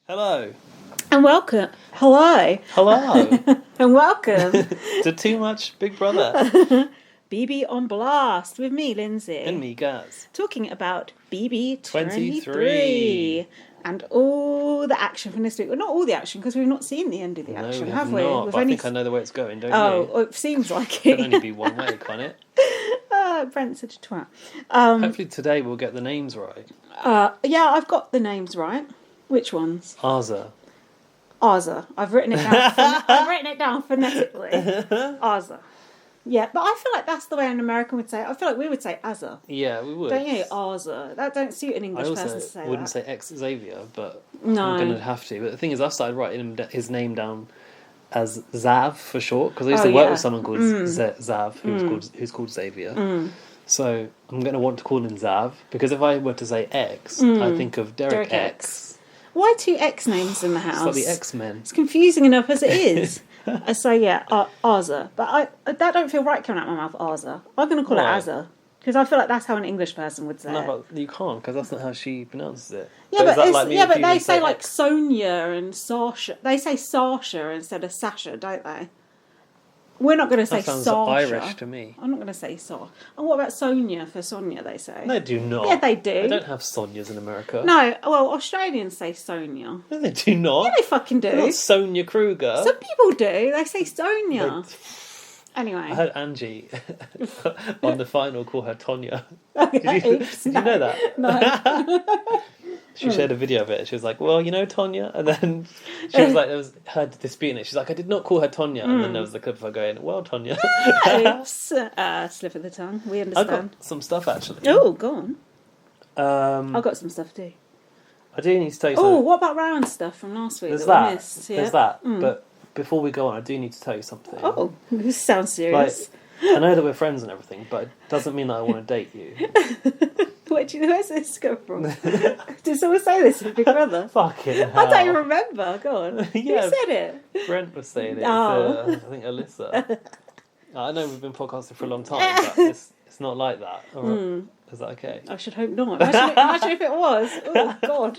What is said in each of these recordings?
Hello. And welcome. Hello. Hello. And welcome to Too Much Big Brother. BB on Blast with me, Lindsay. And me, Gaz. Talking about BB23. 23. And all the action from this week. Well, not all the action, because we've not seen the end of the action, have we? Not, but I think I know the way it's going, don't you? Oh, it seems like it. It can only be one way, can't it? Brent's such a twat. Hopefully today we'll get the names right. Yeah, I've got the names right. Which ones? Arza. I've written it down. I've written it down phonetically. Arza. Yeah, but I feel like that's the way an American would say it. I feel like we would say Azza. Yeah, we would. Don't you? Arza. That don't suit an English person to say I wouldn't that. say Xavier, but No. I'm going to have to. But the thing is, I've started writing his name down as Zav for short, because I used to work with someone called Zav, who's called Xavier. So I'm going to want to call him Zav, because if I were to say X, I think of Derek X. Why two X names in the house? It's like the X-Men. It's confusing enough as it is. So yeah, Arza. But that don't feel right coming out of my mouth, Arza. I'm going to call it Azza. Because I feel like that's how an English person would say it. No, but you can't, because that's not how she pronounces it. Yeah, but they say like X? Sonia and Sasha. They say Sasha instead of Sasha, don't they? We're not going to say That sounds Sasha. Irish to me. I'm not going to say Sasha. And what about Sonia for Sonia, they say? They do not. Yeah, they do. They don't have Sonias in America. No, well, Australians say Sonia. No, they do not. Yeah, they fucking do. They're not Sonia Kruger. Some people do. They say Sonia. Anyway. I heard Angie on the final call her Tonya. Okay, Did you know that? No. She shared a video of it. She was like, well, you know Tonya? And then she was like, there was her disputing it. She's like, I did not call her Tonya. And then there was the clip of her going, well, Tonya. Oops. Slip of the tongue. We understand. I've got some stuff, actually. Oh, go on. I've got some stuff too. I do need to tell you something. Oh, what about Rowan's stuff from last week There's that we missed? Yeah? There's that. But before we go on, I do need to tell you something. Oh, this sounds serious. I know that we're friends and everything, but it doesn't mean that I want to date you. Where's this come from? Did someone say this in Big Brother? Fucking hell. I don't remember. Go on. Yeah, Who said it? Brent was saying it. Oh. I think Alyssa. I know we've been podcasting for a long time, but it's not like that. Right. Is that okay? I should hope not. Imagine if it was. Oh, God.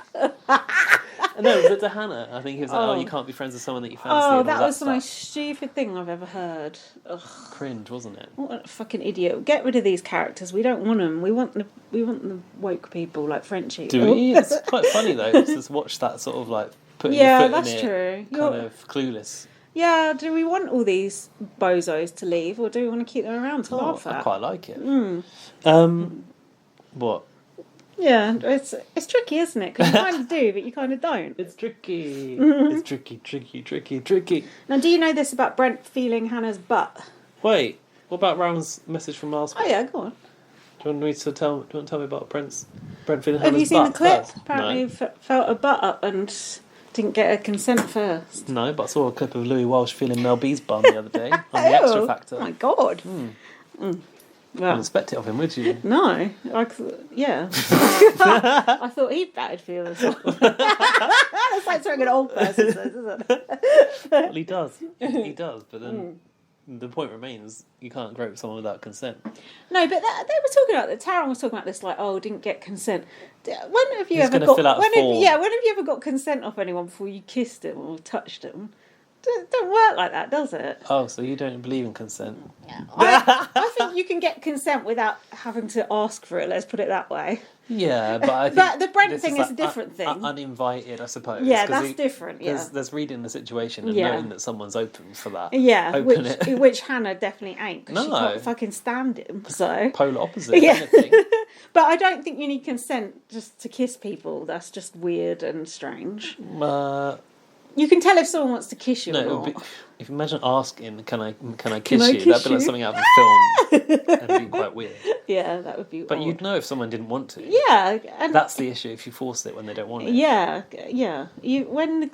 No, but to Hannah, I think he was like, you can't be friends with someone that you fancy. Oh, and all that was the stuff. most stupid thing I've ever heard. Ugh. Cringe, wasn't it? What a fucking idiot. Get rid of these characters. We don't want them. We want the woke people like Frenchie. Do we? It's quite funny, though, to just watch that sort of like putting your foot that's in it, true. kind of clueless. Yeah, do we want all these bozos to leave, or do we want to keep them around to laugh at? I quite like it. What? Yeah, it's tricky, isn't it? Because you kind of do, but you kind of don't. It's tricky. It's tricky. Now, do you know this about Brent feeling Hannah's butt? Wait, what about Round's message from last week? Oh yeah, go on. Do you want me to tell? Do you want to tell me about Brent feeling Have Hannah's you seen the butt clip? first? Apparently, No. felt a butt up and didn't get her consent first. No, but I saw a clip of Louis Walsh feeling Mel B's bum the other day on the Extra Factor. Oh my God. You wouldn't expect it of him, would you? No, yeah. I thought he'd batted feel as well. That's like something an old person says, isn't it? Well, he does. He does, but then the point remains, you can't grope someone without consent. No, but they were talking about that. Taron was talking about this, like, didn't get consent. When have you He's ever gonna got? fill out a form. When have you ever got consent off anyone before you kissed him or touched him? Don't work like that, does it? Oh, so you don't believe in consent? Yeah. I think you can get consent without having to ask for it. Let's put it that way. Yeah, but I think But the Brent this thing is a different thing. Uninvited, I suppose. Yeah, that's different. Yeah. There's reading the situation and knowing that someone's open for that. Yeah, Open which Hannah definitely ain't, because she No. can't fucking stand him. So Polar opposite, Yeah. anything. But I don't think you need consent just to kiss people. That's just weird and strange. You can tell if someone wants to kiss you or not. If you imagine asking, can I kiss Can I you? kiss That'd be like you? something out of a film. That'd be quite weird. Yeah, that would be But odd. you'd know if someone didn't want to. Yeah. And That's the issue, if you force it when they don't want it. Yeah. When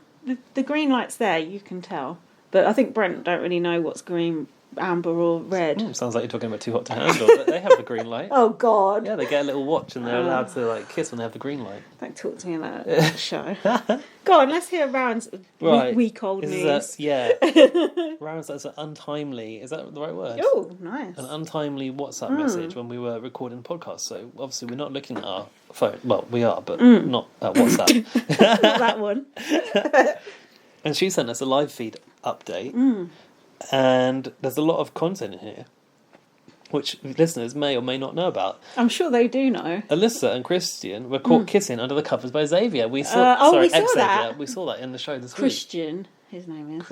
the green light's there, you can tell. But I think Brent don't really know what's green amber or red. Sounds like you're talking about Too Hot to Handle, but they have the green light. Oh, God. Yeah, they get a little watch and they're allowed to like kiss when they have the green light. Don't talk to me about that show. Go on, let's hear Rowan's week-old news. Rowan's, that's an untimely, is that the right word? Oh, nice. An untimely WhatsApp message when we were recording the podcast. So obviously we're not looking at our phone. Well, we are, but not at WhatsApp. Not that one. And she sent us a live feed update. And there's a lot of content in here, which listeners may or may not know about. I'm sure they do know. Alyssa and Christian were caught kissing under the covers by Xavier. We saw, we saw that. We saw that in the show this Christian, his name is.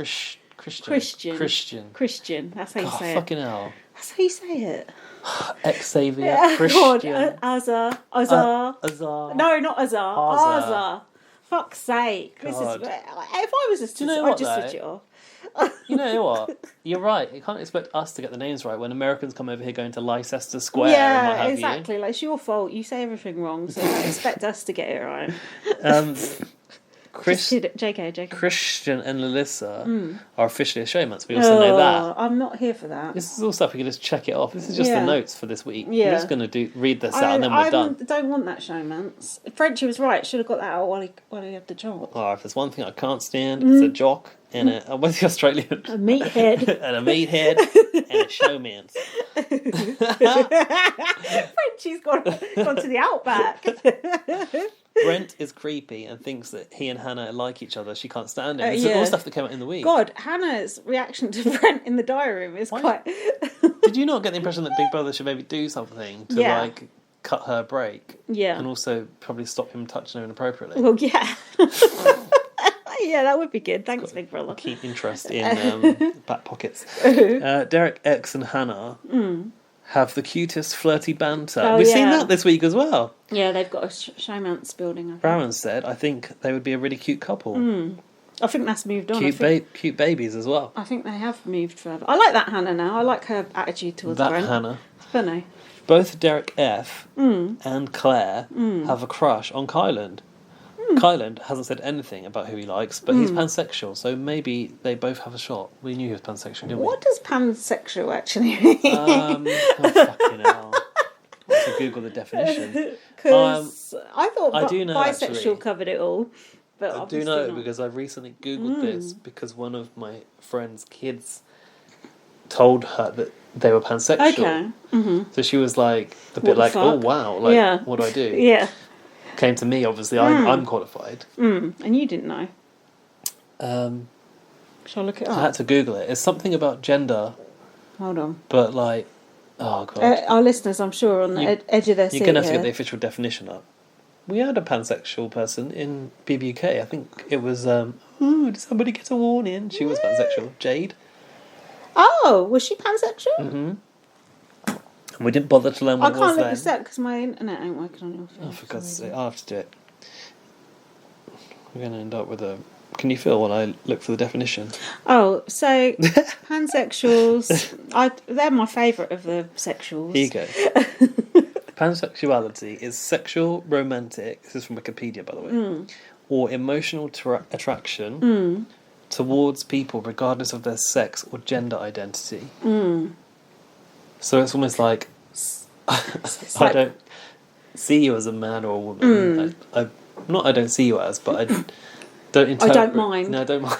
Christian. That's how you say it. Fucking hell. That's how you say it. Xavier, Christian. Azar. No, not Azar. Azar. Fuck's sake. This is, if I was a student, I'd just switch it off. You know what? You're right. You can't expect us to get the names right when Americans come over here going to Leicester Square and what have exactly. Like, it's your fault. You say everything wrong, so expect us to get it right. JK. Christian and Alyssa are officially a showmates. We also know that. I'm not here for that. This is all stuff we can just check it off. This is just the notes for this week. We're just going to read this out and then we're done. I don't want that showmance. Frenchie was right. Should have got that out while he had the chance. Oh, if there's one thing I can't stand, it's a jock and what's the Australian? A meathead. And a meathead and a showmance. Frenchie's gone to the outback. Brent is creepy and thinks that he and Hannah like each other. She can't stand him. This is all stuff that came out in the week. God, Hannah's reaction to Brent in the diary room is quite... Did you not get the impression that Big Brother should maybe do something to like cut her break? Yeah. And also probably stop him touching her inappropriately? Well, yeah. Yeah, that would be good. Thanks, Big Brother. Keep interest in back pockets. Derek X and Hannah have the cutest flirty banter. We've seen that this week as well. Yeah, they've got a showmance building. Rowan said, I think they would be a really cute couple. I think that's moved on. Cute babies as well. I think they have moved further. I like that Hannah now. I like her attitude towards Brent. Hannah. It's funny. Both Derek F and Claire have a crush on Kyland. Kyland hasn't said anything about who he likes, but he's pansexual, so maybe they both have a shot. We knew he was pansexual, didn't we? What does pansexual actually mean? Fucking hell. I have to Google the definition. Because I thought bisexual actually, covered it all. But I do know because I recently Googled this because one of my friend's kids told her that they were pansexual. Okay. So she was like, a bit like, oh wow, like, what do I do? Yeah. Came to me, obviously. I'm qualified. And you didn't know. Shall I look it up? I had to Google it. It's something about gender. Hold on. But like, oh god. Our listeners, I'm sure, on the edge of their seat. You're going to have to get the official definition up. We had a pansexual person in BB23. I think it was, did somebody get a warning? She was pansexual. Jade. Oh, was she pansexual? And we didn't bother to learn what it was then. I can't look this up because my internet ain't working on your phone. Oh, for God's sake, I'll have to do it. We're going to end up with a... Can you feel when I look for the definition? Oh, so pansexuals, they're my favourite of the sexuals. Here you go. Pansexuality is sexual, romantic, this is from Wikipedia by the way, or emotional attraction towards people regardless of their sex or gender identity. So it's almost like, I don't see you as a man or a woman. I don't see you as, but I don't interpret... I don't mind. No, I don't mind.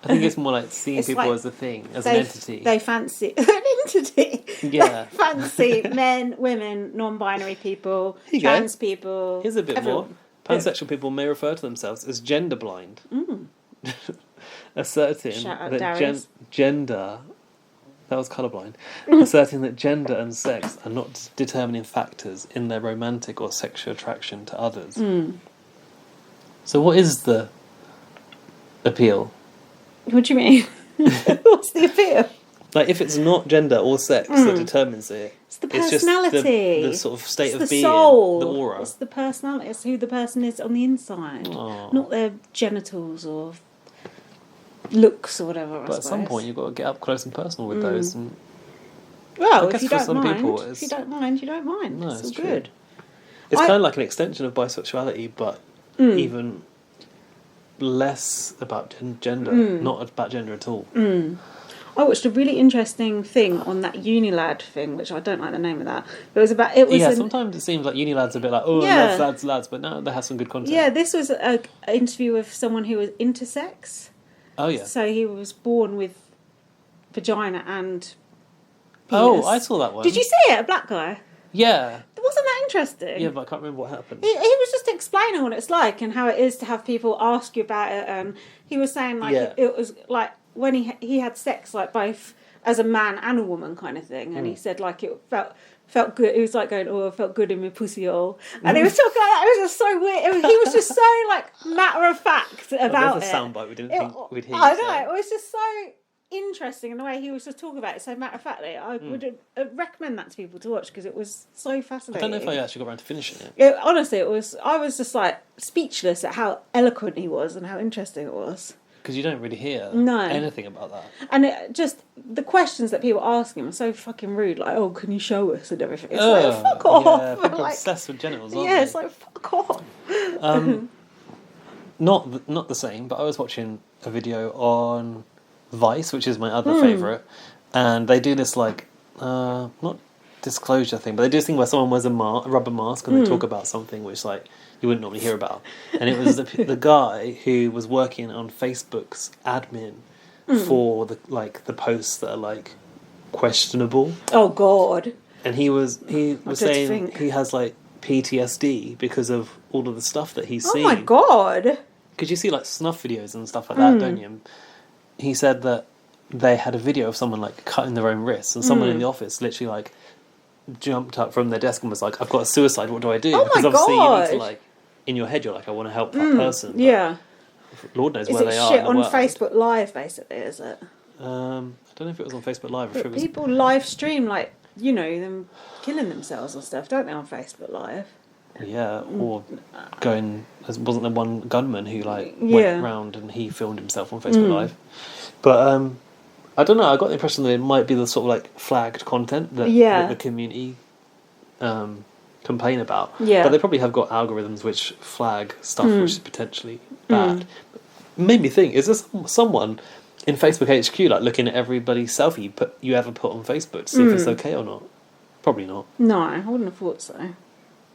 I think it's more like seeing people like as a thing, as an entity. They fancy... an entity? Yeah. Fancy men, women, non-binary people, trans people... Here's a bit more. Pansexual people may refer to themselves as gender blind. Asserting that gender... That was colourblind. Asserting that gender and sex are not determining factors in their romantic or sexual attraction to others. So what is the appeal? What do you mean? What's the appeal? Like, if it's not gender or sex that determines it, it's the personality. It's just the sort of state of being, soul. The aura. It's the personality. It's who the person is on the inside, not their genitals or looks or whatever. But at some point, you've got to get up close and personal with those. And well, if you don't mind, you don't mind. No, it's all true. Good. It's kind of like an extension of bisexuality, but even less about gender, not about gender at all. I watched a really interesting thing on that Unilad thing, which I don't like the name of that. But Sometimes it seems like Unilad's a bit like, lads, but no, they have some good content. Yeah, this was an interview with someone who was intersex. Oh, yeah. So he was born with vagina and penis. Oh, I saw that one. Did you see it? A black guy? Yeah. Wasn't that interesting? Yeah, but I can't remember what happened. He was just explaining what it's like and how it is to have people ask you about it. And he was saying, like, it was like when he had sex, like, both as a man and a woman kind of thing. And he said, like, it felt good. He was like going, oh, I felt good in my pussy hole. And he was talking like that. It was just so weird. He was just so, like, matter of fact about it. There's a soundbite we didn't think we'd hear. I know. It was just so interesting in the way he was just talking about it so matter of factly. I would recommend that to people to watch because it was so fascinating. I don't know if I actually got around to finishing it. Honestly, I was just like speechless at how eloquent he was and how interesting it was. Because you don't really hear anything about that. And the questions that people ask him are so fucking rude. Like, oh, can you show us and everything? It's like, fuck off. Yeah, people are obsessed with genitals, aren't they? Yeah, it's like, fuck off. Not the same, but I was watching a video on Vice, which is my other favourite, and they do this, like, not disclosure thing, but they do this thing where someone wears a rubber mask and they talk about something which, like, you wouldn't normally hear about. And it was the guy who was working on Facebook's admin for the posts that are, like, questionable. Oh God! And he was saying he has, like, PTSD because of all of the stuff that he's seen. Oh my God! Because you see, like, snuff videos and stuff like that, don't you? He said that they had a video of someone, like, cutting their own wrists, and someone in the office literally, like, jumped up from their desk and was like, I've got a suicide, what do I do? Oh because my obviously God. you need to, like, in your head you're like, I want to help that person. Yeah. Lord knows where they are. Is it shit on Facebook Live, basically, is it? I don't know if it was on Facebook Live. But people live stream, like, you know, them killing themselves and stuff, don't they, on Facebook Live? Yeah, or going... Wasn't there one gunman who, like, went round and he filmed himself on Facebook Live? But, I don't know, I got the impression that it might be the sort of, like, flagged content that the community complain about. Yeah. But they probably have got algorithms which flag stuff which is potentially bad. It made me think, is there someone in Facebook HQ, like, looking at everybody's selfie you ever put on Facebook to see if it's okay or not? Probably not. No, I wouldn't have thought so.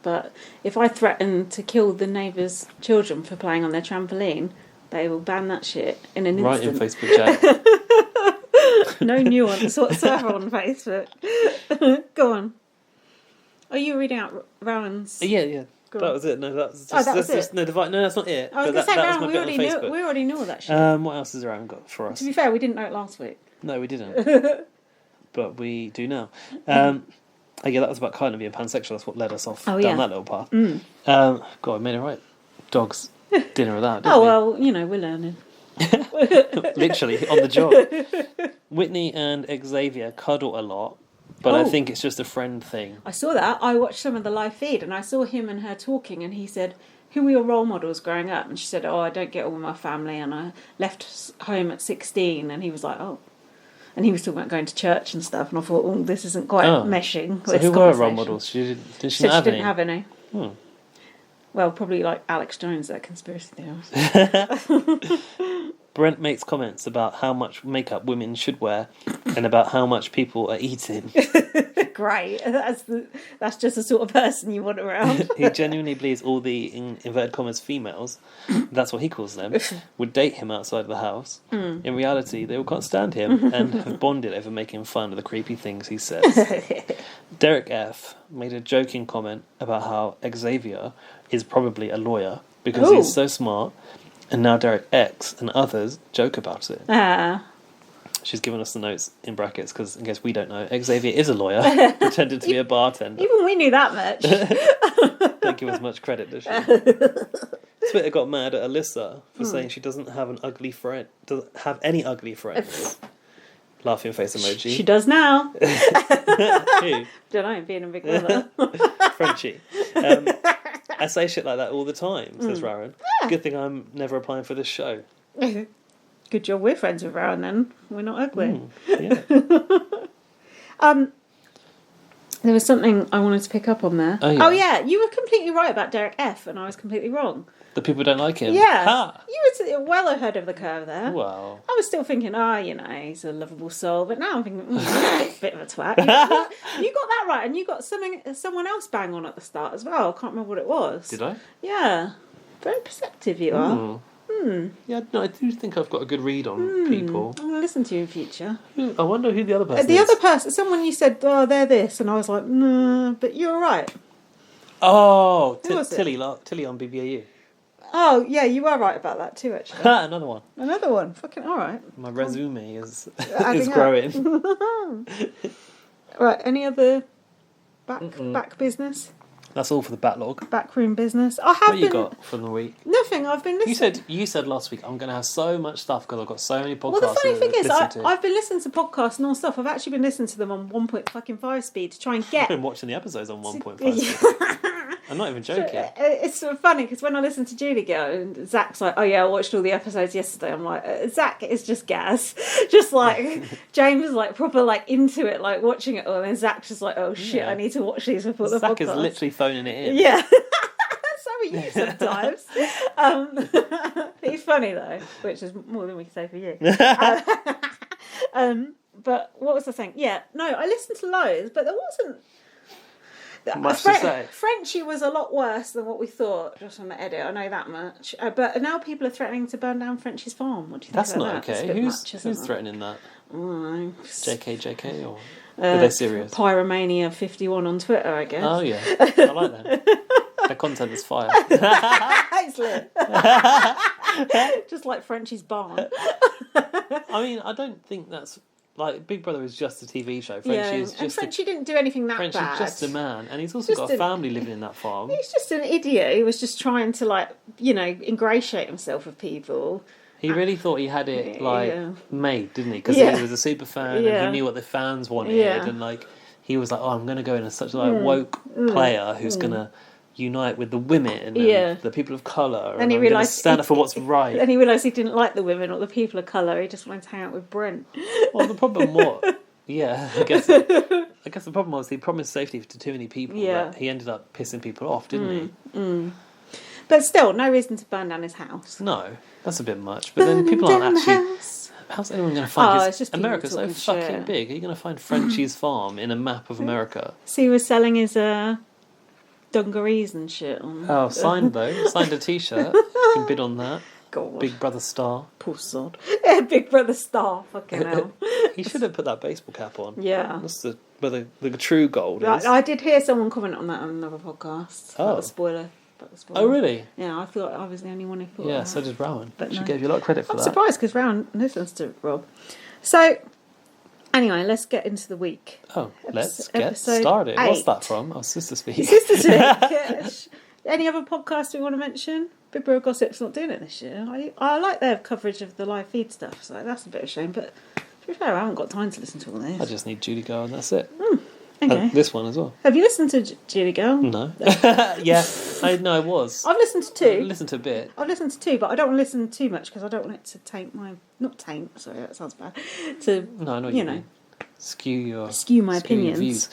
But if I threaten to kill the neighbours' children for playing on their trampoline, they will ban that shit in an instant. Right in Facebook chat. No nuance whatsoever on Facebook. Go on. Are you reading out Rowan's? Yeah. That was it. No, that's just, that was it. No, that's not it. I was going to say, Rowan, we already knew all that shit. What else has Rowan got for us? To be fair, we didn't know it last week. No, we didn't. But we do now. Yeah, that was about kind of being pansexual. That's what led us off down that little path. God, I made it right. Dogs, dinner of that, didn't we? Well, you know, we're learning. Literally, on the job. Whitney and Xavier cuddle a lot, but I think it's just a friend thing. I saw that. I watched some of the live feed, and I saw him and her talking, and he said, who were your role models growing up? And she said, I don't get on with my family, and I left home at 16, and he was like, oh. And he was talking about going to church and stuff, and I thought, oh, this isn't quite meshing. So who were her role models? Did she not have any? She didn't have any. Well, probably like Alex Jones, that conspiracy theorist. Brent makes comments about how much makeup women should wear and about how much people are eating. Great. That's just the sort of person you want around. He genuinely believes all the, in inverted commas, females, that's what he calls them, would date him outside the house. In reality, they all can't stand him and have bonded over making fun of the creepy things he says. Derek F. made a joking comment about how Xavier is probably a lawyer because he's so smart. And now Derek X and others joke about it. She's given us the notes in brackets because, in case we don't know, Xavier is a lawyer, pretended to be a bartender. Even we knew that much. Don't give us much credit, does she? Twitter got mad at Alyssa for saying she doesn't have an ugly friend, doesn't have any ugly friends. Laughing face emoji. She does now. Who? Don't know, being a big brother. Frenchie. I say shit like that all the time, says Rowan. Yeah. Good thing I'm never applying for this show. Good job we're friends with Rowan then. We're not ugly. Yeah. There was something I wanted to pick up on there. Oh yeah, you were completely right about Derek F, and I was completely wrong. The people don't like him. Yeah, Ha! you were well ahead of the curve there. Well, I was still thinking, he's a lovable soul, but now I'm thinking, he's a bit of a twat. You got that right, and you got someone else bang on at the start as well. I can't remember what it was. Did I? Yeah, very perceptive you are. Yeah, no, I do think I've got a good read on people. I'm going to listen to you in future. I wonder who the other person is. The other person, someone you said, they're this, and I was like, no, but you're right. Oh, Tilly on BBAU. Oh, yeah, you are right about that too, actually. Another one. Another one. Fucking all right. My resume is Adding growing. Right, any other back business? That's all for the backlog. Backroom business. I have What you got from the week? Nothing. I've been listening. You said last week I'm going to have so much stuff because I've got so many podcasts. Well, the funny thing is, I've I've been listening to podcasts non-stop. I've actually been listening to them on 1.5 speed to try and get. I've been watching the episodes on 1.5 speed. I'm not even joking. It's sort of funny because when I listen to Julie go and Zach's like, oh yeah, I watched all the episodes yesterday. I'm like, Zach is just gas. Just like James is like proper like into it, like watching it all, and then Zach's just like, oh shit, I need to watch these before the podcast. Zach is literally phoning it in. Yeah. So are you sometimes. He's funny though, which is more than we can say for you. But what was I saying? Yeah, no, I listened to loads, but there wasn't much to say. Frenchie was a lot worse than what we thought just on the edit. I know that much. But now people are threatening to burn down Frenchie's farm. What do you think about that? That's not okay. Who's threatening that? JK, or are they serious? Pyromania 51 on Twitter, I guess. Oh yeah, I like that. Their content is fire. It's lit. Just like Frenchie's barn. I mean, I don't think that's like Big Brother is just a TV show. Frenchie is just. And Frenchie didn't do anything that bad. Frenchie's just a man, and he's also got a family living in that farm. He's just an idiot. He was just trying to ingratiate himself with people. He really thought he had it made, didn't he? Because he was a super fan and he knew what the fans wanted, and he was like, "Oh, I'm going to go in as such a woke player who's going to unite with the women and the people of colour, and he realised stand up for what's right." And he realised he didn't like the women or the people of colour. He just wanted to hang out with Brent. Well, the problem was, I guess the problem was he promised safety to too many people. But he ended up pissing people off, didn't he? But still, no reason to burn down his house. No, that's a bit much. But then people aren't actually. How's anyone going to find America's so fucking big? Are you going to find Frenchie's farm in a map of America? So he was selling his dungarees and shit on. Oh, signed though. Signed a T-shirt. You can bid on that. God. Big Brother star. Poor sod. Yeah, Big Brother star. Fucking hell. He should have put that baseball cap on. Yeah. That's where the true gold is. I did hear someone comment on that on another podcast. Oh. About the spoiler. Oh, really? Yeah, I thought I was the only one who thought that. So did Rowan. But she gave you a lot of credit for that. I'm surprised because Rowan listens to Rob. So, anyway, let's get into the week. Oh, let's get started. 8. What's that from? Oh, Sister Speak. Sister Speak. Any other podcasts we want to mention? Big Brother Gossip's not doing it this year. I like their coverage of the live feed stuff, so that's a bit of a shame. But to be fair, I haven't got time to listen to all this. I just need Judy Girl and that's it. Okay. This one as well. Have you listened to Judy Girl? No. I was. I've listened to 2. I listened to a bit. I've listened to 2, but I don't want to listen too much because I don't want it to taint my... Not taint, sorry, that sounds bad. No, I know what you mean. Skew my opinions. Views.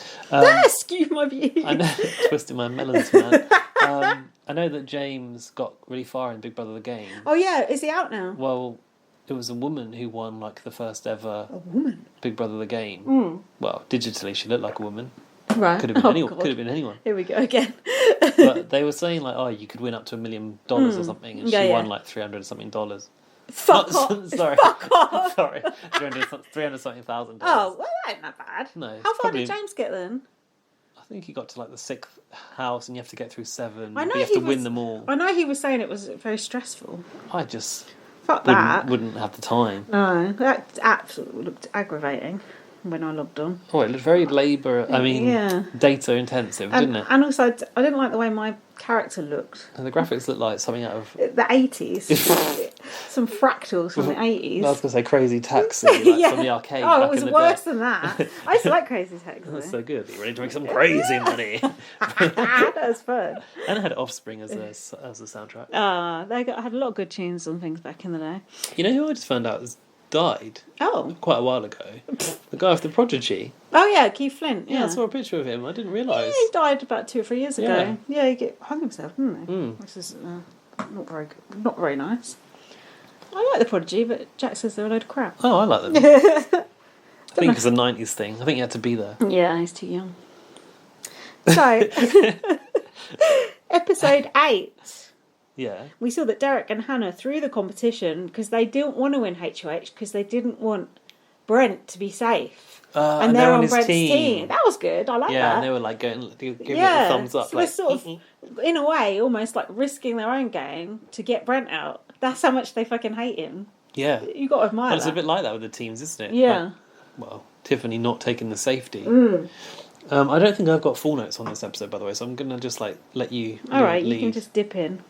Skew my views. I know, twisting my melons, man. I know that James got really far in Big Brother the Game. Oh yeah, is he out now? Well, it was a woman who won the first ever Big Brother the Game. Well, digitally she looked like a woman. Right. Could have been anyone. Could have been anyone. Here we go again. But they were saying you could win up to $1 million or something, and she won $300 something. Fuck off! Sorry, fuck off! Sorry, 300 something thousand. Oh, well, that ain't that bad. No. How far did James get then? I think he got to the 6th house, and you have to get through 7. I know you have to win them all. I know he was saying it was very stressful. I just wouldn't have the time. No, that absolutely looked aggravating when I logged on. Oh, it looked very data intensive, didn't it? And also, I didn't like the way my character looked. And the graphics looked like something out of... the 80s. Some fractals from the 80s. I was going to say Crazy Taxi, from the arcade. Oh, it was worse than that. I used to like Crazy Taxi. That's so good. You're ready to make some crazy money. That was fun. And it had Offspring as a soundtrack. They had a lot of good tunes on things back in the day. You know who I just found out is died. Oh. Quite a while ago. The guy with the Prodigy. Oh, yeah, Keith Flint. Yeah, I saw a picture of him. I didn't realise. Yeah, he died about 2 or 3 years ago. Yeah, he hung himself, didn't he? Which is not very nice. I like the Prodigy, but Jack says they're a load of crap. Oh, I like them. I think it's a 90s thing. I think you had to be there. Yeah, he's too young. So, episode 8. Yeah. We saw that Derek and Hannah threw the competition because they didn't want to win HOH because they didn't want Brent to be safe. And they're on Brent's team. That was good. I like that. Yeah, and they were like giving it a thumbs up. So like, they're sort of, in a way, almost like risking their own game to get Brent out. That's how much they fucking hate him. Yeah. You got to admire that. It's a bit like that with the teams, isn't it? Yeah. Like, Tiffany not taking the safety. I don't think I've got full notes on this episode, by the way, so I'm going to just like let you All right, lead. You can just dip in.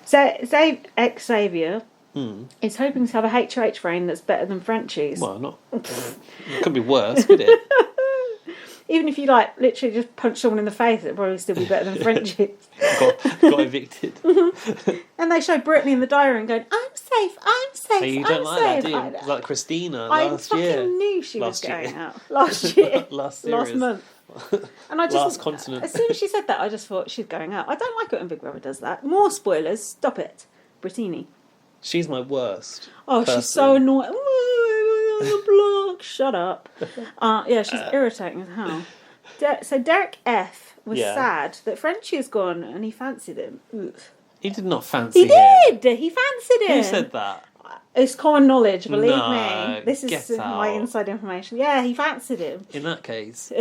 So, Xavier is hoping to have a HOH brain that's better than Frenchie's. Well, it could be worse, could it? Even if you like literally just punch someone in the face, it'd probably still be better than Frenchie's. got evicted. And they show Brittany in the diary and going, I'm safe, Hey, you don't like that, do you? Like Christina last year. I fucking knew she was going out. Last year. Last month. And I just, last continent. As soon as she said that, I just thought she's going out. I don't like it when Big Brother does that. More spoilers. Stop it. Brittany. She's my worst. Oh, person. She's so annoying. On the block. Shut up. Yeah, she's irritating as hell. So Derek F was sad that Frenchie has gone and he fancied him. Oof. He did not fancy him. He did. He fancied him. Who said that? It's common knowledge, believe me. This is get out. my inside information. Yeah, he fancied him. In that case,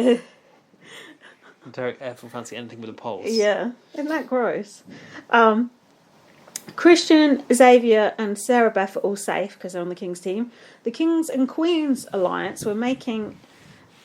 Derek F will fancy anything with a pulse. Yeah, isn't that gross? Christian, Xavier, and Sarah Beth are all safe because they're on the King's team. The Kings and Queens Alliance were making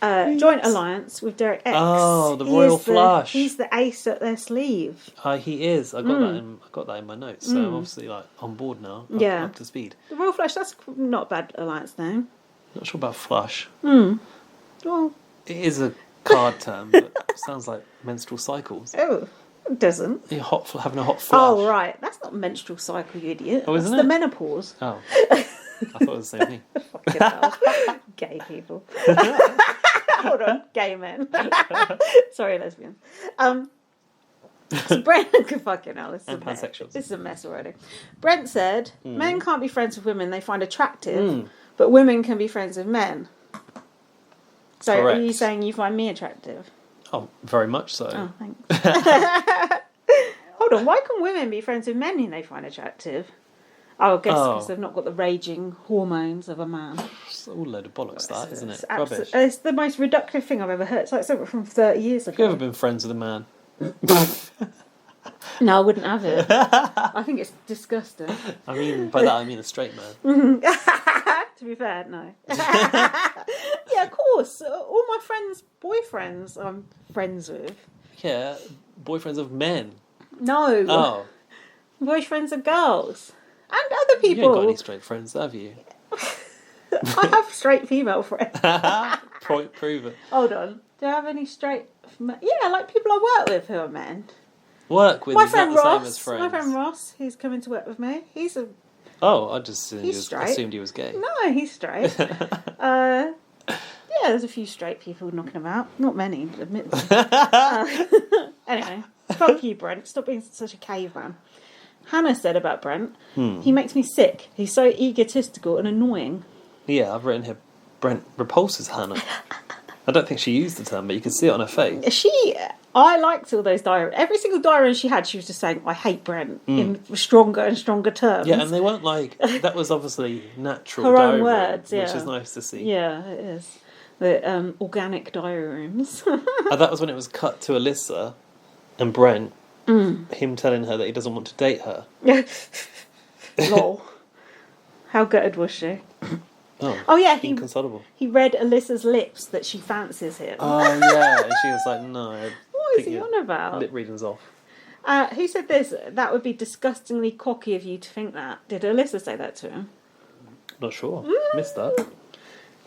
a joint alliance with Derek X. Oh, the Royal Flush. He's the ace up their sleeve. He is. I got that in my notes. So I'm obviously like on board now. Up to speed. The Royal Flush. That's not a bad alliance name. Not sure about flush. Well, it is a card term, but it sounds like menstrual cycles. Oh, it doesn't. You're having a hot flush. Oh, right. That's not menstrual cycle, you idiot. Oh, isn't That's it? the menopause. Oh. I thought it was the same thing. Fucking hell. Gay people. Hold on. Gay men. Sorry, lesbians. So Brent, fucking hell, this is, pansexuals. This is a mess already. Brent said, men can't be friends with women they find attractive, but women can be friends with men. So correct. Are you saying you find me attractive? Oh, very much so. Oh, thanks. Hold on, why can women be friends with men who they find attractive? Oh, I guess because they've not got the raging hormones of a man. It's all a load of bollocks, that, isn't it? Rubbish. It's the most reductive thing I've ever heard. It's like something from 30 years ago. Have you ever been friends with a man? No, I wouldn't have it. I think it's disgusting. I mean, by that I mean a straight man. To be fair, no. Yeah, of course. All my friends' boyfriends I'm friends with. Yeah, boyfriends of men. No. Oh. Boyfriends of girls. And other people. You ain't got any straight friends, have you? I have straight female friends. Prove it. Hold on. Do I have any straight... Yeah, like people I work with who are men. Work with my is friend not the Ross, same as friends. My friend Ross, who's coming to work with me. He's a... Oh, I just assumed he was gay. No, he's straight. Yeah, there's a few straight people knocking about. Not many, admittedly. Anyway, fuck you, Brent. Stop being such a caveman. Hannah said about Brent, he makes me sick. He's so egotistical and annoying. Yeah, I've written here, Brent repulses Hannah. I don't think she used the term, but you can see it on her face. I liked all those diaries. Every single diary she had, she was just saying, I hate Brent, in stronger and stronger terms. Yeah, and they weren't like, that was obviously natural her diary own words, which is nice to see. Yeah, it is. The organic diary rooms. And that was when it was cut to Alyssa and Brent, him telling her that he doesn't want to date her. Lol. How gutted was she? Oh yeah, inconsolable. He read Alyssa's lips that she fancies him. Oh yeah, and she was like, no. What is he on about? Lip reading's off. Who said this? That would be disgustingly cocky of you to think that. Did Alyssa say that to him? Not sure. Missed that.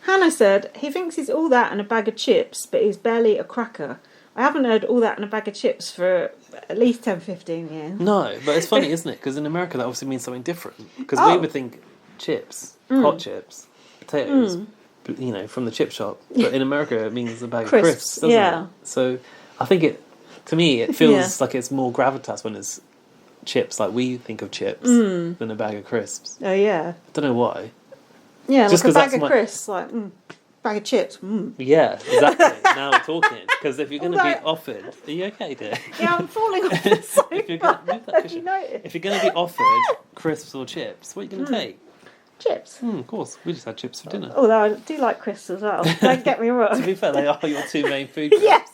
Hannah said, he thinks he's all that and a bag of chips, but he's barely a cracker. I haven't heard all that and a bag of chips for at least 10, 15 years. No, but it's funny, isn't it? Because in America that obviously means something different. Because we would think chips hot chips, potatoes, from the chip shop. But in America, it means a bag of crisps, doesn't it? So I think to me, it feels like it's more gravitas when it's chips, like we think of chips, than a bag of crisps. Oh, yeah. I don't know why. Yeah, just like a bag of crisps, like, bag of chips. Yeah, exactly. Now we're talking. Because if you're going to be offered... Are you okay, dear? Yeah, I'm falling off the sofa. If you're going to be offered crisps or chips, what are you going to take? Chips. Of course. We just had chips for dinner. Although I do like crisps as well. Don't get me wrong. To be fair, they are your two main food groups. Yes.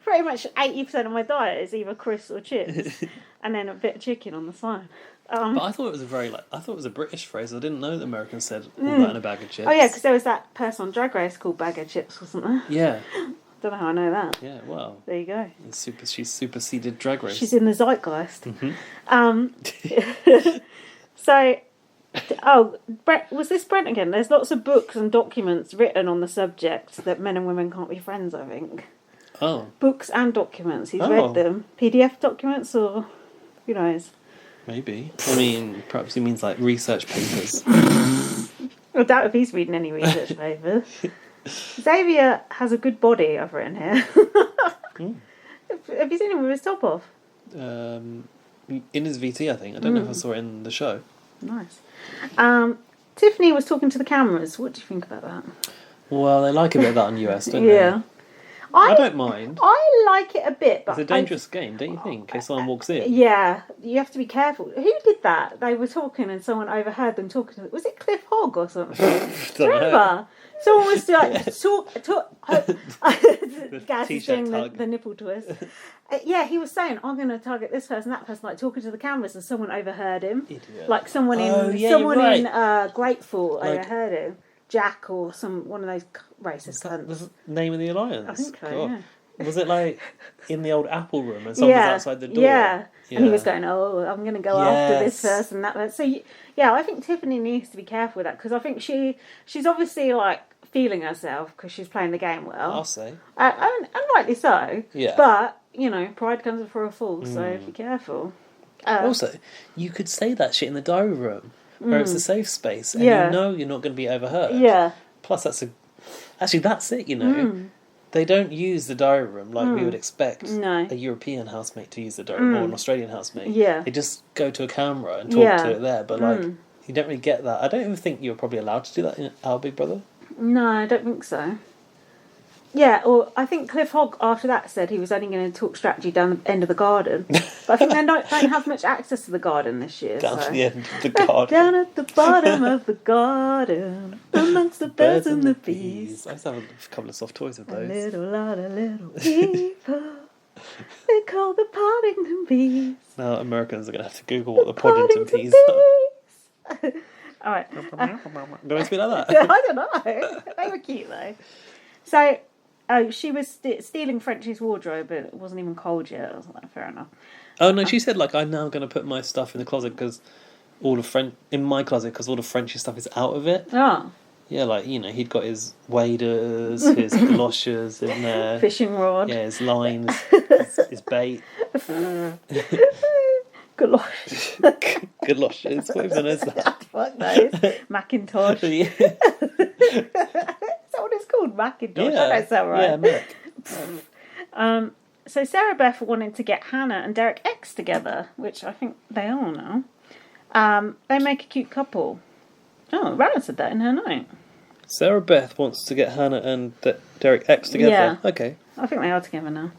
Pretty much 80% of my diet is either crisps or chips. And then a bit of chicken on the side. But I thought it was a British phrase. I didn't know that Americans said all that in a bag of chips. Oh yeah, because there was that person on Drag Race called Bag of Chips, wasn't there? Yeah. Don't know how I know that. Yeah, well. There you go. She's superseded Drag Race. She's in the zeitgeist. Mm-hmm. So, Brent, was this Brent again? There's lots of books and documents written on the subject that men and women can't be friends, I think. Oh. Books and documents. He's read them. PDF documents or who knows? Maybe. I mean, perhaps he means like research papers. I doubt if he's reading any research papers. Xavier has a good body, I've written here. Have you seen him with his top off? In his VT, I think. I don't know if I saw it in the show. Nice. Tiffany was talking to the cameras. What do you think about that? Well, they like a bit of that in US, don't they? Yeah. I don't mind. I like it a bit, but it's a dangerous game, don't you think? In case someone walks in. Yeah, you have to be careful. Who did that? They were talking and someone overheard them talking. Was it Cliff Hogg or something? Do you remember? Someone was like, Gaz is doing the nipple twist. Yeah, he was saying, I'm going to target this person, that person, like talking to the cameras, and someone overheard him. Idiot. Like someone in Grateful overheard him. Jack or one of those racist cunts. Was the name of the alliance? I think so, yeah. Was it like in the old Apple room and someone was outside the door? Yeah. And he was going, I'm going to go after this person, that person. So, I think Tiffany needs to be careful with that because I think she's obviously like feeling herself because she's playing the game well. I'll say. And rightly so. Yeah. But, pride comes before a fall, so be careful. Also, you could say that shit in the diary room. Where it's a safe space, and you're not going to be overheard. Yeah. Plus, that's it. They don't use the diary room like we would expect a European housemate to use the diary room or an Australian housemate. Yeah. They just go to a camera and talk to it there, but you don't really get that. I don't even think you're probably allowed to do that in Our Big Brother. No, I don't think so. Yeah, or I think Cliff Hogg after that said he was only going to talk strategy down the end of the garden. But I think they don't have much access to the garden this year. Down to the end of the garden. Down at the bottom of the garden, amongst the birds and the bees. I used to have a couple of soft toys of those. A lot of little people, they call the Poddington bees. Now Americans are going to have to Google what the Poddington bees are. All right. Do I speak like that? I don't know. They were cute though. So... she was stealing Frenchie's wardrobe, but it wasn't even cold yet. I was like, fair enough. Oh no, she said like I'm now going to put my stuff in the closet because all of Frenchie's stuff is out of it. Oh. Yeah, like he'd got his waders, his galoshes in there, fishing rod. Yeah, his lines, his bait. Galoshes. Galoshes. What even is that? Fuck those. Macintosh. Yeah. What it's called, Macintosh. Yeah. That sound right. Yeah, so Sarah Beth wanted to get Hannah and Derek X together, which I think they are now. They make a cute couple. Oh, Rana said that in her note. Sarah Beth wants to get Hannah and Derek X together. Yeah. Okay. I think they are together now.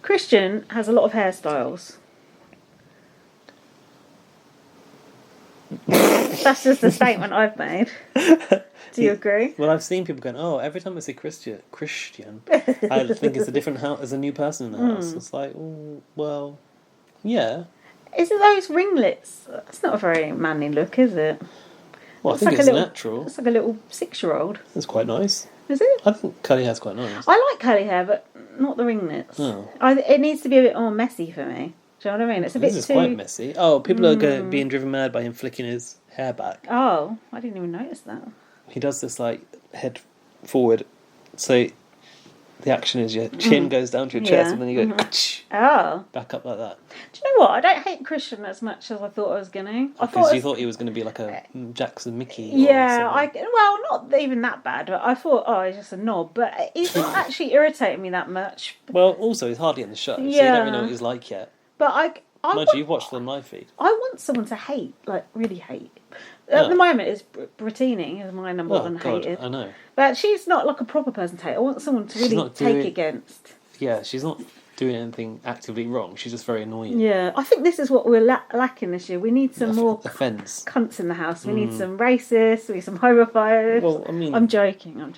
Christian has a lot of hairstyles. That's just a statement I've made. Do you agree? Well, I've seen people going, every time I say Christian, I think it's a different house, as a new person in the house. It's like, well, yeah. Is it those ringlets? That's not a very manly look, is it? Well, I think it's natural. It's like a little 6-year-old. It's quite nice. Is it? I think curly hair's quite nice. I like curly hair, but not the ringlets. Oh. It needs to be a bit more messy for me. Do you know what I mean? It's a bit too... This is quite messy. Oh, people are being driven mad by him flicking his hair back. Oh, I didn't even notice that. He does this, like, head forward. So the action is your chin goes down to your chest and then you go back up like that. Do you know what? I don't hate Christian as much as I thought I was going to. Because you thought he was going to be like a Jackson Mickey. Yeah, well, not even that bad. But I thought, he's just a knob. But he's not actually irritating me that much. Well, also he's hardly in the show, so you don't really know what he's like yet. But you've watched the live feed. I want someone to hate, like really hate. At the moment, it's Brittini is my number one hated. I know. But she's not like a proper person to hate. I want someone to really take against. Yeah, she's not doing anything actively wrong. She's just very annoying. Yeah, I think this is what we're lacking this year. We need some more offence cunts in the house. We need some racists. We need some homophobes. Well, I mean, I'm joking.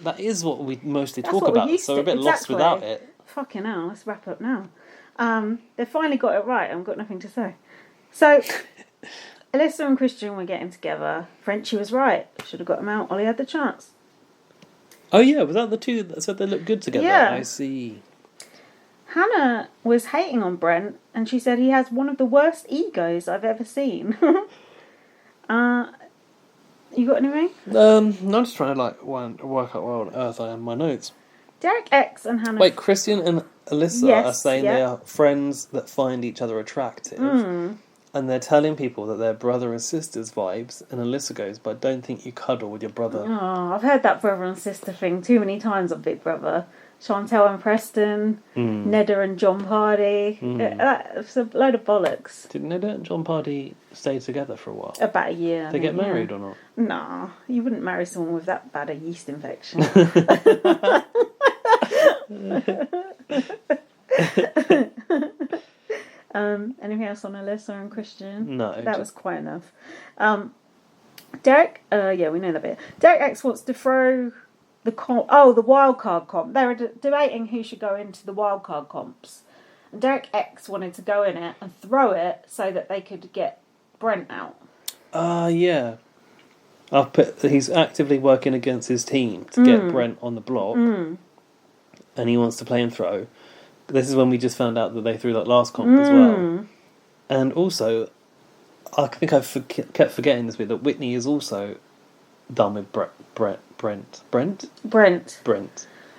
That is what we mostly talk about. So we're a bit lost without it. Fucking hell! Let's wrap up now. They finally got it right. I've got nothing to say. So. Alyssa and Christian were getting together. Frenchie was right. Should have got him out while he had the chance. Oh yeah, was that the two that said they looked good together? Yeah. I see. Hannah was hating on Brent and she said he has one of the worst egos I've ever seen. You got anything? I'm just trying to work out where on earth I am in my notes. Derek X and Hannah... Wait, Christian and Alyssa are saying they are friends that find each other attractive. And they're telling people that they're brother and sisters vibes. And Alyssa goes, but I don't think you cuddle with your brother. Oh, I've heard that brother and sister thing too many times on Big Brother. Chantel and Preston, Nedda and John Pardy. It's a load of bollocks. Did Nedda and John Pardy stay together for a while? About a year. They get married or not? Nah, you wouldn't marry someone with that bad a yeast infection. Anything else on Alyssa and Christian? No. That was quite enough. Derek, we know that bit. Derek X wants to throw the wild card comp. They were debating who should go into the wild card comps. And Derek X wanted to go in it and throw it so that they could get Brent out. Yeah. He's actively working against his team to get Brent on the block. And he wants to play and throw. This is when we just found out that they threw that last comp as well. And also, I think I kept forgetting this bit, that Whitney is also done with Brent. Brent.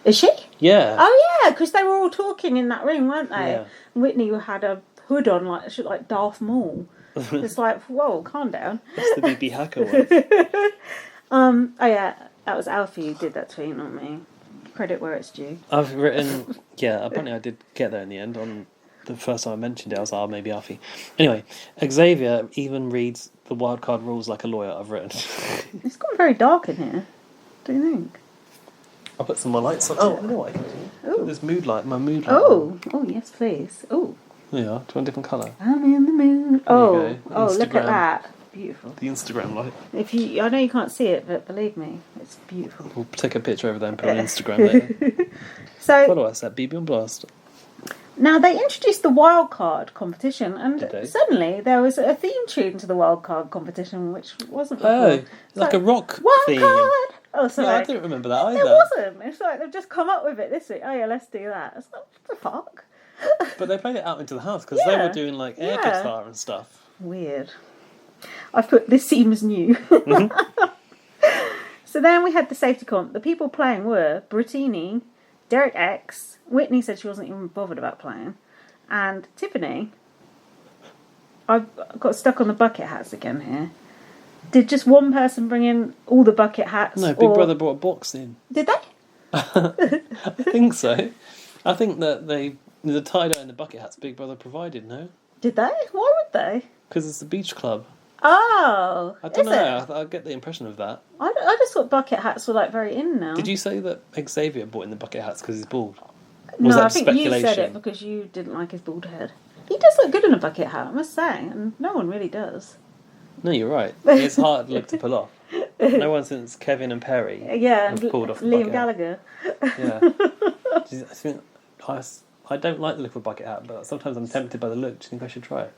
Is she? Yeah. Oh yeah, because they were all talking in that room, weren't they? Yeah. Whitney had a hood on like Darth Maul. It's like, whoa, calm down. That's the BB hacker one. That was Alfie who did that tweet, not me. Credit where it's due. I've written, apparently I did get there in the end. On the first time I mentioned it, I was like, maybe Alfie. Anyway, Xavier even reads the wildcard rules like a lawyer, I've written. It's gone very dark in here. Do you think? I'll put some more lights on. Oh, I know what I can do. Put this mood light, my mood light. Oh, yes, please. Oh. There you are. Do you want a different colour? I'm in the mood. Look at that. Beautiful. The Instagram light. I know you can't see it, but believe me, it's beautiful. We'll take a picture over there and put it on Instagram later. So follow us at BB on Blast. Now they introduced the wild card competition, and suddenly there was a theme tune to the wild card competition, which wasn't before. Oh, like a rock wild theme. Card. Oh, sorry. Yeah, I didn't remember that either. It wasn't. It's like they've just come up with it this week. Oh yeah, let's do that. It's like, what the fuck? But they played it out into the house because they were doing like air guitar and stuff. Weird. I've put this seems new. So then we had the safety comp. The people playing were Brittini, Derek X, Whitney said she wasn't even bothered about playing, and Tiffany. I've got stuck on the bucket hats again here. Did just one person bring in all the bucket hats? No, Big Brother brought a box in. Did they? I think so. I think that the tie-dye and the bucket hats Big Brother provided, no? Did they? Why would they? Because it's the beach club. Oh, I don't know. I get the impression of that. I just thought bucket hats were like very in now. Did you say that Xavier bought in the bucket hats because he's bald? No, I think you said it because you didn't like his bald head. He does look good in a bucket hat, I must say, and no one really does. No, you're right. It's hard look to pull off. No one since Kevin and Perry have pulled off the Liam bucket Gallagher. Yeah. I don't like the look of a bucket hat, but sometimes I'm tempted by the look. Do you think I should try it?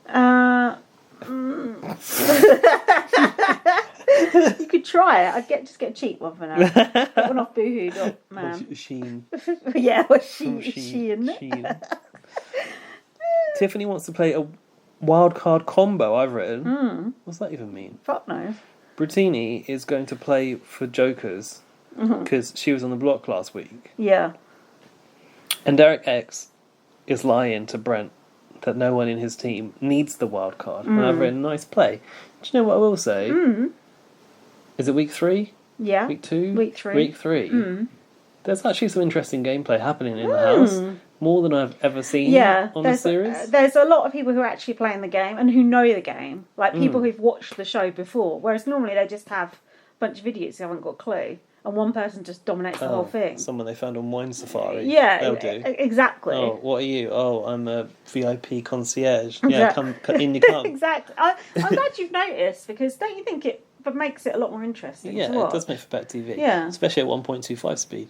You could try it. I'd just get a cheap one for now. Get one off boohoo.man. Sheen. Yeah, or Sheen. Tiffany wants to play a wildcard combo, I've written. What's that even mean? Fuck no. Brittini is going to play for Jokers. because she was on the block last week. Yeah. And Derek X is lying to Brent that no one in his team needs the wild card. And I've written a nice play. Do you know what I will say? Is it week 3? Yeah. Week 2? Week 3. Week 3. There's actually some interesting gameplay happening in the house. More than I've ever seen on the series. There's a lot of people who are actually playing the game and who know the game. Like people who've watched the show before. Whereas normally they just have a bunch of idiots who haven't got a clue. And one person just dominates the whole thing. Someone they found on Wine Safari. Yeah, they'll do. Exactly. Oh, what are you? Oh, I'm a VIP concierge. Yeah, come in you come. Exactly. I'm glad you've noticed, because don't you think it makes it a lot more interesting? Yeah, it does make for better TV. Yeah. Especially at 1.25 speed.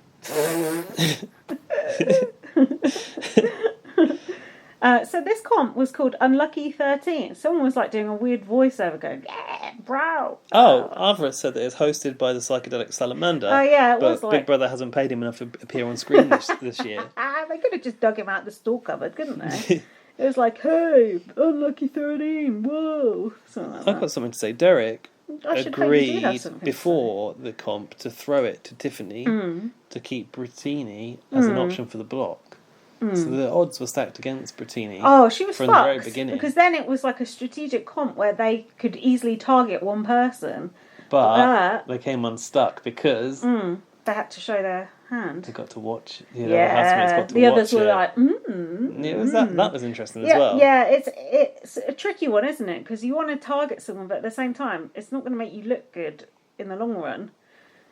So this comp was called Unlucky 13. Someone was like doing a weird voiceover going, yeah, bro. Oh, Arthur said that it's hosted by the psychedelic Salamander. Oh, yeah, it but was like... Big Brother hasn't paid him enough to appear on screen this year. They could have just dug him out the store cupboard, couldn't they? It was like, hey, Unlucky 13, whoa. I've got something to say. Derek agreed before the comp to throw it to Tiffany to keep Brittini as an option for the block. So the odds were stacked against Brittini. Oh, she was from fucked, the very beginning. because then it was like a strategic comp where they could easily target one person. But they came unstuck because they had to show their hand. They got to watch. The others were like, that was interesting as well. Yeah, it's a tricky one, isn't it? Because you want to target someone, but at the same time, it's not going to make you look good in the long run.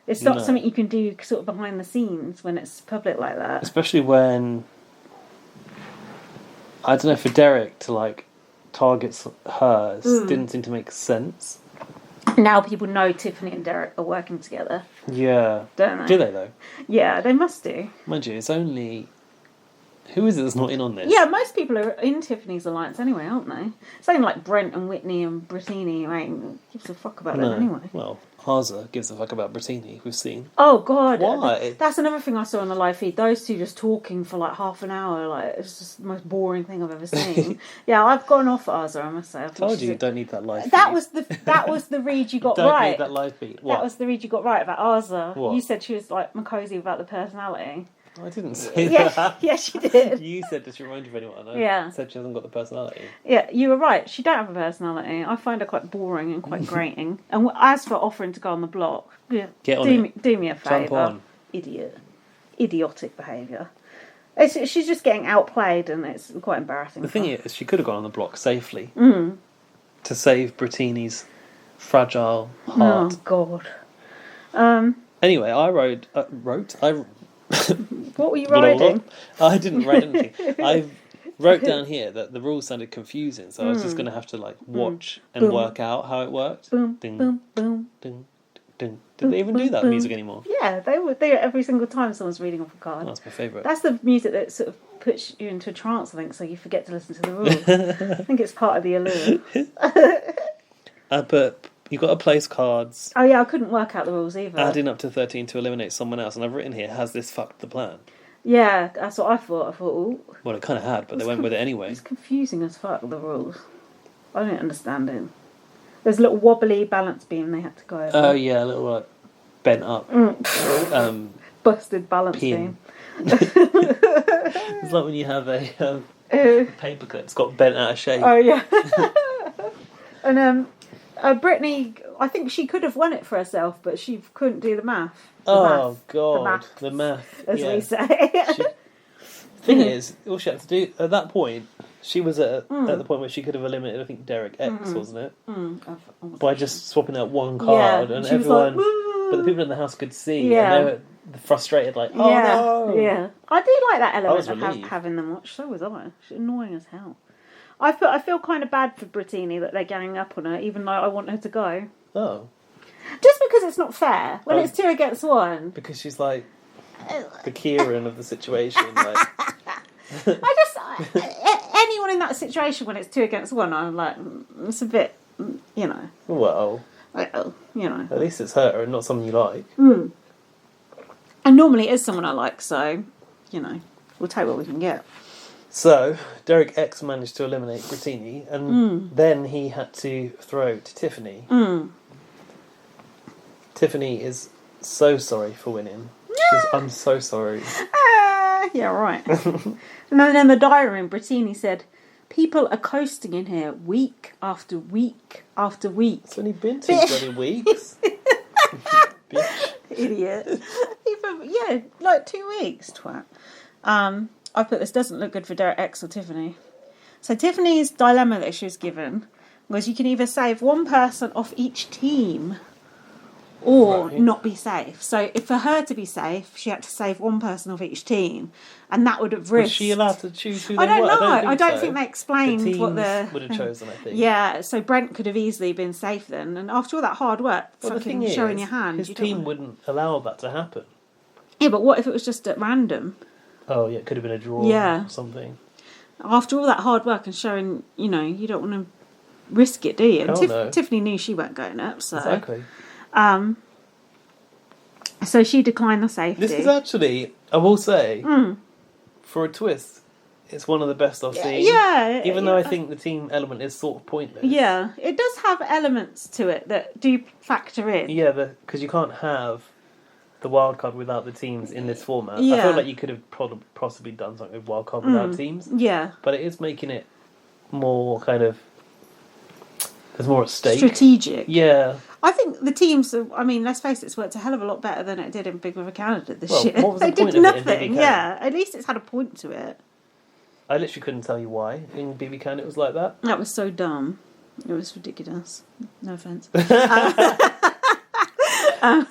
It's not something you can do sort of behind the scenes when it's public like that. Especially when, I don't know, for Derek to like target her didn't seem to make sense. Now people know Tiffany and Derek are working together. Yeah. Don't they? Do they though? Yeah, they must do. Mind you, it's only... Who is it that's not in on this? Yeah, most people are in Tiffany's alliance anyway, aren't they? It's only like Brent and Whitney and Brittini, who gives a fuck about them anyway. Well, Haza gives a fuck about Brittini, we've seen. Oh, God. Why? That's another thing I saw on the live feed. Those two just talking for like half an hour. Like, it's just the most boring thing I've ever seen. Yeah, I've gone off Haza, I must say. I told you don't need that live feed. That was the read you got right. Don't need that live feed. What? That was the read you got right about Haza. What? You said she was like Makosi without the personality. I didn't say that. Yes, you did. You said, just remind you of anyone. I said she hasn't got the personality. Yeah, you were right. She don't have a personality. I find her quite boring and quite grating. And as for offering to go on the block, get on it. Do me a favour. Jump on. Idiotic behaviour. She's just getting outplayed, and it's quite embarrassing. The thing is, she could have gone on the block safely to save Brittini's fragile heart. Oh, God. Anyway, I wrote. What were you writing? I didn't write anything. I wrote down here that the rules sounded confusing, so I was just going to have to like watch and work out how it worked. Boom, ding, boom, boom. Ding, ding. Did they even do that music anymore? Yeah, they would. They every single time someone's reading off a card. That's my favourite. That's the music that sort of puts you into a trance, I think, so you forget to listen to the rules. I think it's part of the allure. But you've got to place cards. Oh yeah, I couldn't work out the rules either. Adding up to 13 to eliminate someone else, and I've written here, has this fucked the plan? Yeah, that's what I thought. I thought, ooh. Well, it kind of had, but they went with it anyway. It's confusing as fuck, the rules. I don't understand it. There's a little wobbly balance beam they had to go over. Oh yeah, a little like bent up. Busted balance beam. It's like when you have a paper clip, it's got bent out of shape. Oh yeah. And Brittany, I think she could have won it for herself, but she couldn't do the math. God, the math. As we say. The thing is, all she had to do at that point, she was at the point where she could have eliminated, I think, Derek X, wasn't it? By just swapping out one card, and everyone, but the people in the house could see, and they were frustrated, like, oh no. Yeah, I do like that element of having them watch. So was I. She's annoying as hell. I feel kind of bad for Brittini that they're ganging up on her, even though I want her to go. Oh. Just because it's not fair. When it's 2 against 1. Because she's like the Kieran of the situation. Like. Anyone in that situation when it's 2 against 1, I'm like, it's a bit, you know. Well. You know. At least it's her and not someone you like. And normally it is someone I like, so, you know, we'll take what we can get. So, Derek X managed to eliminate Brittini, and then he had to throw to Tiffany. Tiffany is so sorry for winning. I'm so sorry. Yeah, right. And then in the diary room, Brittini said, people are coasting in here week after week after week. It's only been 2 bloody weeks. Bitch. Idiot. Yeah, like 2 weeks, twat. I put this doesn't look good for Derek X or Tiffany. So Tiffany's dilemma that she was given was you can either save one person off each team or not be safe. So if for her to be safe, she had to save one person off each team, and that would have risked... Was she allowed to choose who they I don't know. I don't so. think they explained the teams what the... would have chosen, I think. Yeah, so Brent could have easily been safe then, and after all that hard work, fucking showing your hand... His team wouldn't allow that to happen. Yeah, but what if it was just at random? Oh, yeah, it could have been a draw or something. After all that hard work and showing, you don't want to risk it, do you? And no. Tiffany knew she weren't going up, so... Exactly. So she declined the safety. This is actually, I will say, for a twist, it's one of the best I've seen. Yeah. Even though I think the team element is sort of pointless. Yeah, it does have elements to it that do factor in. Yeah, because you can't have the wild card without the teams in this format. Yeah. I feel like you could have possibly done something with wild card without teams. Yeah. But it is making it more kind of... There's more at stake. Strategic. Yeah. I think the teams, let's face it, it's worked a hell of a lot better than it did in Big Brother Canada this year. What was the they point did of nothing. It in BB Yeah, at least it's had a point to it. I literally couldn't tell you why in BB Can it was like that. That was so dumb. It was ridiculous. No offence. I'm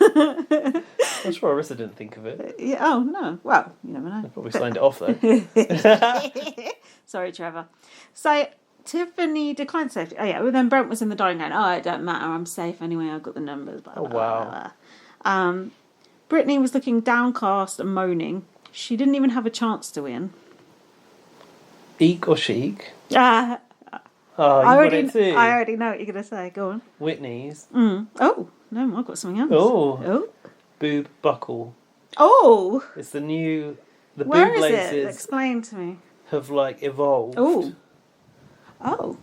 sure Arissa didn't think of it. Yeah, oh, no. Well, you never know. I probably signed it off, though. Sorry, Trevor. So... Tiffany declined safety. Oh yeah, well then Brent was in the dining going, oh, it don't matter, I'm safe anyway, I've got the numbers. Blah, blah, wow. Blah. Brittany was looking downcast and moaning. She didn't even have a chance to win. Eek or chic? I already know what you're going to say. Go on. Whitney's. Oh, no, I've got something else. Oh. Boob buckle. Oh. It's the new... The Where boob is laces it? Explain to me. have evolved. Oh.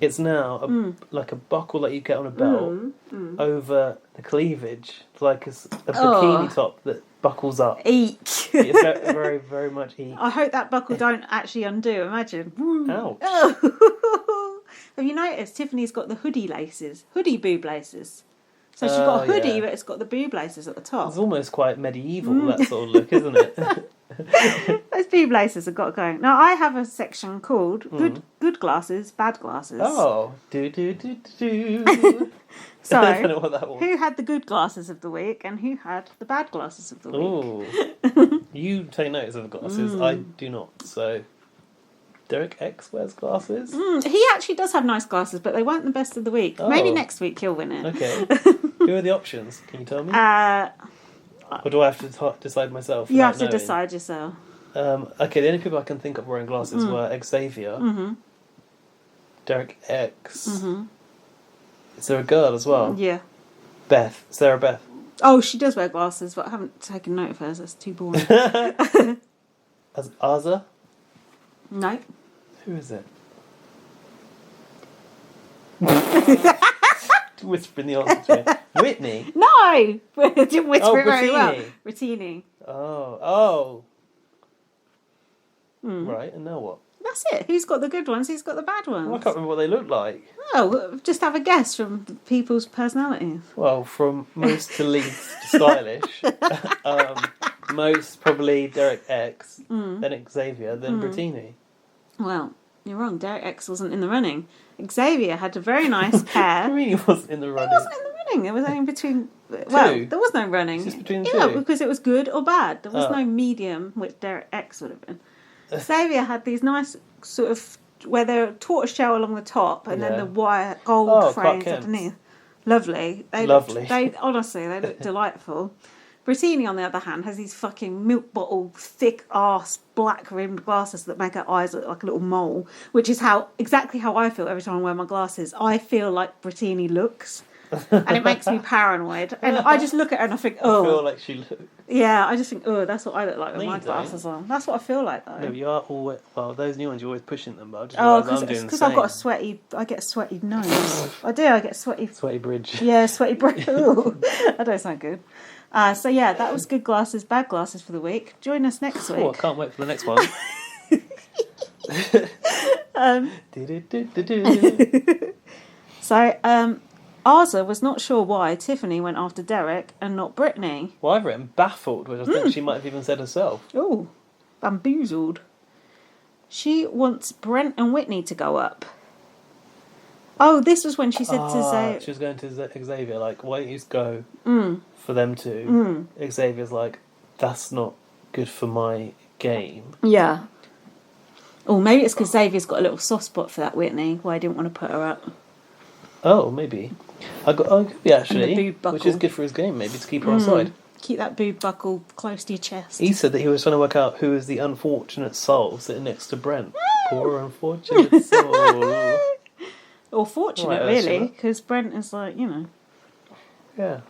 It's now like a buckle that you get on a belt over the cleavage. It's like a bikini top that buckles up. Eek. It's very, very much eek. I hope that buckle don't actually undo. Imagine. Ouch. Oh. Have you noticed Tiffany's got the hoodie boob laces? So she's got a hoodie, but it's got the boob laces at the top. It's almost quite medieval, that sort of look, isn't it? Those boob laces have got to go. Now, I have a section called good glasses, bad glasses. Oh. Do. So, I don't know what that was. Who had the good glasses of the week and who had the bad glasses of the week? Oh. You take notice of the glasses. I do not, so... Derek X wears glasses? He actually does have nice glasses, but they weren't the best of the week. Oh. Maybe next week he'll win it. Okay. Who are the options? Can you tell me? Or do I have to decide myself? You have to decide yourself. Okay, the only people I can think of wearing glasses were Xavier, Derek X. Is there a girl as well? Yeah. Sarah Beth. Oh, she does wear glasses, but I haven't taken note of hers. That's too boring. As Aza? No. Who is it? Whispering the answer to me. Whitney? No! I didn't whisper it very well. Brittini. Brittini. Oh. Right, and now what? That's it. Who's got the good ones? Who's got the bad ones? Well, I can't remember what they look like. Oh, just have a guess from people's personalities. Well, from most to least stylish. Most probably Derek X, then Xavier, then Brittini. Well, you're wrong. Derek X wasn't in the running. Xavier had a very nice pair. What do you mean he wasn't in the running? He wasn't in the running. It was only between... Well, there was no running. Just between yeah, two? because it was good or bad. There was no medium, which Derek X would have been. Xavier had these nice sort of... where they're tortoiseshell along the top and then the wire gold frames underneath. Lovely. They honestly, they look delightful. Brittini, on the other hand, has these fucking milk bottle, thick ass, black rimmed glasses that make her eyes look like a little mole, which is exactly how I feel every time I wear my glasses. I feel like Brittini looks, and it makes me paranoid. And I just look at her and I think, oh. I feel like she looks. Yeah, I just think, oh, that's what I look like with my glasses on. That's what I feel like, though. No, you are always, well, those new ones, you're always pushing them, but because I've got I get a sweaty nose. I get a sweaty... Sweaty bridge. Yeah, sweaty bridge. Ooh, that don't sound good. So yeah, that was good glasses, bad glasses for the week. Join us next week. Oh, I can't wait for the next one. So, Arza was not sure why Tiffany went after Derek and not Brittany. Well, I've written baffled, which I think she might have even said herself. Oh, bamboozled. She wants Brent and Whitney to go up. Oh, this was when she said to Xavier... She was going to Xavier, like, why don't you just go for them two? Xavier's like, that's not good for my game. Yeah. Oh, maybe it's because Xavier's got a little soft spot for that Whitney, why I didn't want to put her up. Oh, maybe. Could be actually, which is good for his game, maybe, to keep her on side. Keep that boob buckle close to your chest. He said that he was trying to work out who is the unfortunate soul sitting next to Brent. Poor unfortunate soul. Or fortunate, really, because Brent is like, yeah,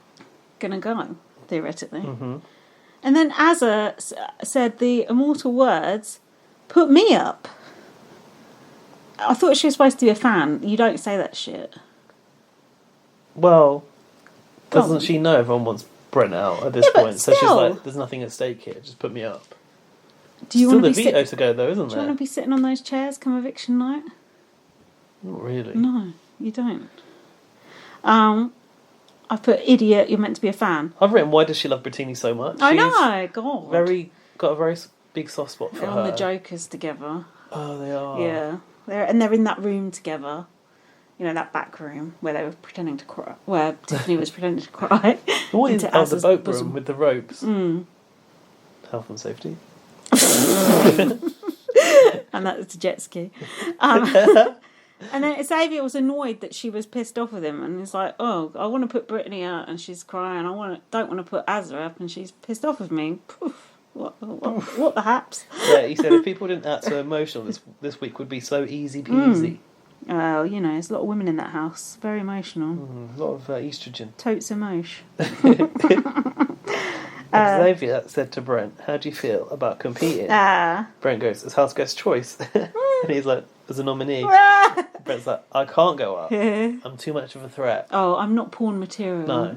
gonna go, theoretically. Mm-hmm. And then Azza said the immortal words, "Put me up." I thought she was supposed to be a fan. You don't say that shit. Well, doesn't she know everyone wants Brent out at this point? So she's like, "There's nothing at stake here. Just put me up." Do you want the veto to go though, isn't there? Do you want to be sitting on those chairs come eviction night? Not really. No, you don't. I put idiot. You're meant to be a fan. I've written, why does she love Brittany so much? I know. God. Got a very big soft spot for they're her. On the Jokers together. Oh, they are. Yeah, they're in that room together. That back room where they were pretending to cry. Where Tiffany was pretending to cry. What is the boat room with the ropes? Health and safety. And that's a jet ski. And then Xavier was annoyed that she was pissed off with him, and he's like, "Oh, I want to put Brittany out, and she's crying. Don't want to put Azza up, and she's pissed off with me." Poof. What the haps? Yeah, he said if people didn't act so emotional, this week would be so easy peasy. Well, there's a lot of women in that house, very emotional. A lot of estrogen. Totes emotion. Xavier said to Brent, "How do you feel about competing?" Brent goes, "It's Houseguest's choice," and he's like, "As a nominee." Brent's like, "I can't go up. I'm too much of a threat." Oh, I'm not porn material. No.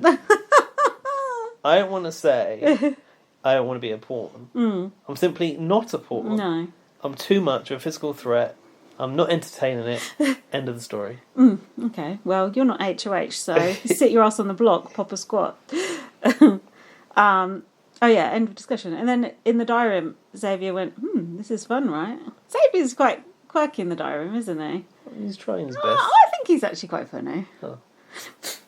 I don't want to say I don't want to be a pawn. I'm simply not a pawn. No. I'm too much of a physical threat. I'm not entertaining it. End of the story. Okay. Well, you're not HOH, so sit your ass on the block, pop a squat. Oh yeah, end of discussion. And then in the diary room, Xavier went, this is fun, right? Xavier's quite quirky in the diary room, isn't he? He's trying his best. I think he's actually quite funny. Oh.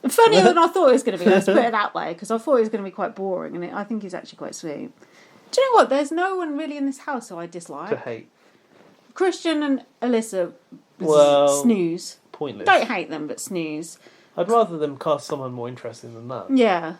Funnier than I thought he was going to be, let's put it that way, because I thought he was going to be quite boring, and I think he's actually quite sweet. Do you know what? There's no one really in this house who I dislike. To hate. Christian and Alyssa, snooze. Pointless. Don't hate them, but snooze. I'd rather them cast someone more interesting than that. Yeah.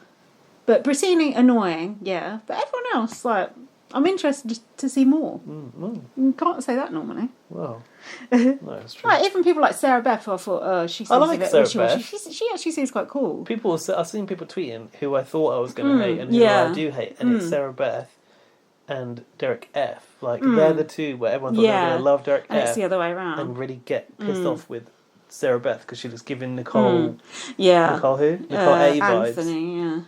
But Brittany, annoying, yeah. But everyone else, I'm interested to see more. You can't say that normally. Well, no, it's true. Even people like Sarah Beth, who I thought, she seems a bit wishy-washy. She actually seems quite cool. I've seen people tweeting who I thought I was going to hate and who I do hate, and it's Sarah Beth and Derek F. They're the two where everyone thought they were going to love Derek and F. It's the other way around. And really get pissed off with Sarah Beth because she was giving Nicole... Nicole who? Nicole A vibes. Anthony, yeah.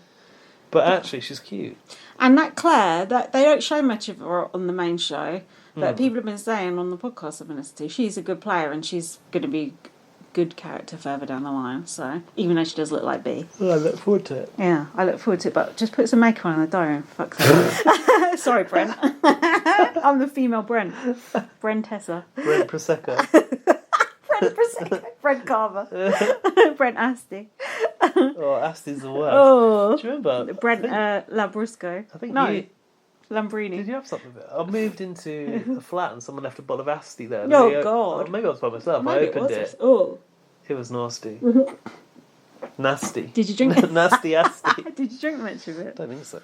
But actually, she's cute. And that Claire, that they don't show much of her on the main show, but people have been saying on the podcast I've been listening to, she's a good player and she's going to be good character further down the line. So even though she does look like B. Well, I look forward to it. Yeah, I look forward to it, but just put some makeup on in the diary. Fuck's sake. Sorry, Brent. I'm the female Brent. Brentessa. Brent Prosecco. Brent Prosecco. Brent Carver. Brent Asti. Oh, Asti's the worst. Oh. Do you remember? Brent Labrusco. I think Lambrini. Did you have something of it? I moved into a flat and someone left a bottle of Asti there. Oh, God. Maybe I was by myself. Maybe I opened it. Oh. It was nasty. Nasty. Did you drink it? Nasty Asti. Did you drink much of it? I don't think so.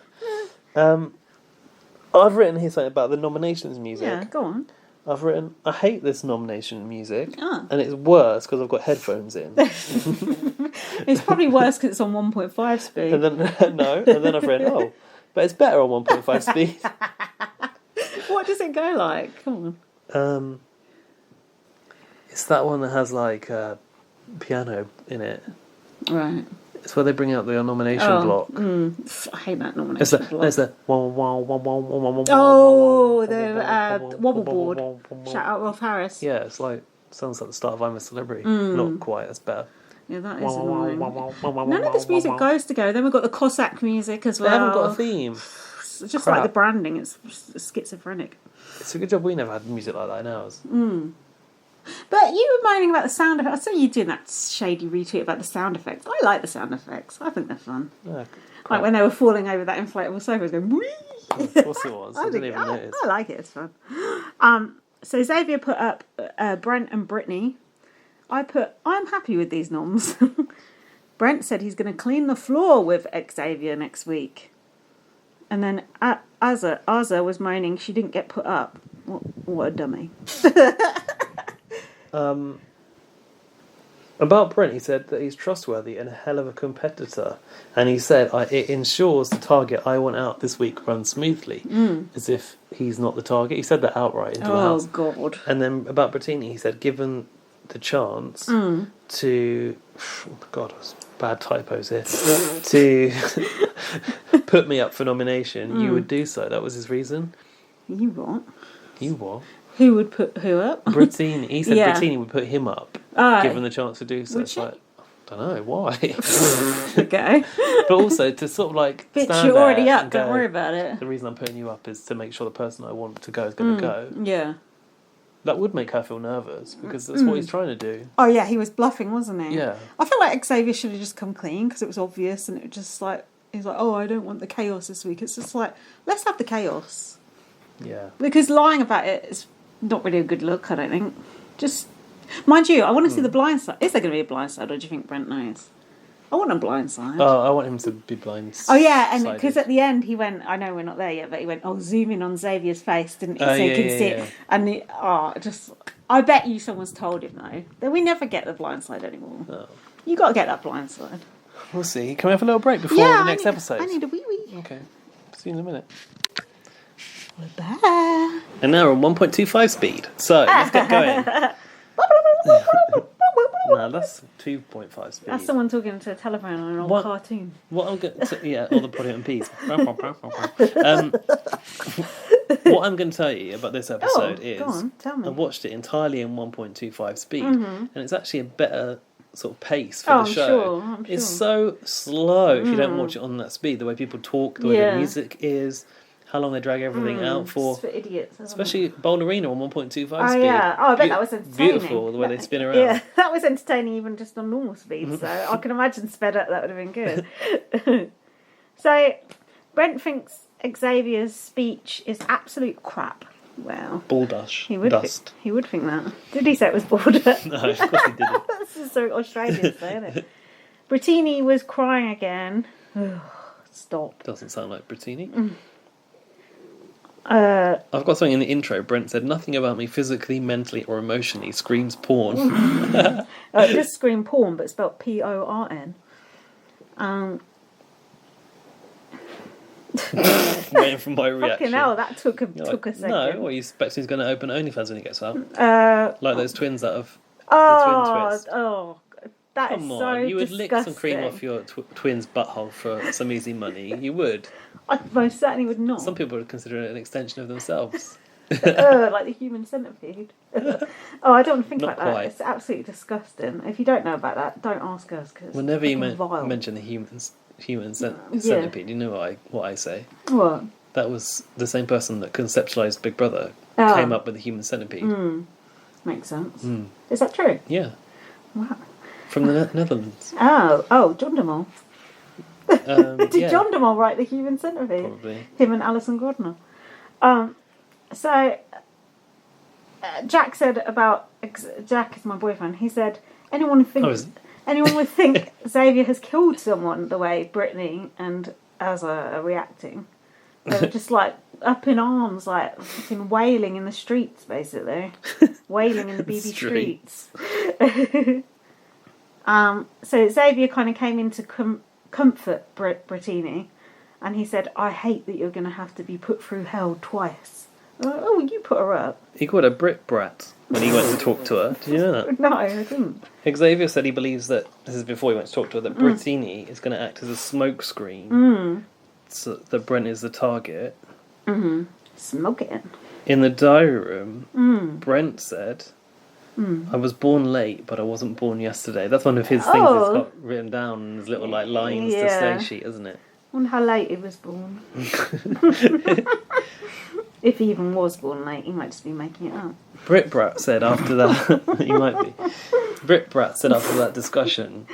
I've written here something about the nominations music. Yeah, go on. I've written, I hate this nomination music, and it's worse because I've got headphones in. It's probably worse because it's on 1.5 speed. And then I've written, but it's better on 1.5 speed. What does it go like? Come on. It's that one that has piano in it. Right. It's where they bring out the nomination block. I hate that nomination block. There's the the wobble board. Shout out Rolf Harris. Yeah, it's like sounds like the start of I'm a Celebrity. Not quite. That's better. Yeah, that is annoying. None of this music goes together. Then we've got the Cossack music as well. They haven't got a theme. It's just like the branding. It's schizophrenic. It's a good job we never had music like that in ours. But you were moaning about the sound effects. I saw you doing that shady retweet about the sound effects. I like the sound effects. I think they're fun. Like when they were falling over that inflatable sofa, going whee. Of course it was. I didn't even notice. I like it. It's fun. So Xavier put up Brent and Brittany. I'm happy with these noms. Brent said he's going to clean the floor with Xavier next week. And then Azza was moaning she didn't get put up. What a dummy. About Brent, he said that he's trustworthy and a hell of a competitor. And he said, it ensures the target I want out this week runs smoothly. As if he's not the target. He said that outright into the house. Oh, God. And then about Brittany, he said, given the chance to... God, bad typos here. To put me up for nomination, you would do so. That was his reason. You what? You what? Who would put who up? Brittany. He said Brittany would put him up, given the chance to do so. It's like, I don't know, why? Okay. But also to sort of like bitch, stand you're already there up, don't worry about it. The reason I'm putting you up is to make sure the person I want to go is going to go. Yeah. That would make her feel nervous, because that's what he's trying to do. Oh yeah, he was bluffing, wasn't he? Yeah. I feel like Xavier should have just come clean, because it was obvious, and it was just like, he's like, oh, I don't want the chaos this week. It's just like, let's have the chaos. Yeah. Because lying about it is not really a good look, I don't think. Just, mind you, I want to see the blind side. Is there going to be a blind side, or do you think Brent knows? I want a blind side. Oh, I want him to be blind. Oh yeah, and because at the end he went, I know we're not there yet, but he went, zoom in on Xavier's face, didn't he? So you can see it. And I bet you someone's told him though that we never get the blind side anymore. Oh. You got to get that blind side. We'll see. Can we have a little break before the next episode? I need a wee wee. Okay. See you in a minute. We're back. And now we're on 1.25 speed. So let's get going. No, that's 2.5 speed. That's someone talking to a telephone on an old cartoon. What I'm going to, all the Potty and Peas. What I'm going to tell you about this episode is, go on, tell me. I watched it entirely in 1.25 speed, and it's actually a better sort of pace for the show. I'm sure. It's so slow if you don't watch it on that speed. The way people talk, the way the music is. How long they drag everything out for. It's for idiots. Especially Ballerina on 1.25 speed. Oh, yeah. Oh, I bet that was entertaining. Beautiful, the way they spin around. Yeah, that was entertaining even just on normal speed. So I can imagine sped up, that would have been good. So, Brent thinks Xavier's speech is absolute crap. Well, Baldush. He would think that. Did he say it was balder? No, of course he didn't. That's just so Australian, isn't it? Brittany was crying again. Stop. Doesn't sound like Brittany. I've got something in the intro. Brent said, nothing about me physically, mentally or emotionally screams porn. It does scream porn, but spelled Porn. Waiting for my reaction. Fucking hell, that took a second. No, what, you expect he's going to open OnlyFans when he gets out? Like those twins that have the twin twist. Oh, that Come is on, so you would disgusting. lick some cream off your twin's butthole for some easy money. You would. I most certainly would not. Some people would consider it an extension of themselves. Like the human centipede. I don't want to think Not about that. quite. It's absolutely disgusting. If you don't know about that, don't ask us. Cause Whenever you vile. mention the human centipede, you know what I say? What? That was the same person that conceptualised Big Brother came up with the human centipede. Makes sense. Is that true? Yeah. Wow. From the Netherlands. Oh, John de Mol. Did John de Mol write the human centipede? Probably. Him and Alison Grodner. So Jack said about Jack is my boyfriend. He said anyone would think Xavier has killed someone the way Brittany and Azza are reacting. They're just like up in arms, like fucking wailing in the streets, basically. Wailing in the BB streets. So Xavier kind of came in to comfort Brittany, and he said, I hate that you're going to have to be put through hell twice. You put her up. He called her Brit Brat. when he went to talk to her. Did you know that? No, I didn't. Xavier said he believes that, this is before he went to talk to her, that Brittini is going to act as a smokescreen, so that Brent is the target. Mm-hmm. Smoke it. In the diary room, Brent said, I was born late, but I wasn't born yesterday. That's one of his things he's got written down in his little lines to stay sheet, isn't it? I wonder how late he was born. If he even was born late, he might just be making it up. Brit Brat said after that, he might be. Brit Brat said after that discussion,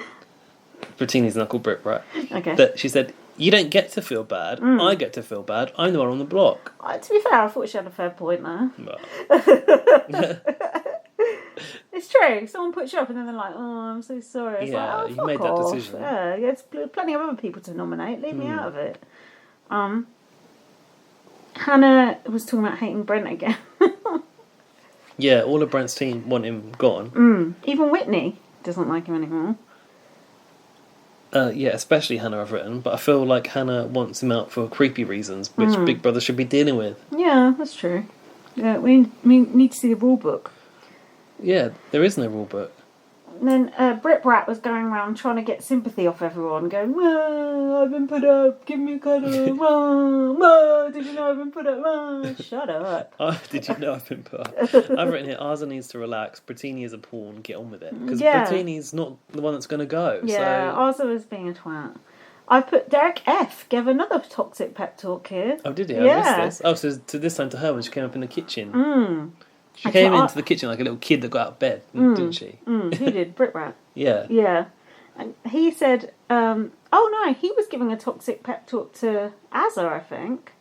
Brittini's not called Brit Brat, that she said, you don't get to feel bad, I get to feel bad, I'm the one on the block. To be fair, I thought she had a fair point there. It's true. Someone puts you up and then they're like, oh, I'm so sorry. It's like, oh, you made that decision. Yeah, there's plenty of other people to nominate. Leave me out of it. Hannah was talking about hating Brent again. Yeah, all of Brent's team want him gone. Even Whitney doesn't like him anymore. Yeah, especially Hannah I've written, but I feel like Hannah wants him out for creepy reasons, which Big Brother should be dealing with. Yeah, that's true. Yeah, we need to see the rule book. Yeah, there is no rule book. And then Brit Brat was going around trying to get sympathy off everyone, going, well, I've been put up, give me a cuddle, well, did you know I've been put up, well, shut up. Oh, did you know I've been put up? I've written here, Arza needs to relax, Brittini is a pawn, get on with it. Because Brittini's not the one that's going to go. Yeah, Arza was being a twat. I put Derek F. gave another toxic pep talk here. Oh, did he? I missed this. Oh, so this time to her when she came up in the kitchen. She came into the kitchen like a little kid that got out of bed, didn't she? Who did? Brit Rat. Yeah. Yeah. And he said, oh no, he was giving a toxic pep talk to Azza, I think.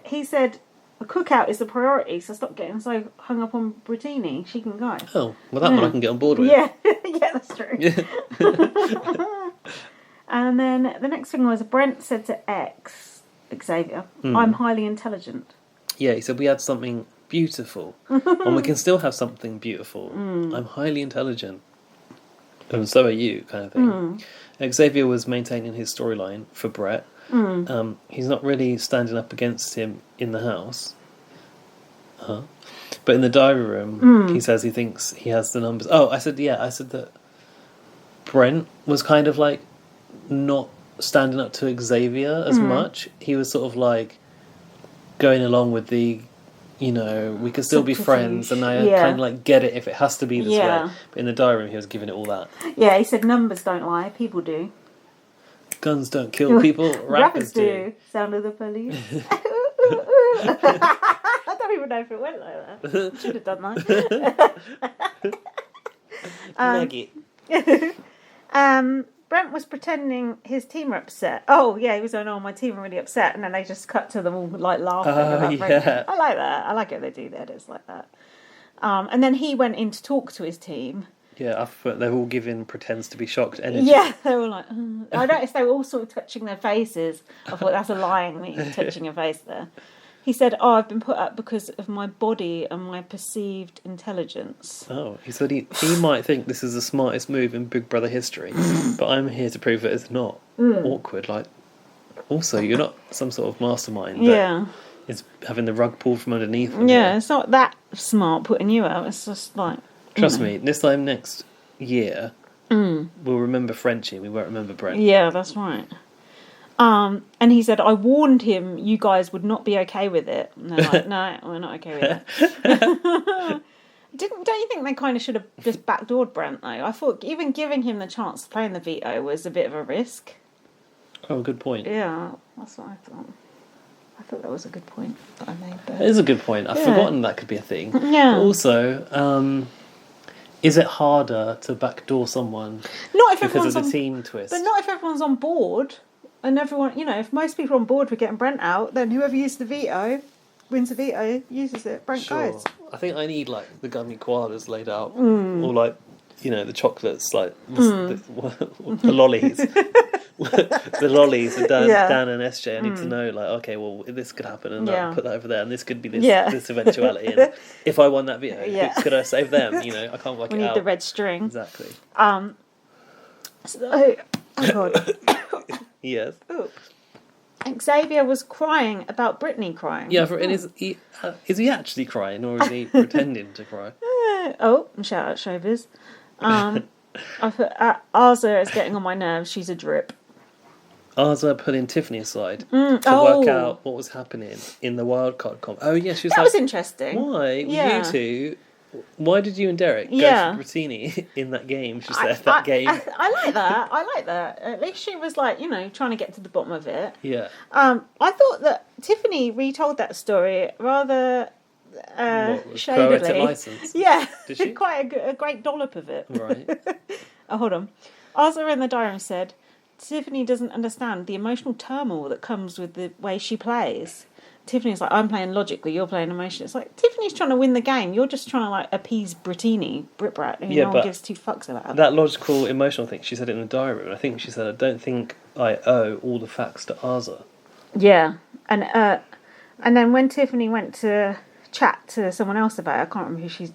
He said, a cookout is the priority, so stop getting so hung up on Brittini. She can go. Oh, well that one I can get on board with. Yeah, yeah, that's true. Yeah. And then the next thing was Brent said to Xavier, I'm highly intelligent. Yeah, he said we had something beautiful, and we can still have something beautiful. I'm highly intelligent, and so are you, kind of thing. Xavier was maintaining his storyline for Brett. He's not really standing up against him in the house, but in the diary room, he says he thinks he has the numbers. Oh, I said that Brent was kind of like not standing up to Xavier as much. He was sort of like going along with the, you know, we can still be friends, and I kind of like get it if it has to be this way. But in the diary room, he was giving it all that. Yeah, he said numbers don't lie, people do. Guns don't kill people, rappers do. Sound of the police. I don't even know if it went like that. Should have done that. Brent was pretending his team were upset. Oh, yeah, he was going, my team are really upset. And then they just cut to them all, like, laughing about Brent. I like that. I like it they do that. It's like that. And then he went in to talk to his team. Yeah, I thought they were all giving pretends to be shocked energy. Yeah, they were like, I noticed they were all sort of touching their faces. I thought that's a lying me, touching your face there. He said, I've been put up because of my body and my perceived intelligence. Oh, he said he might think this is the smartest move in Big Brother history, but I'm here to prove that it's not. Awkward. Like, also, you're not some sort of mastermind that is having the rug pulled from underneath. Yeah, it's not that smart putting you out. It's just like... Trust me, this time next year, we'll remember Frenchie, we won't remember Brent. Yeah, that's right. And he said, I warned him you guys would not be okay with it. And they're like, no, we're not okay with it. Don't you think they kind of should have just backdoored Brent, though? I thought even giving him the chance to play in the veto was a bit of a risk. Oh, good point. Yeah, that's what I thought. I thought that was a good point that I made there. It is a good point. I've forgotten that could be a thing. Yeah. But also, is it harder to backdoor someone because of the team twist? But not if everyone's on board. And everyone, you know, if most people are on board with getting Brent out, then whoever used the veto, wins the veto, uses it. Brent goes. I think I need, like, the gummy koalas laid out. Or, like, you know, the chocolates, like, the lollies. The lollies are Dan and SJ. I need to know, like, okay, well, this could happen, and I'll put that over there, and this could be this eventuality. And if I won that veto, could I save them? You know, I can't work it out. We need the red string. Exactly. Oh, God. Yes. Ooh. Xavier was crying about Brittany crying. Yeah, and is he actually crying, or is he pretending to cry? shout out showbiz. I put Arza is getting on my nerves. She's a drip. Arza pulling Tiffany aside to work out what was happening in the wildcard comp. Oh yeah, she was that was interesting. Why you two? Why did you and Derek go for Brittini in that game? She said game. I like that. I like that. At least she was like, trying to get to the bottom of it. Yeah. I thought that Tiffany retold that story rather shadily. Poetic license. Yeah. Did she? Quite a great dollop of it. Right. Oh, hold on. Arthur in the diary said, Tiffany doesn't understand the emotional turmoil that comes with the way she plays. Tiffany's like, I'm playing logically, you're playing emotion. It's like, Tiffany's trying to win the game. You're just trying to, like, appease Brittini, Brit-Brat, who no one gives two fucks about. That logical, emotional thing, she said it in the diary room. I think she said, I don't think I owe all the facts to Arza. Yeah. And then when Tiffany went to chat to someone else about it, I can't remember who she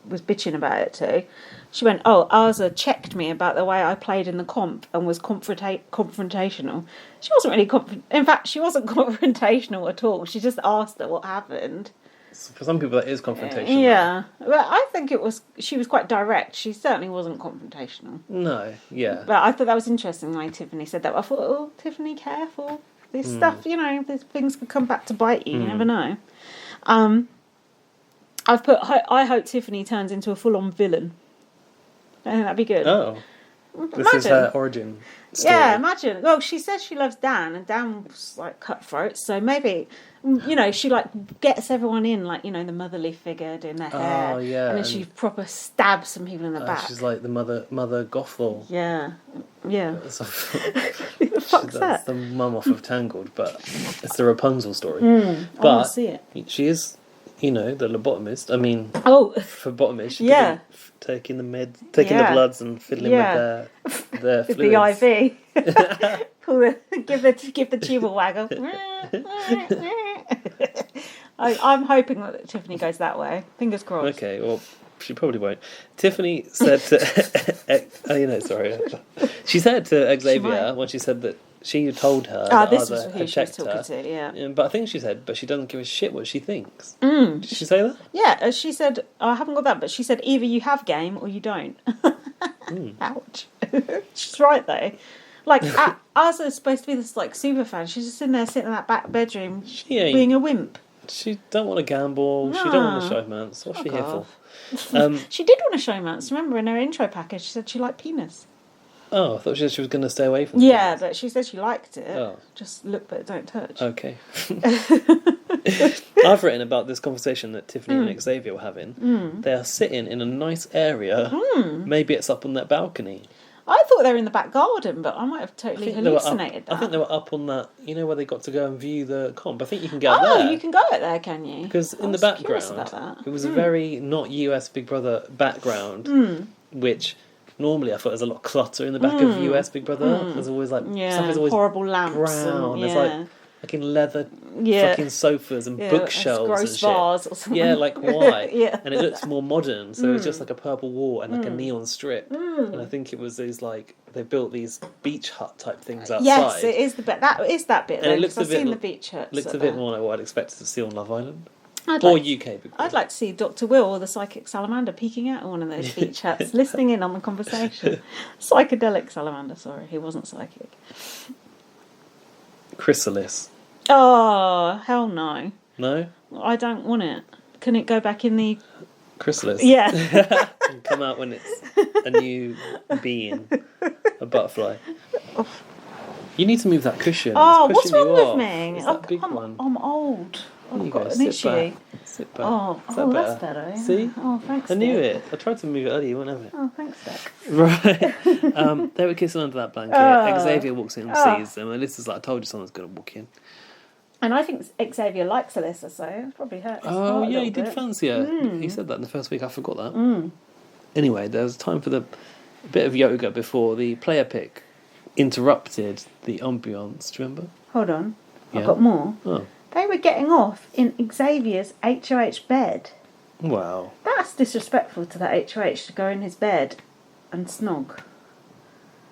was bitching about it to, she went, Arza checked me about the way I played in the comp and was confrontational. She wasn't really in fact, she wasn't confrontational at all. She just asked her what happened. For some people that is confrontational. Yeah. But I think she was quite direct. She certainly wasn't confrontational. No, yeah. But I thought that was interesting the way Tiffany said that. I thought, Tiffany, careful. This stuff, these things could come back to bite you. You never know. I've put, I hope Tiffany turns into a full-on villain. I think that'd be good. Oh. This is her origin story. Yeah, imagine. Well, she says she loves Dan, and Dan was, like, cutthroat, so maybe, she, like, gets everyone in, like, the motherly figure doing their hair. Oh, yeah. And then she proper stabs some people in the back. She's like the mother Gothel. Yeah. Yeah. That's that? the mum off of Tangled, but it's the Rapunzel story. I want to see it. She is... the lobotomist. I mean, for botomist, she taking the bloods and fiddling with their with fluids. the IV. give the tube a waggle. I'm hoping that Tiffany goes that way. Fingers crossed. Okay, well, she probably won't. Tiffany said to, sorry, she said to Xavier when she said that she told her that this Arza was who had she was checked talking her. to, yeah. But I think she said, but she doesn't give a shit what she thinks. Did she say that? Yeah, she said, I haven't got that, but she said either you have game or you don't. Ouch. She's right, though. Like, Arza's supposed to be this, like, super fan. She's just in there sitting in that back bedroom being a wimp. She don't want to gamble. No. She don't want to showmance. What's she here for? She did want to showmance. Remember, in her intro package, she said she liked penis. Oh, I thought she said she was going to stay away from penis. But she said she liked it. Oh. Just look but don't touch. Okay. I've written about this conversation that Tiffany and Xavier were having. They are sitting in a nice area. Maybe it's up on that balcony. I thought they were in the back garden, but I might have totally hallucinated that. I think they were up on that, where they got to go and view the comp. I think you can go there. Oh, you can go out there, can you? Because in the background, it was a very not US Big Brother background, which normally I thought there's a lot of clutter in the back of US Big Brother. There's always stuff is always horrible lamps brown. There's like in leather fucking sofas and bookshelves gross and shit. Vase or something. Yeah, like why? And it looks more modern, so it's just like a purple wall and like a neon strip. And I think it was these they built these beach hut type things outside. Yes, it is that is that bit. And it looks I've seen the beach huts. Looks a bit more like what I'd expected to see on Love Island. UK Big Brother. I'd like to see Dr. Will or the psychic salamander peeking out of one of those beach huts, listening in on the conversation. Psychedelic salamander, sorry, he wasn't psychic. Chrysalis. Oh, hell no. No? I don't want it. Can it go back in the... Chrysalis? Yeah. And come out when it's a new being. A butterfly. You need to move that cushion. Oh, what's wrong with me? It's that big one. I'm old. I've got an issue. Sit back. Oh, that's better. Yeah. See? Oh, thanks, I knew it. I tried to move it earlier, you wouldn't have it. Oh, thanks, Dick. Right. They were kissing under that blanket. Xavier walks in and sees them. Alyssa's like, I told you someone's going to walk in. And I think Xavier likes Alyssa, so it probably hurt his heart a yeah, he did bit. fancy her. He said that in the first week. I forgot that. Anyway, there was time for a bit of yoga before the player pick interrupted the ambience. Do you remember? Hold on. I've got more. Oh. They were getting off in Xavier's HOH bed. Wow. That's disrespectful to that HOH to go in his bed and snog.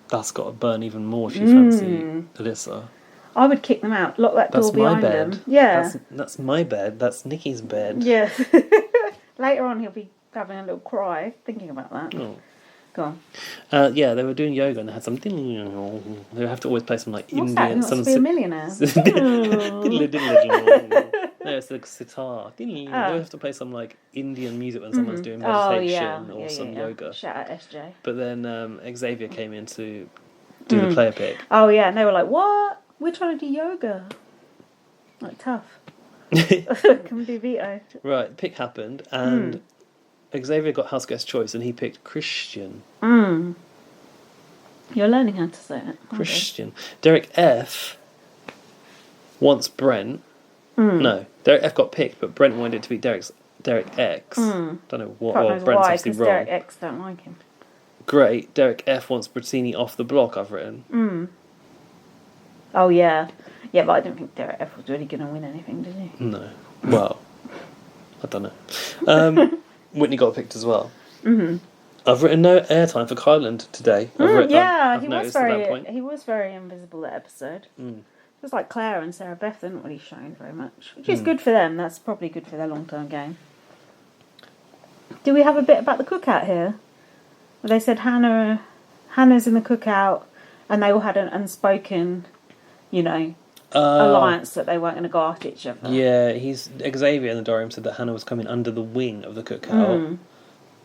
That's got to burn even more if you fancy Alyssa. I would kick them out, lock that door behind them. Yeah. That's my bed. That's Nikki's bed. Yeah. Later on he'll be having a little cry thinking about that. Oh. Go on. Yeah, they were doing yoga and they had some. They have to always play some like What's Indian. that? Not to be a millionaire. No, it's the sitar. They have to play some like Indian music when someone's doing meditation or some yoga. Shout out SJ. But then Xavier came in to do the player pick. Oh yeah, and they were like, "What? We're trying to do yoga." Like tough. Can we do veto? Right, the pick happened and Xavier got house guest choice and he picked Christian. You're learning how to say it. Christian. Derek F wants Brent. No, Derek F got picked, but Brent wanted it to be Derek X. Don't know what. Well, Brent's obviously wrong. Derek X don't like him. Great. Derek F wants Brittini off the block, I've written. Oh yeah. Yeah, but I don't think Derek F was really going to win anything, did he? No. Well, I don't know. Whitney got picked as well. I've written no airtime for Kyland today. He was very invisible that episode. It was like Claire and Sarah Beth didn't really shine very much, which is good for them. That's probably good for their long-term game. Do we have a bit about the cookout here? They said Hannah's in the cookout, and they all had an unspoken, alliance that they weren't going to go after each other. Yeah, Xavier in the diary said that Hannah was coming under the wing of the cookout.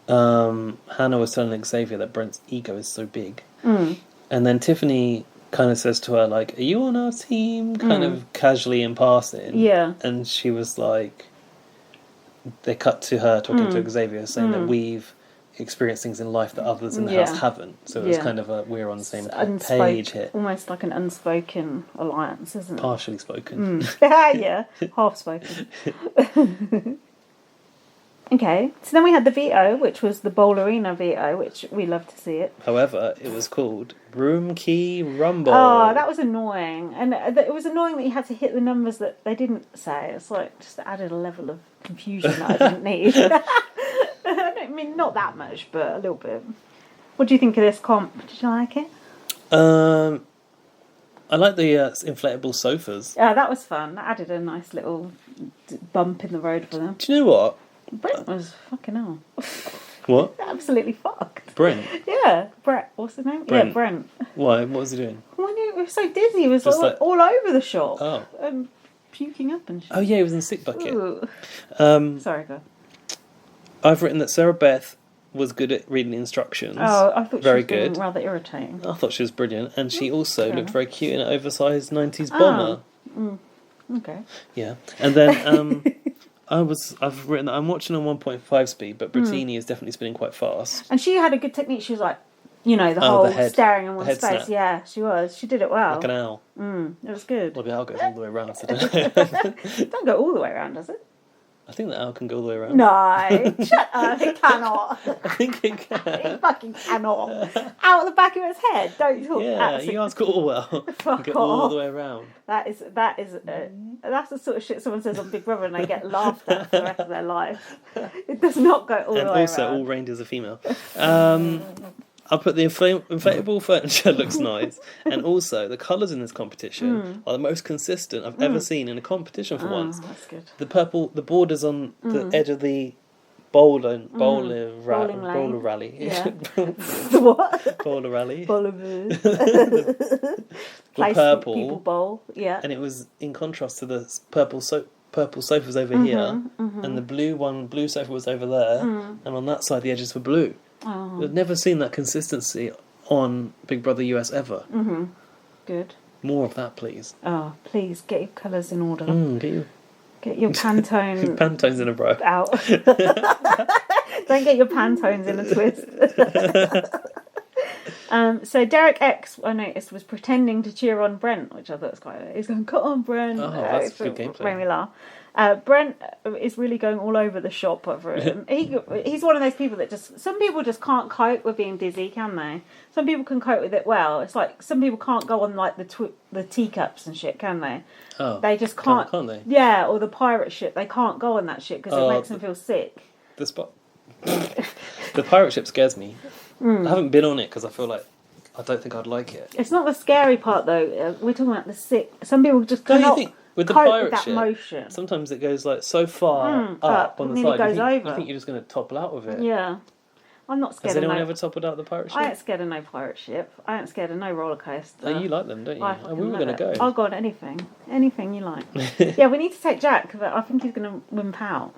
Hannah was telling Xavier that Brent's ego is so big. And then Tiffany kind of says to her, like, "Are you on our team?" Kind of casually in passing. Yeah. And she was like, they cut to her talking to Xavier, saying that we've experienced things in life that others in the house haven't. So it was kind of we're on the same page here. Almost like an unspoken alliance, isn't it? Partially spoken. Yeah, half spoken. Okay, so then we had the veto, which was the Bowlerina veto, which we love to see it. However, it was called Room Key Rumble. Oh, that was annoying. And it was annoying that you had to hit the numbers that they didn't say. It's like, just added a level of confusion that I didn't need. I mean, not that much, but a little bit. What do you think of this comp? Did you like it? I like the inflatable sofas. Yeah, that was fun. That added a nice little bump in the road for them. Do you know what? Brent was fucking hell. What? Absolutely fucked. Brent? Yeah. Brent. What's his name? Brent. Yeah, Brent. Why? What was he doing? Well, he was so dizzy. He was all over the shop. Oh. Puking up and shit. Oh, yeah, he was in the sick bucket. Sorry, go. I've written that Sarah Beth was good at reading instructions. Oh, I thought very she was good. Rather irritating. I thought she was brilliant. And she also looked very cute in an oversized 90s bomber. Okay. Yeah. And then... I've written that I'm watching on 1.5 speed, but Brittini is definitely spinning quite fast. And she had a good technique. She was like, the whole staring in one space. Snap. Yeah, she was. She did it well. Like an owl. It was good. Well, the owl goes all the way around. So Don't go all the way around, does it? I think the owl can go all the way around. No, shut up. It cannot. I think it can. It fucking cannot. Out the back of its head. Don't talk. Yeah, you ask Orwell. Go all the way around. That's the sort of shit someone says on Big Brother and they get laughed at for the rest of their life. It does not go all the way around. And also, all reindeers are female. I'll put the inflatable furniture looks nice, and also the colours in this competition are the most consistent I've ever seen in a competition for once. That's good. The borders on the edge of the bowler rally. Yeah. The what? Bowler rally. Bowler Place purple. People bowl. Yeah. And it was in contrast to the purple sofas over here, and the blue sofa was over there, and on that side the edges were blue. Oh. I've never seen that consistency on Big Brother US ever. Good. More of that, please. Oh, please get your colours in order. Get your Pantone. Pantones in a row. Out. Don't get your Pantones in a twist. So Derek X, I noticed, was pretending to cheer on Brent, which I thought was quite. He's going, "Come on, Brent!" Oh, that's good gameplay. Made me laugh. Brent is really going all over the shop over him. He's one of those people that some people just can't cope with being dizzy, can they? Some people can cope with it well. It's like some people can't go on like the teacups and shit, can they? Oh, they just can't. Can't they? Yeah, or the pirate ship. They can't go on that shit because it makes them feel sick. The pirate ship scares me. I haven't been on it because I don't think I'd like it. It's not the scary part though. We're talking about the sick. Some people just cannot. with the cope pirate with that ship, motion. sometimes it goes like so far up on the nearly side. goes over. You think you're just going to topple out of it? Yeah. I'm not scared Has of anyone ever toppled out the pirate ship? I ain't scared of no pirate ship. I ain't scared of no roller coaster. Oh, you like them, don't you? And we were going to go. I'll go on anything. Anything you like. Yeah, we need to take Jack, but I think he's going to wimp out.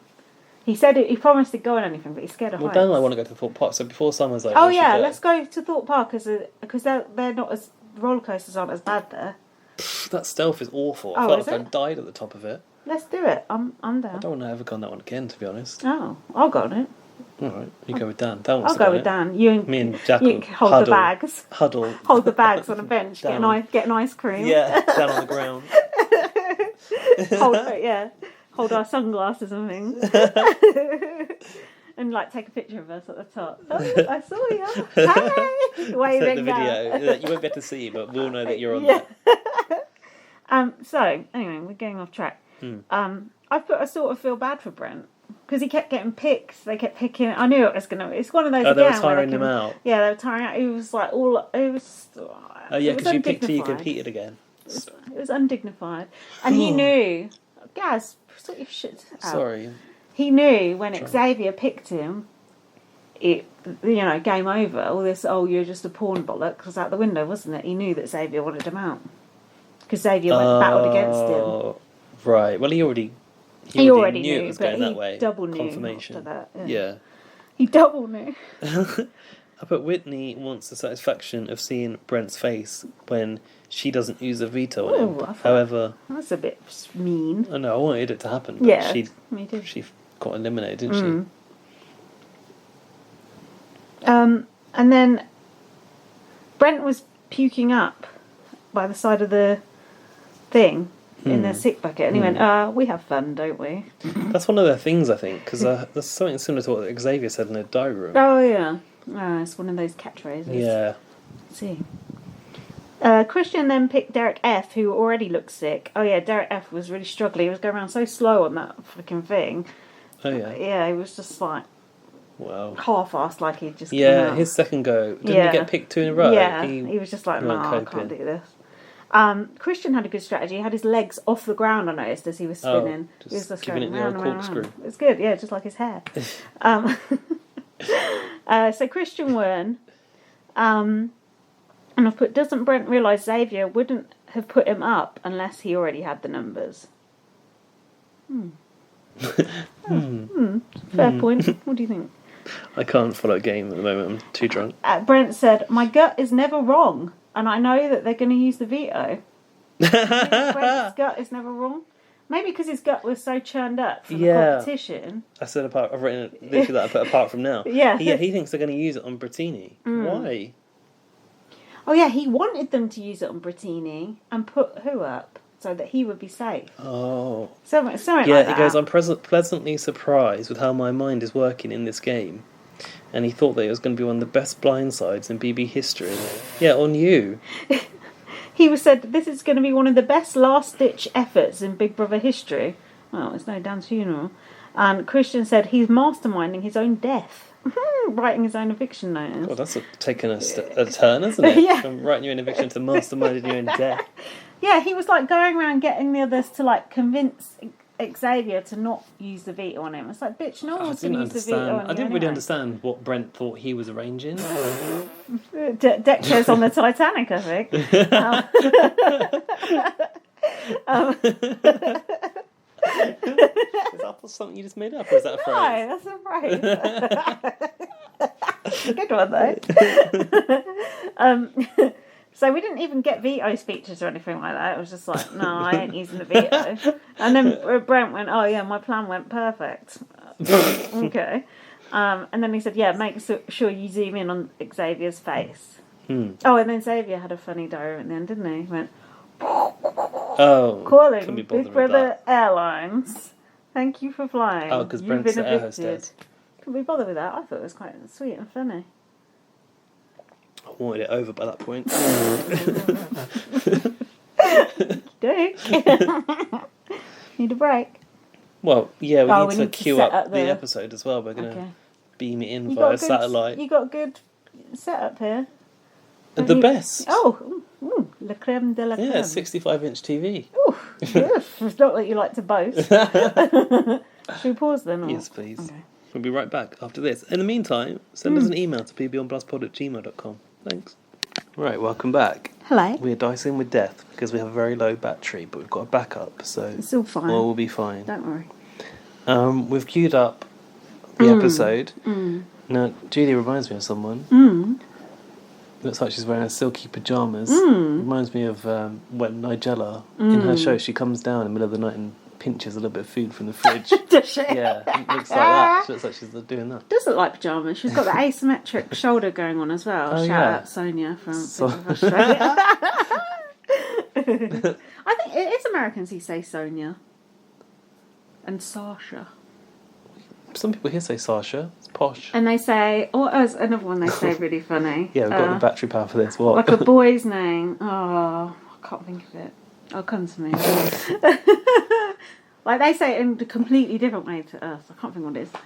He said he promised to go on anything, but he's scared of heights. Well, Dan and I want to go to Thorpe Park, so before summer's over... Oh, yeah, let's go to Thorpe Park, because they're not as... roller coasters aren't as bad there. That stealth is awful. I felt like I died at the top of it. Let's do it. I'm down. I don't want to ever go on that one again, to be honest. Oh, I'll go on it. Alright, you go with Dan. Dan I'll go with Dan. Me and Jack will hold the bags. Huddle. Hold the bags on a bench. Get an ice cream. Yeah, down on the ground. Hold our sunglasses and things. And like take a picture of us at the top. Oh, I saw you. Hey, waving the video. You won't be able to see, but we'll know that you're on there. So anyway, we're getting off track. I sort of feel bad for Brent because he kept getting picked. They kept picking. I knew it was gonna. It's one of those. They were tiring him out. Yeah, they were tiring out. He was like all. It was. Oh yeah, because you picked who you competed again. It was undignified, and he knew. Gaz, sort your shit out. Sorry. He knew when Xavier picked him, game over. All this, you're just a pawn bollocks was out the window, wasn't it? He knew that Xavier wanted him out. Because Xavier battled against him. Right. Well, he already knew it was going that way. Double knew confirmation. after that. Yeah. He double knew. But Whitney wants the satisfaction of seeing Brent's face when she doesn't use a veto on him. However... That's a bit mean. I know, I wanted it to happen. But me too. She got eliminated, didn't she? And then Brent was puking up by the side of the thing in the sick bucket, and he went, we have fun, don't we? That's one of the things, I think, because there's something similar to what Xavier said in the diary room. Oh, yeah. It's one of those catchphrases. Yeah. Let's see. Christian then picked Derek F, who already looked sick. Oh, yeah, Derek F was really struggling. He was going around so slow on that freaking thing. Oh, yeah. Yeah, he was just like... Wow. Half-assed, like he'd just... Yeah, his second go. Didn't he get picked 2 in a row? Yeah, he was just like, no, I can't do this. Christian had a good strategy. He had his legs off the ground, I noticed, as he was spinning. He was just giving it the old corkscrew. It's good, yeah, just like his hair. So Christian won. And I've put, doesn't Brent realise Xavier wouldn't have put him up unless he already had the numbers? Fair point. What do you think? I can't follow a game at the moment. I'm too drunk. Brent said, my gut is never wrong, and I know that they're going to use the veto. Brent's gut is never wrong? Maybe because his gut was so churned up from the competition. I said I've written literally that I put apart from now. Yeah. He thinks they're going to use it on Brittini. Why? Oh yeah, he wanted them to use it on Brittini and put who up so that he would be safe. Oh. Something like that. Yeah, he goes, I'm pleasantly surprised with how my mind is working in this game. And he thought that it was going to be one of the best blindsides in BB history. Yeah, on you. He said, this is going to be one of the best last-ditch efforts in Big Brother history. Well, it's no Dan's funeral. And Christian said he's masterminding his own death. Writing his own eviction notice. Well, that's taken a turn, isn't it? Yeah. From writing your own eviction to masterminding your own death. Yeah, he was like going around getting the others to like convince Xavier to not use the veto on him. It's like, bitch, no one's going to use the veto on you. I didn't really understand what Brent thought he was arranging. Deck chairs on the Titanic, I think. Is that something you just made up, or is that a phrase? No, that's a phrase. Good one, though. So we didn't even get veto speeches or anything like that. It was just like, no, I ain't using the veto. And then Brent went, oh yeah, my plan went perfect. Okay. And then he said, yeah, make sure you zoom in on Xavier's face. Oh, and then Xavier had a funny diary at the end, didn't he? He went, calling Big Brother Airlines. Thank you for flying. Oh, because Brent's the air hostess. Couldn't be bothered with that. I thought it was quite sweet and funny. I wanted it over by that point. Need a break. Well, yeah, we need to queue up the episode as well. We're going to beam it in via satellite. You got good setup here. The best. Oh, La creme de la creme. Yeah, 65-inch TV. Ooh, yes. It's not that you like to boast. Should we pause then? Or? Yes, please. Okay. We'll be right back after this. In the meantime, send us an email to bbonblastpod@gmail.com. Thanks. Right, welcome back. Hello. We're dicing with death because we have a very low battery, but we've got a backup, so it's all fine. All will be fine. Don't worry. We've queued up the episode. Now, Julie reminds me of someone. Looks like she's wearing silky pyjamas. Reminds me of when Nigella, in her show, she comes down in the middle of the night and pinches a little bit of food from the fridge. Does she? Yeah, it looks like that. She looks like she's doing that. Does look like pyjamas. She's got the asymmetric shoulder going on as well. Oh, Shout out Sonia from Australia. I think it is Americans who say Sonia. And Sasha. Some people here say Sasha. It's posh. And they say, there's another one they say really funny. Yeah, we've got the battery power for this. What? Like a boy's name. Oh, I can't think of it. It'll come to me. Like they say it in a completely different way to us. I can't think what it is. Do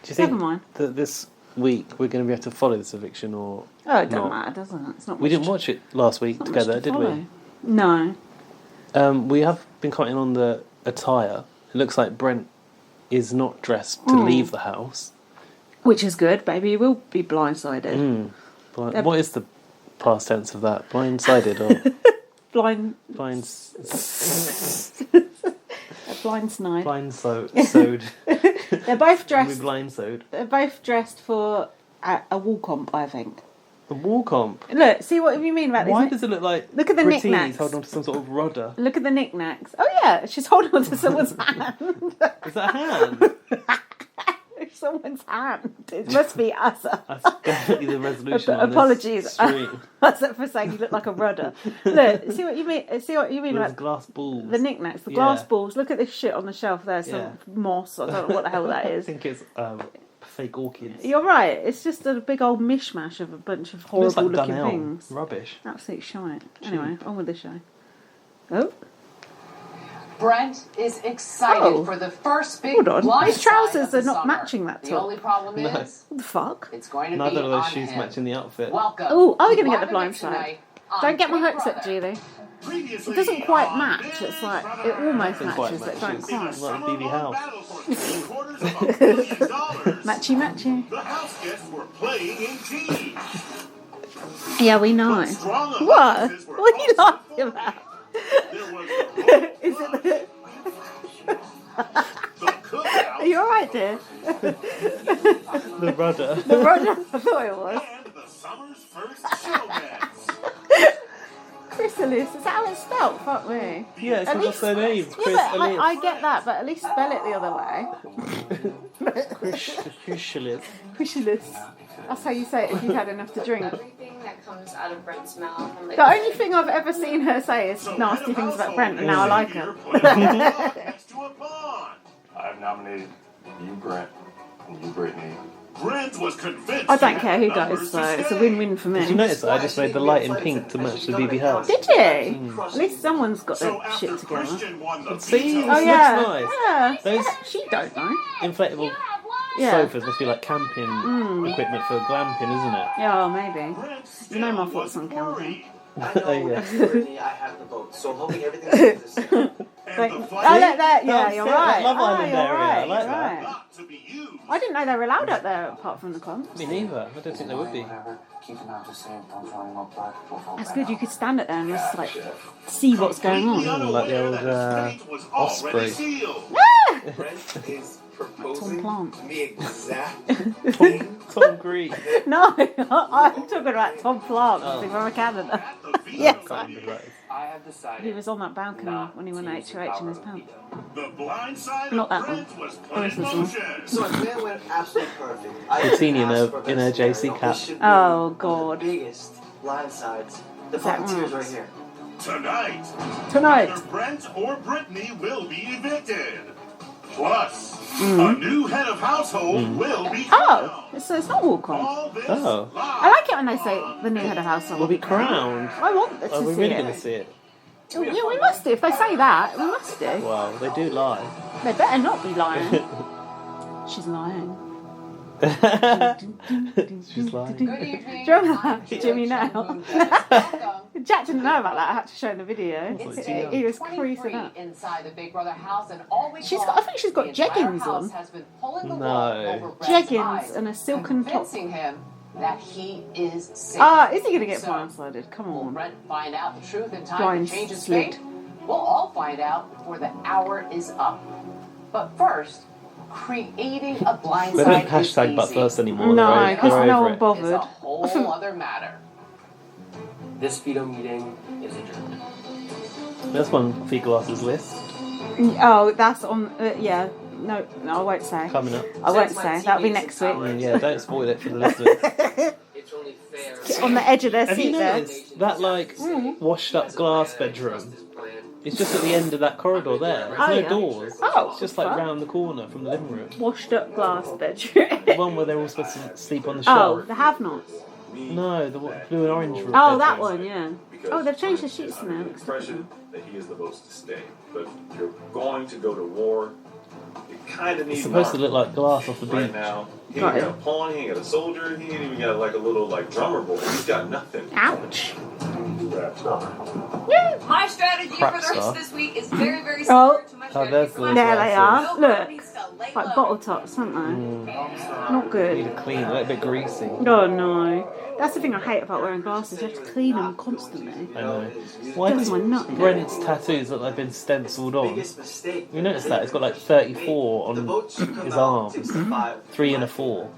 you think Never mind. that this week we're going to be able to follow this eviction or it doesn't matter, doesn't it? It's not. We didn't watch it last week together, did we? No. We have been commenting on the attire. It looks like Brent is not dressed to leave the house. Which is good, baby. You will be blindsided. What is the past tense of that? Blindsided or blind? Blind snide. Sewed. They're both dressed. Blind sewed. They're both dressed for a wall comp, I think. A wall comp. Look, see what you mean about this. Why does it look like? Look at the knickknacks. Holding on to some sort of rudder. Look at the knickknacks. Oh yeah, she's holding on to someone's hand. Is that a hand? Someone's hand. It must be us. That's definitely the resolution. Apologies. That's for saying you look like a rudder. Look, see what you mean. See what you mean about glass balls. The knickknacks, the glass balls. Look at this shit on the shelf there. Some moss. I don't know what the hell that is. I think it's fake orchids. You're right. It's just a big old mishmash of a bunch of horrible looking things. Rubbish. Absolute shite. Anyway, on with the show. Oh. Brent is excited for the first big blindside. His trousers are not summer. matching that top. The only problem is, what the fuck? It's going to Neither be of those on shoes him. matching the outfit. Welcome. Oh, are we going to get the Live blindside? on Don't get my Big hopes up, Brother. Julie. It doesn't quite match. It's like it almost matches. It don't quite. Like the BB house. Matchy. The house guests were playing in teams. Yeah, we know. What? What are you laughing about? Is it the... Are you alright, dear? The rudder. The rudder? I thought it was. And the summer's first showmance. Chrysalis, is that how it's spelled? Fuck me. Yeah, it's just their names. Yeah, but I get that, but at least spell it the other way. Chrysalis. Chrysalis. That's how you say it if you've had enough to drink. Everything that comes out of Brent's mouth. The only thing I've ever seen her say is nasty things about Brent, and now I like her. Next to a pond. I've nominated you, Brent, and you, Brittany. Brent was convinced. I don't care who goes, so it's a win-win for me. Did you notice that I just made the light in pink to match the BB house? Did you? At least someone's got their shit together. See, this Oh yeah. looks nice. Yeah. Those She don't know. inflatable sofas must be like camping equipment for glamping, isn't it? Yeah, maybe. You know my thoughts on camping. Oh yeah. I have the boat, so I'm hoping everything stays the same. Yeah, you're right. Love Island you're area. right. I like you're that. right. I didn't know they were allowed up there apart from the comps. Me neither. I don't think there would be. That's good. You could stand it there and just like see what's going on. Like the old osprey. Brent is proposing Tom Plant. to me exactly. Tom Green. No, I'm talking about Tom Plant from Canada. Yes, I have decided. he was on that balcony when he went H2H in his pants. The blind side Not of that one. Brent was Oh, this put in was one. motion. So my plan went absolutely perfect. You've seen in her JC cap. Oh, God. The biggest blindsides. The that puppeteers right? right here. Tonight, either Brent or Brittany will be evicted. Plus, a new head of household will be crowned. Oh, so it's not walk on. All this Oh. I like it when they say the new head of household. Will be crowned. I want to Are we see really it. going to see it? Yeah, we must do. If they say that, we must do. Well, they do lie. They better not be lying. She's lying. She's lying. Good evening. Do you remember that? Jimmy now. Welcome. Jack didn't know about that. I had to show him the video. It's He was creasing 23 up. inside the Big Brother house, and all week I long, think she's got the entire jeggings house on. has been pulling the wool No. over Brent's Jeggings eyes, and a silken top. convincing him that he is safe. Is he going to get So, blindsided? Come will on. Brent find out the truth in time to change his Blind fate? We'll all find out before the hour is up. But first, creating a blindside They don't is hashtag easy. but first anymore. No, right? because They're no over one it. It's bothered. a whole other matter. This veto meeting is adjourned. There's one for your glasses list Oh, that's on. Yeah. No, I won't say. coming up. I won't say. That'll be next week. Yeah, don't spoil it for the listeners. It's only fair. On the edge of their Have you seat there. noticed that washed up glass bedroom? It's just at the end of that corridor there. There's no yeah. doors. Oh, It's just like fun. round the corner from the living room. Washed up glass bedroom. The one where they're all supposed to sleep on the Oh, shelf. the have-nots. No, the blue and orange room. Oh, that one, yeah. Oh, they've changed the sheets now. The impression that he is the most to stay. But if you're going to go to war, you kind of need It's supposed to more. look like glass off the Right beach. now, he Got ain't it. got a pawn, he ain't got a soldier, he ain't even got like a little like drummer boy. He's got nothing. Ouch. My strategy Crap for the rest stuff. of this week is very, very Oh. similar to my Oh, strategy there's for the last There week. they are. Nobody Look. needs to lay Like low. bottle tops, aren't they? Not Need good. to clean, a little bit greasy. Oh, no. That's the thing I hate about wearing glasses. You have to clean them constantly. I know. Why Does does my nut. Brent's tattoos look like they've been stenciled on? Biggest mistake. You notice that? It's got like 34 The on votes should come his out arms. 6 to 5. 3 and a 4.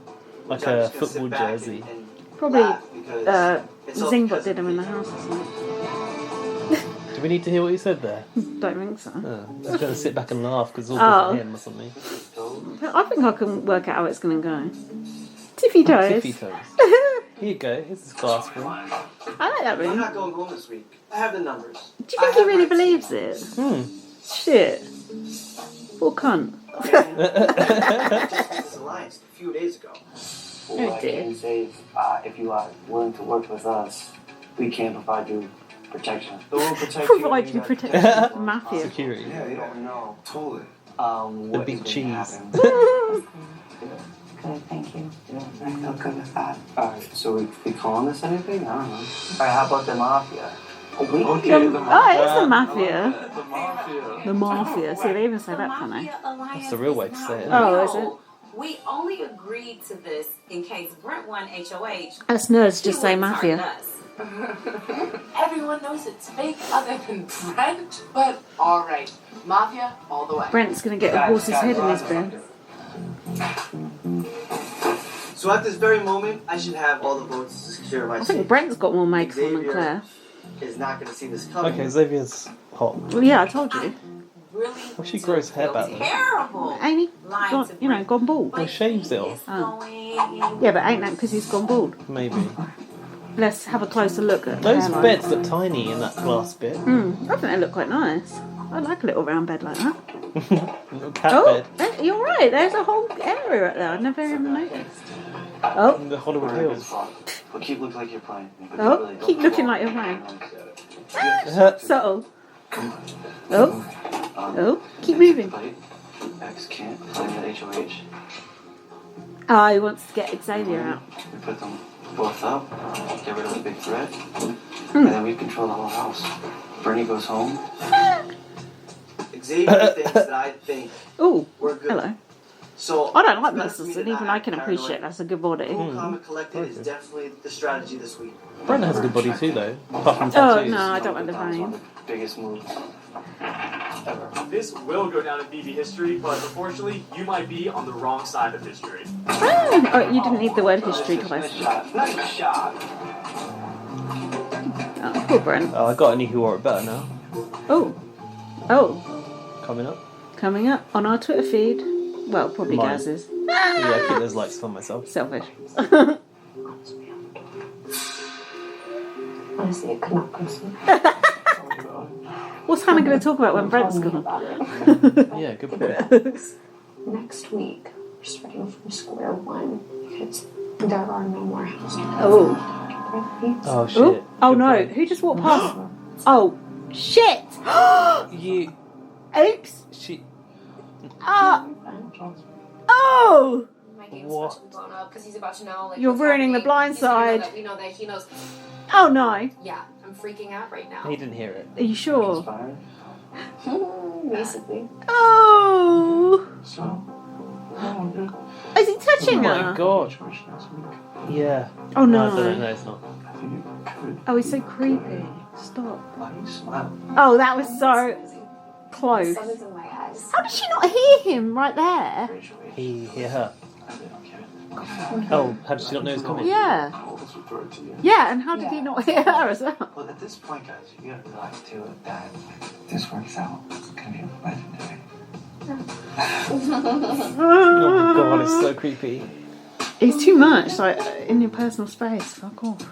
Like Which I'm a just gonna sit football back jersey. and Probably laugh because it's all Zingbot because did them in the of house or something. Do we need to hear what you said there? Don't think so. Oh, I'm just going to sit back and laugh because it's all Oh. because of him or something. I think I can work out how it's going to go. Tiffy toes. Tiffy toes. Here you go. Here's this glass room. I like that I'm room. not going home this week. I have the numbers. Do you think he really believes it? Shit. Poor cunt. Just this alliance a few days ago. Oh, dear. If you are willing to work with us, we can provide you protection. We'll protect Provide you. you protection. Mafia. Security. Yeah, you don't know. Totally. The big cheese. Okay, thank you. Yeah, I feel good with that. Alright, so we calling this anything? I don't know. Alright, how about the mafia? Oh, it's the mafia. The mafia. The mafia. See, they even say that funny. That's the real way to say it. Oh, is it? We only agreed to this in case Brent won HOH. Us nerds He just say wouldn't target mafia. us. Everyone knows it's fake other than Brent, but all right, mafia all the way. Brent's going to get a horse's head in his bed. So at this very moment, I should have all the votes to secure my I seat. think Brent's got more makeup on than Claire. Is not going to see this coming. Okay, Xavier's hot. Well, yeah, I told you. Really? Well, she grows hair back then. Terrible. Ain't he? Lying Gone, to you know, Brent. gone bald. Well, shaves it It's off. going- Yeah, but ain't that because he's gone bald? Maybe. Let's have a closer look at Those hairline. beds look tiny in that glass bit. I think they look quite nice. I like a little round bed like that. Little cat Oh, bed. you're right. There's a whole area right there. I never even noticed. Oh, In the Hollywood Alright, good Hills. spot. But keep looking like you're playing. But Oh, really don't keep go looking all like you're in. playing. Uh, subtle. Oh, oh, keep moving. X can't find the HOH. Oh, he wants to get Xavier out. We put them both up, get rid of the big threat, and then we control the whole house. Bernie goes home. Xavier thinks that I think Oh, we're good. hello. So I don't like it's better for me muscles, to and even not I can act appreciate paranoid. that's a good body. Cool, calm, and collected is definitely the strategy this week. Brent has a good body too, though. Apart from Oh, tattoos. no, I don't want the That was one vein. of the biggest moves ever. This will go down in BB history, but unfortunately, you might be on the wrong side of history. Oh, you didn't need the word history Nice twice. shot. Nice shot. Oh, poor Brent. Oh, I got any who wore it better now. Oh, oh, Coming up. coming up on our Twitter feed. Well, probably Mine. Gaz's. Yeah, I keep those likes for myself. Selfish. Honestly, it could not go so. What's Hannah going to talk about when Brent's gone? Yeah, good point. Next week, we're starting from square one because there are no more houses. Oh. Oh, shit. Oh, oh Good no. point. Who just walked past? Oh, shit. You. Oops. She. Ah. Oh. My game's What? about to be blown up because he's about to know. Like, You're what's ruining the happening. blind He's gonna know side. that we know that he knows. Oh no. Yeah, I'm I'm freaking out right now. He didn't hear it. Are you sure? Inspired? Basically. Oh! So? Is he touching Oh her? my god. Yeah. Oh no. I don't know, it's not. I think you could. Oh, he's so creepy. Stop. Why do you smile? Oh, that was so close. Sun is in my eyes. How did she not hear him right there? He hear her. I don't care. Oh, how did she not know it was coming? Yeah. I'll always refer to you. Yeah, and how did he not hear her as well? Well, at this point, guys, you gotta realize too that this works out. It's gonna be legendary. Oh my god, it's so creepy. It's too much, like, in your personal space. Fuck off.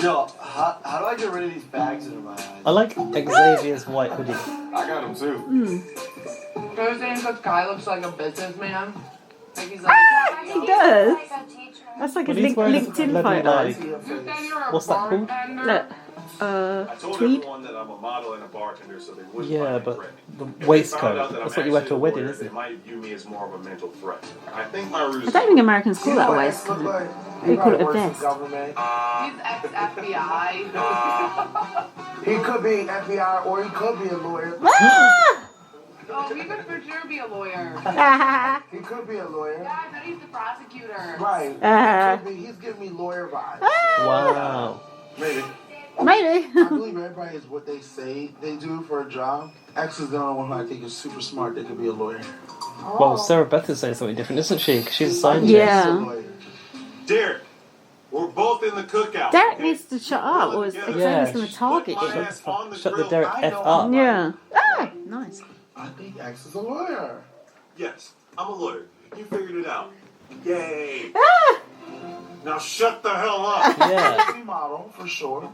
Yo, how do I get rid of these bags in my eyes? I like Xavier's white hoodie. I got him too. You're saying this guy looks like a businessman? Like he's like, He does. That's like Well, a he's wearing a LinkedIn leather photo. bag. What's that called? Look, I told tweed. everyone that I'm a model and a bartender, so they wouldn't Yeah, find me but threatening. the If they waistcoat, found out that that's I'm what you wear to a actually wedding, lawyer, isn't They it? might view me as more of a mental threat. I think my ruse. I don't think Americans call that a X waistcoat. look like? They call it a Works for vest. government. he's ex-FBI. He could be FBI or he could be a lawyer. Ah! Oh, he could for sure be a lawyer. He could be a lawyer. Yeah, I bet he's the prosecutor. Right. Uh-huh. He could be, he's giving me lawyer vibes. Wow. Maybe. Maybe. I believe everybody is what they say they do for a job. X is the only one who I think is super smart that could be a lawyer. Well, Sarah Beth is saying something different, isn't she? Because she's a scientist. Yeah. He's a lawyer. Derek, we're both in the cookout. Derek okay? needs to shut up, or Yeah. Xavier's going to target Put my you. ass on the Shut the grill. Derek I F know. up. Yeah. Ah, nice. I think X is a lawyer. Yes, I'm a lawyer. You figured it out. Yay. Ah! Now shut the hell up. Yeah. He's a model, for sure.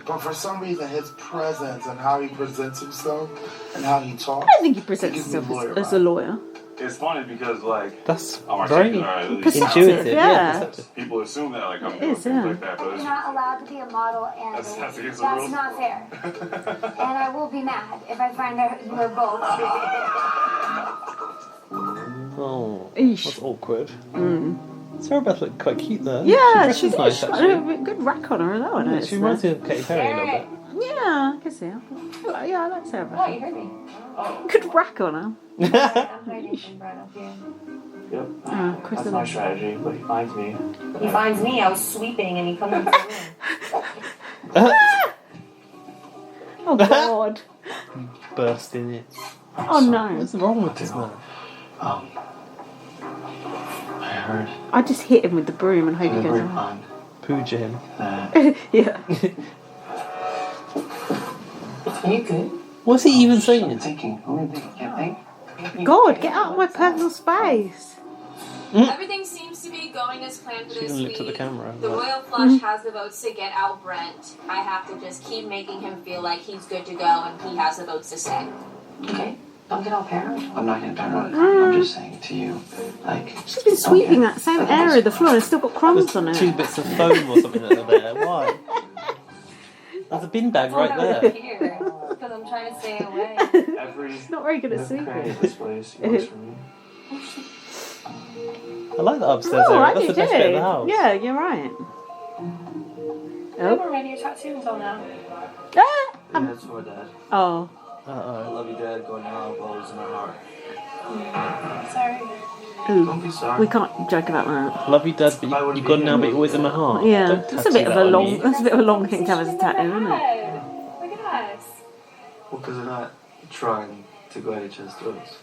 But for some reason, his presence and how he presents himself and how he talks. I don't think he presents gives me himself lawyer as a lawyer. It's funny because, like, That's I'm very articulate, at least. Perceptive, intuitive. yeah. Yeah, perceptive. People assume that, like, I'm It doing is, things yeah. like that, but You're not allowed to be a model and That's against the that's rules. not fair. And I will be mad if I find out you are both. Oh, Eesh. that's awkward. Sarah Beth looked quite cute there. Yeah, she's she's nice got actually. a good rack on her as well. I Yeah, noticed she reminds that. me of Katy Perry a little bit. Yeah, I can see her. Yeah, I like Sarah Oh, Beth. you heard me. Good rack on her. I'm hiding from Brent up here. Yep. Chris That's my strategy, but he finds me. He finds me, I was sweeping, and he comes into the room. Oh God. Burst in it. Oh no. What's wrong with this man? I heard I just hit him with the broom and hope in he the goes on. grapevine Pooja him. that Yeah. Are you good? What's he even I'm saying? thinking. Only thing I can't think. God, get out of my personal space. Everything seems to be going as planned for She this even week. looked at the camera. The Royal Flush has the votes to get out Brent. I have to just keep making him feel like he's good to go and he has the votes to stay. Okay. Don't get all paranoid. I'm not getting paranoid. I'm just saying to you, like. She's been sweeping that same area of the floor and it's still got crumbs on There's it. 2 bits of foam or something that are there. Why? There's a bin bag right there. Here, because I'm trying to stay away. Every She's not very good at cranny sweeping. of this place works for me. I like that upstairs Oh, area. I That's do the best bit of the too. house. Yeah, you're right. I haven't read your tattoo until now. Ah! Yeah, it's for Dad. Oh. I love you, Dad. Going now, always in my heart. Sorry. Ooh. Don't be sorry. We can't joke about that. Love you, Dad, but you've gone now, but you're always in my heart. Yeah, Don't that's a tattoo bit of that a on long. you. That's a bit of a long thing to have as a tattoo, isn't it? Look at us. Well, because they're not trying to go at each other's throats.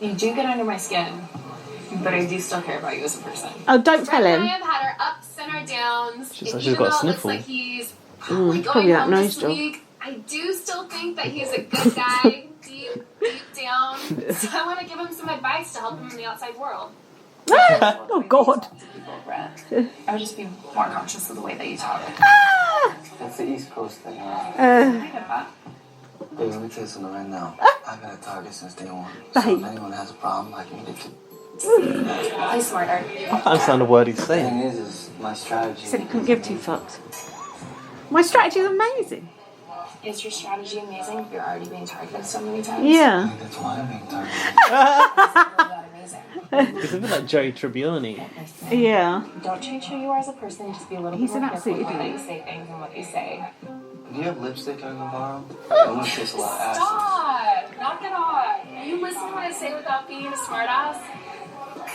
You do get under my skin, but I do still care about you as a person. Oh, don't tell Brent and I him. have had our ups and our downs. She's And like she's even got a though it looks sniffle. like he's probably Probably going that home nose this job. week, I do still think that he's a good guy deep down. So I want to give him some advice to help him in the outside world. Oh God. I would just be more conscious of the way that you talk. That's the East Coast thing, huh? I get that. Hey, let me tell you something right now. I've been a target since day one. So Babe. if anyone has a problem, I can get to. Play smarter. I can't understand a word he's The saying. thing is my strategy. He said he couldn't give 2 fucks. My strategy is amazing. Is your strategy amazing if you're already being targeted so many times? Yeah. That's why I'm being targeted. It's not really that amazing. It's a bit like Joey Tribbiani. Yeah. Don't change who you are as a person. Just be a little He's bit an more careful absolute with how you idiot. say things and what you say. Do you have lipstick I can borrow? I want to taste a lot of acid. Stop! Knock it off. Are you listening to what I say without being a smartass?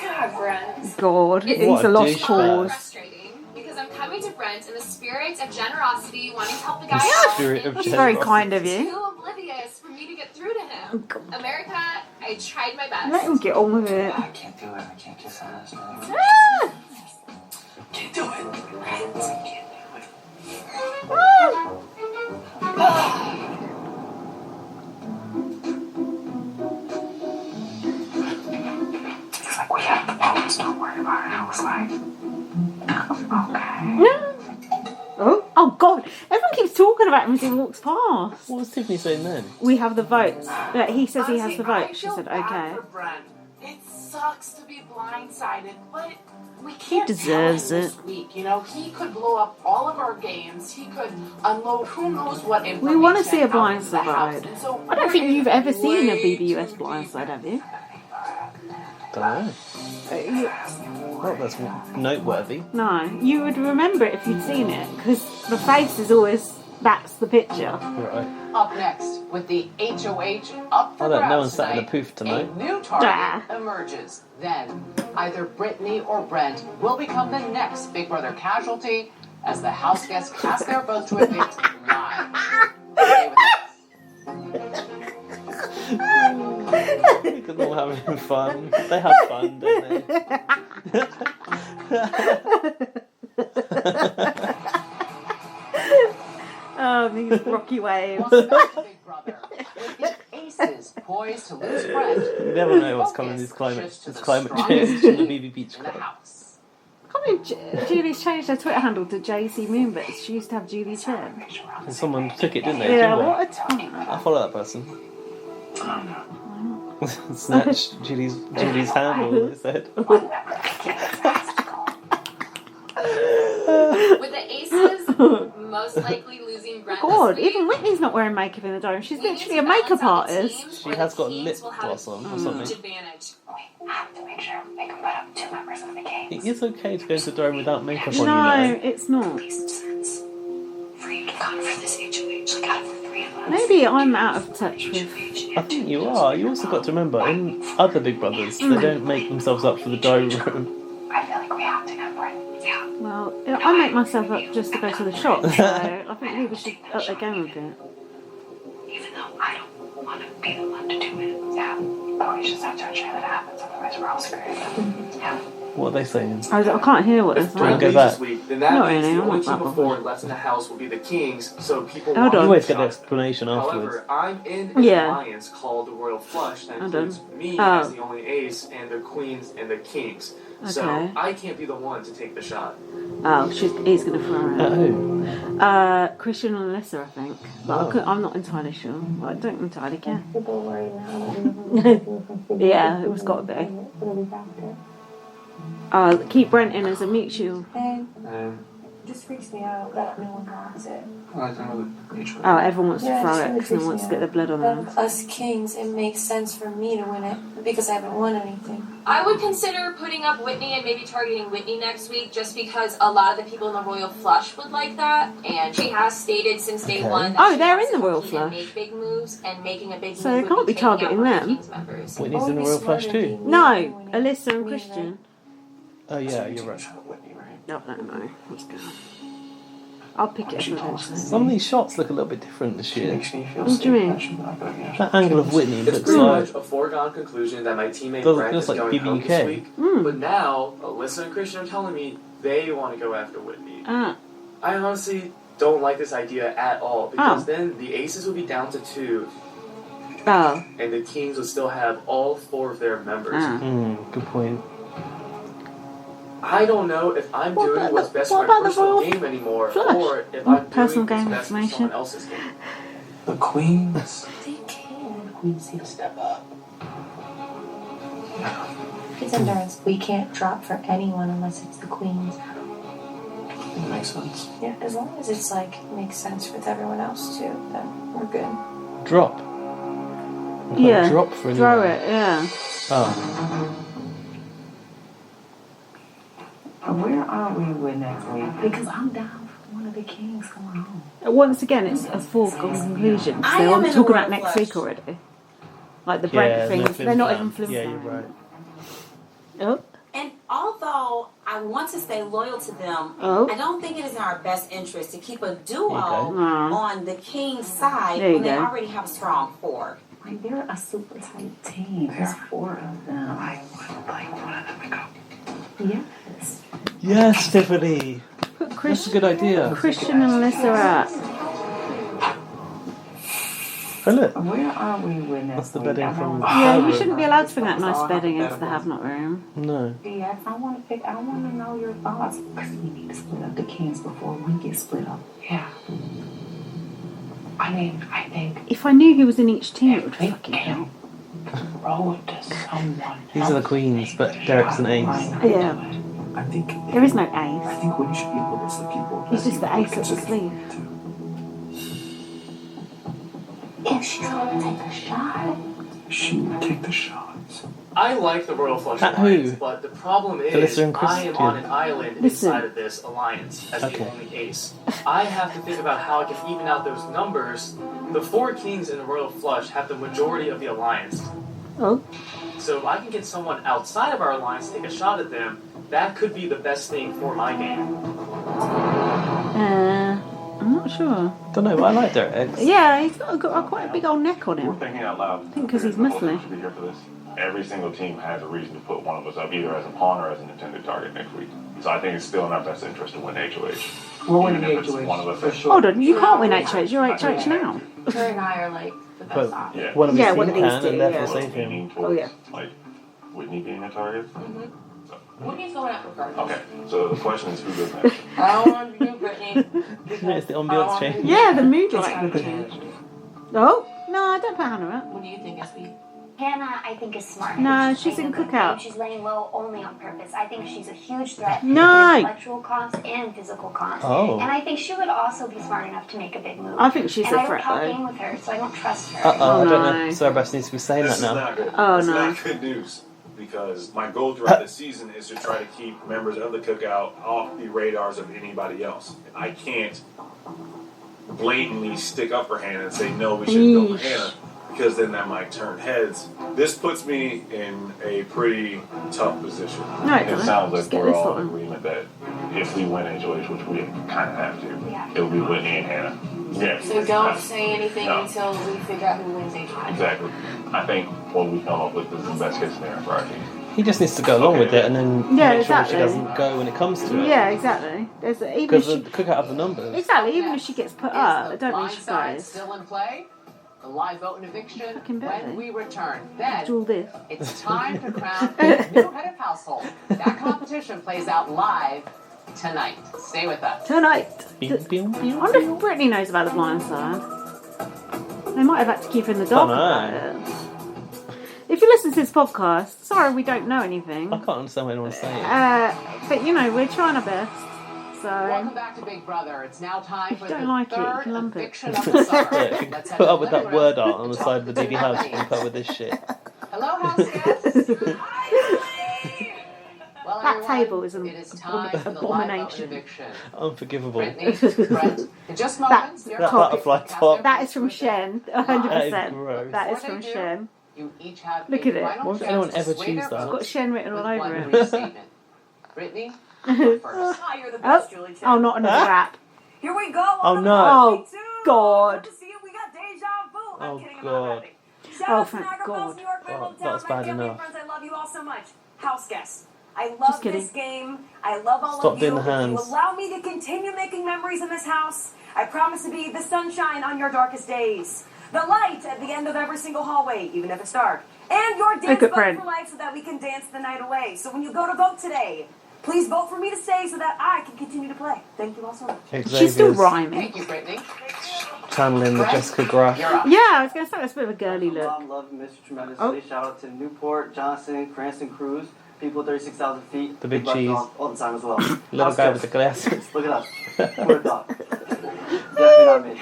God, Brent. God, It's he's a lost douchebag. cause. frustrating because I'm coming to Brent in the spirit of generosity, wanting to help the guy The out. spirit of and he's Very kind of you. too oblivious for me to get through to him. America, I tried my best. Let him get on with it. I can't do it. I can't kiss ass anymore. Ah! Can't do it. Can't do it. It's like we have the bones. Don't worry about it. I was like, okay. Oh God! Everyone keeps talking about him as he walks past. What was Tiffany saying then? We have the votes. He says he has the votes. She I feel said, bad okay. for Brent. It sucks to be blindsided, but we He can't deserves tell him it. this week. You know, he could blow up all of our games. He could unload who knows what information. We want to see a out into the blindside. house. And so I don't we're think in you've ever seen a way BBUS too blindside, deep. have you? Don't know. Well, that's noteworthy. No, you would remember it if you'd seen it, because the face is always, that's the picture. Right. Up next with the HOH up for I don't know, grabs one sat in the tonight, poof tonight. A new target emerges. Then either Brittany or Brent will become the next Big Brother casualty as the house guests cast their votes to evict live. Stay with us. Look at them having fun. They have fun, don't they? Oh, these rocky waves. Welcome back to Big Brother. With the aces poised to lose Brent. You never know what's coming. This climate change from the BB Beach in the Club. house. I can't believe Julie's changed her Twitter handle to JC Moonbits. She used to have Julie Chen. And someone took it, didn't they? Yeah, Jimbo? what a time. I follow that person. Snatch Julie's handle, it said. With the aces most likely losing Brent God, this week, even Whitney's not wearing makeup in the dome. She's we need literally to a makeup balance out the artist. teams She where has the got teams lip will have gloss on or huge something. advantage. We have to make sure we can put up 2 members of the game. It is okay to go to the dome without makeup on, No, you know. it's not. Makes sense for you to come for this HOH, like out of the 3 of us. Maybe I'm out of touch with. I think you are. You also got to remember, in other Big Brothers, they don't make themselves up for the dome room. I feel like we have to go for it. Yeah. Well, I make myself up just to go to the shop, so I think people should up their game a bit. Even though I don't want to be the one to do it. Yeah. But we just have to ensure that it happens, otherwise we're all screwed. Yeah. What are they saying? I can't hear what they're If Brent Go saying. leaves back. this week, then that Not means really, the I'm only not two that before bothered. left in the house will be the Kings, so people Hold You on. always get the explanation afterwards. However, I'm in an Yeah. alliance called the Royal Flush that Hold on. includes me Oh. as the only ace and the Queens and the Kings. So Okay. I can't be the one to take the shot. Oh, he's going to throw At it. who? Christian and Alyssa, I think. But Oh. I'm not entirely sure. I don't entirely care. People worry now. Yeah, it was got to be. It'll be back there. Keep Brent in as a mutual. And it just freaks me out that no one wants it. Oh, everyone wants to Yeah, throw it it really because no one wants to get their blood on But them. us kings, it makes sense for me to win it because I haven't won anything. I would consider putting up Whitney and maybe targeting Whitney next week just because a lot of the people in the Royal Flush would like that. And she has stated since day one that Oh, she they're wants in the to Royal compete and Flush. make big moves, and making a big So move they would can't be taking out targeting one of the them. Kings members. Whitney's Oh, in the it'd be Royal Flush smarter too. being No, me than Alyssa and me, Christian. Oh yeah, you're right. No, no. Let's go. I'll pick it up eventually. Some of these shots look a little bit different this year. What do you mean? That angle of Whitney It's looks pretty like... much a foregone conclusion that my teammate Does- Brent feels is like going home BBUK. this week. Mm. But now, Alyssa and Christian are telling me they want to go after Whitney. Ah. I honestly don't like this idea at all because Oh. then the aces would be down to 2 Oh. and the Kings would still have all 4 of their members. Ah. Good point. I don't know if I'm What doing about what's the- best what for my about the personal Royal game anymore, Flush? or if What I'm personal doing game what's best for information? someone else's game. The Queens. They can. Queens need to step up. It's endurance. We can't drop for anyone unless it's the queens. That makes sense. Yeah, as long as it's like makes sense with everyone else too, then we're good. Drop. Yeah. Drop for Throw anyone. it, yeah. Oh. Where are we with next week? Because I'm down for one of the kings going home. Once again, it's a foregone conclusion. They're all talking about next week already. Like the Brent things, they're not even flim. Yeah, you're right. Oh. And although I want to stay loyal to them, I don't think it is in our best interest to keep a duo on the king's side when they already have a strong 4. Like, they're a super tight team. There's 4 of them. I would like one of them to go. Yes. Yes, Tiffany. That's a good idea. Christian and Melissa are. Oh, look. Where are we with next That's the bedding from. Yeah, you shouldn't be allowed to bring that nice bedding into the have-not room. No. Yes, I want to know your thoughts. Because we need to split up the kings before we get split up. Yeah. I mean, I think. If I knew who was in each team, it would fucking help. Roll to someone. These are the queens, but Derek's an ace. Yeah. I think there is no ace. I think Whitney should be able to slip people. He's just the ace up the sleeve. If she's going to take a shot, she would take the shots. I like the Royal Flush That Alliance, who? but the problem is Alyssa and I am on Christian. an island inside of this alliance as the only ace. I have to think about how I can even out those numbers. The 4 kings in the Royal Flush have the majority of the alliance. Oh. So if I can get someone outside of our alliance to take a shot at them, that could be the best thing for my game. I'm not sure. Don't know, but I like Derek. Yeah, he's got quite a big old neck on We're him. thinking out loud. I think because he's Muslim. Should be here for this. Every single team has a reason to put one of us up, either as a pawn or as an intended target next week. So I think it's still in our best interest to win HOH. We'll win Even if it's HOH, one of us for that- sure. Hold on, you can't win HH. You're HH now. Her and I are like the best But option. one of these one of can, these and two, therefore yeah. save him. Leaning Oh, towards, yeah. like, Whitney being a target. Whitney's going out first. Okay, so the question is who goes next? I don't want to do Brittany. It's the ambiance change. Yeah, the mood light would change. Oh, no, I don't put Hannah up. What do you think, SB? Hannah, I think, is smart. No, she's in Cookout. She's laying low only on purpose. I think she's a huge threat No. to intellectual comps and physical comps. Oh. And I think she would also be smart enough to make a big move. I think she's and a I threat, don't talk though. game with her, so I don't trust her. Uh-oh, I don't no. know. Cerebras needs to be saying This that is now. not good. Oh, It's no. not good news. Because my goal throughout the season is to try to keep members of the Cookout off the radars of anybody else. I can't blatantly stick up for Hannah and say, no, we shouldn't go for Hannah, because then that might turn heads. This puts me in a pretty tough position. No, it It doesn't. sounds Just like get we're this all in one. agreement that if we win HOH, which we kind of have to, it'll be Whitney and Hannah. Yeah. So don't say anything until we figure out who wins HOH. Exactly. I think what we come up with is the best case scenario for our team. He just needs to go along with it and then Yeah, make sure exactly. she doesn't go when it comes to it. Yeah, exactly. Even Because if the Cookout have the numbers. Exactly, even if she gets put up, I don't think she Blindside goes. still in play. The live vote and eviction when we return. Then Do all this. it's time to crown a new head of household. That competition plays out live tonight. Stay with us. Tonight. Beep, I wonder if Brittany knows about the blind side. They might have had to keep her in the dark about it. If you listen to this podcast, sorry we don't know anything. I can't understand what anyone's saying. But you know, we're trying our best. So Welcome back to Big Brother. It's now time for don't the like it, you third can lump it. eviction of the summer. Yeah, if you Let's head put to up with that living word room art on the to side of the talk DB to house, Tiffany. you can put up with this shit. Hello, house guests. Well, that everyone, table is an it is time for the live vote abomination. eviction. Unforgivable. Brittany, Brent, in just moments, That your butterfly top. That is from Shen, 100%. That is gross. That is from Shen. You each have Look a at it. final Why would chance anyone to ever sway choose their that? It's votes got Shen written with all one over it. brief statement. Brittany, you first. Oh, you're the best, Julie. Chen. Oh, not another rap. Here we go. Oh, on no. the 42. God. Good to see you. We got deja vu. I'm Oh, kidding. I'm God. not happy. Shout Oh, out to thank Niagara God. Falls, New York, my Oh, hometown, that's my bad family and enough. friends. I love you all so much. House guests. I Just love kidding. this game. I love all Stop of you. doing the If you hands. allow me to continue making memories in this house, I promise to be the sunshine on your darkest days. The light at the end of every single hallway, even if it's dark. And your dance good buddy friend. for life so that we can dance the night away. So when you go to vote today, please vote for me to stay so that I can continue to play. Thank you all so much. She's still rhyming. Thank you, Brittany. Channeling the Jessica Gruff. You're up. Yeah, I was going to say that's a bit of a girly look. Mom loved and missed you tremendously. Oh. Shout out to Newport, Johnson, Cranston, Cruz, people 36,000 feet. The big love you cheese. all the time as well. Little House guy guests. with the glasses. Look at us. Who would have thought? Definitely not me.